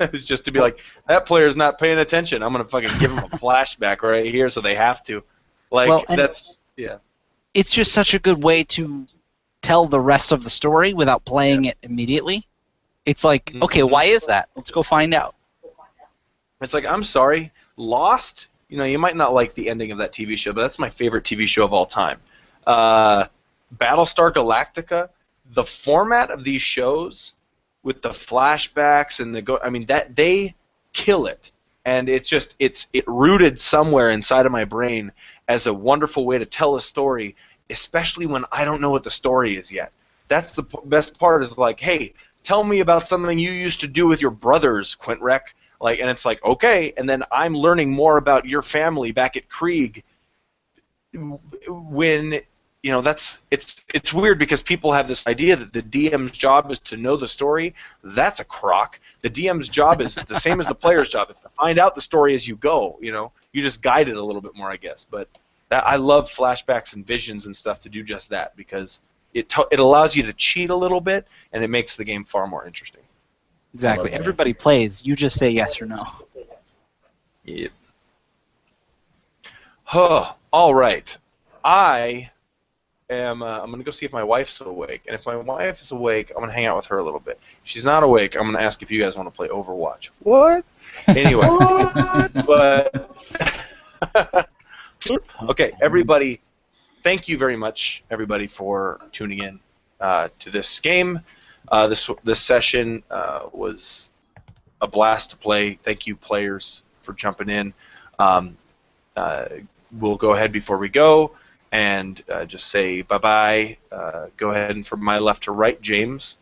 It's just to be like, that player's not paying attention. I'm going to fucking give them a flashback right here so they have to. Like, yeah. It's just such a good way to tell the rest of the story without playing it immediately. It's like, okay, why is that? Let's go find out. It's like, I'm sorry, Lost, you might not like the ending of that TV show, but that's my favorite TV show of all time. Battlestar Galactica, the format of these shows with the flashbacks and that they kill it. And it's rooted somewhere inside of my brain as a wonderful way to tell a story, especially when I don't know what the story is yet. That's the best part, is like, hey, tell me about something you used to do with your brothers, Quintrek. Like, and it's like, okay, and then I'm learning more about your family back at Krieg. When it's weird because people have this idea that the DM's job is to know the story. That's a crock. The DM's job is the same as the player's job. It's to find out the story as you go. You just guide it a little bit more, I guess. But I love flashbacks and visions and stuff to do just that, because it allows you to cheat a little bit, and it makes the game far more interesting. Exactly. Everybody plays. You just say yes or no. Yep. Huh. All right. I'm gonna go see if my wife's awake, and if my wife is awake, I'm gonna hang out with her a little bit. If she's not awake, I'm gonna ask if you guys want to play Overwatch. What? Anyway. But okay, everybody. Thank you very much, everybody, for tuning in to this game. This session was a blast to play. Thank you, players, for jumping in. We'll go ahead before we go and just say bye-bye. Go ahead and from my left to right, James.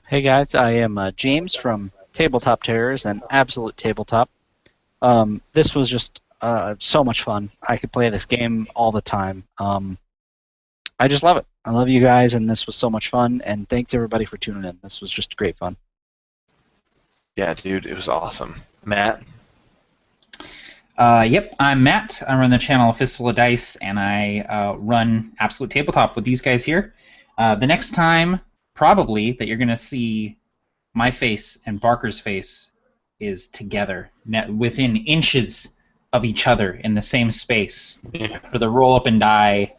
Hey guys, I am James from Tabletop Terrors and Absolute Tabletop. This was just so much fun. I could play this game all the time. I just love it. I love you guys, and this was so much fun. And thanks everybody for tuning in. This was just great fun. Yeah, dude, it was awesome. Matt? Yep, I'm Matt. I run the channel Fistful of Dice, and I run Absolute Tabletop with these guys here. The next time, probably, that you're going to see my face and Barker's face is together, within inches of each other in the same space for the Roll Up and Die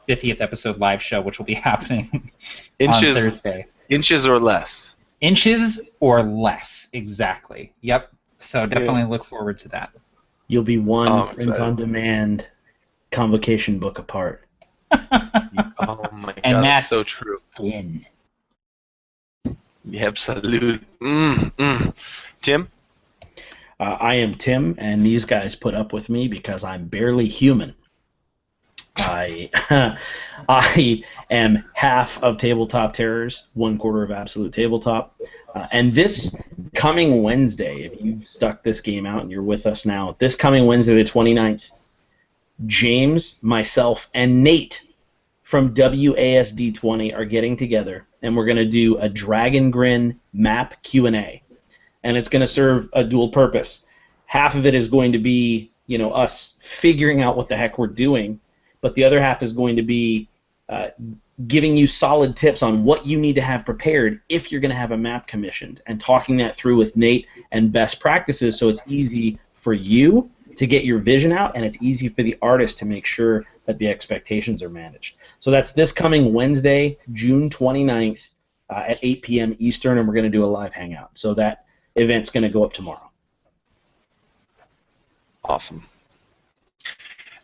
50th episode live show, which will be happening on Thursday. Inches or less. Inches or less, exactly. Yep. So definitely look forward to that. You'll be one print-on-demand convocation book apart. Oh my god, and that's so true. In. Yeah, absolutely. Tim? I am Tim, and these guys put up with me because I'm barely human. I am half of Tabletop Terrors, 1/4 of Absolute Tabletop. And this coming Wednesday, if you've stuck this game out and you're with us now, this coming Wednesday the 29th, James, myself, and Nate from WASD20 are getting together, and we're going to do a Dragon Grin map Q&A. And it's going to serve a dual purpose. Half of it is going to be, us figuring out what the heck we're doing, but the other half is going to be giving you solid tips on what you need to have prepared if you're going to have a map commissioned, and talking that through with Nate and best practices so it's easy for you to get your vision out, and it's easy for the artist to make sure that the expectations are managed. So that's this coming Wednesday, June 29th at 8 p.m. Eastern, and we're going to do a live hangout. So that event's going to go up tomorrow. Awesome.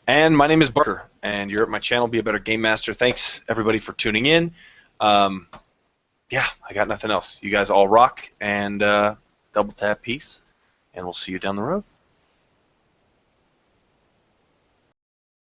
And my name is Barker, and you're at my channel, Be a Better Game Master. Thanks, everybody, for tuning in. Yeah, I got nothing else. You guys all rock, and double tap peace, and we'll see you down the road.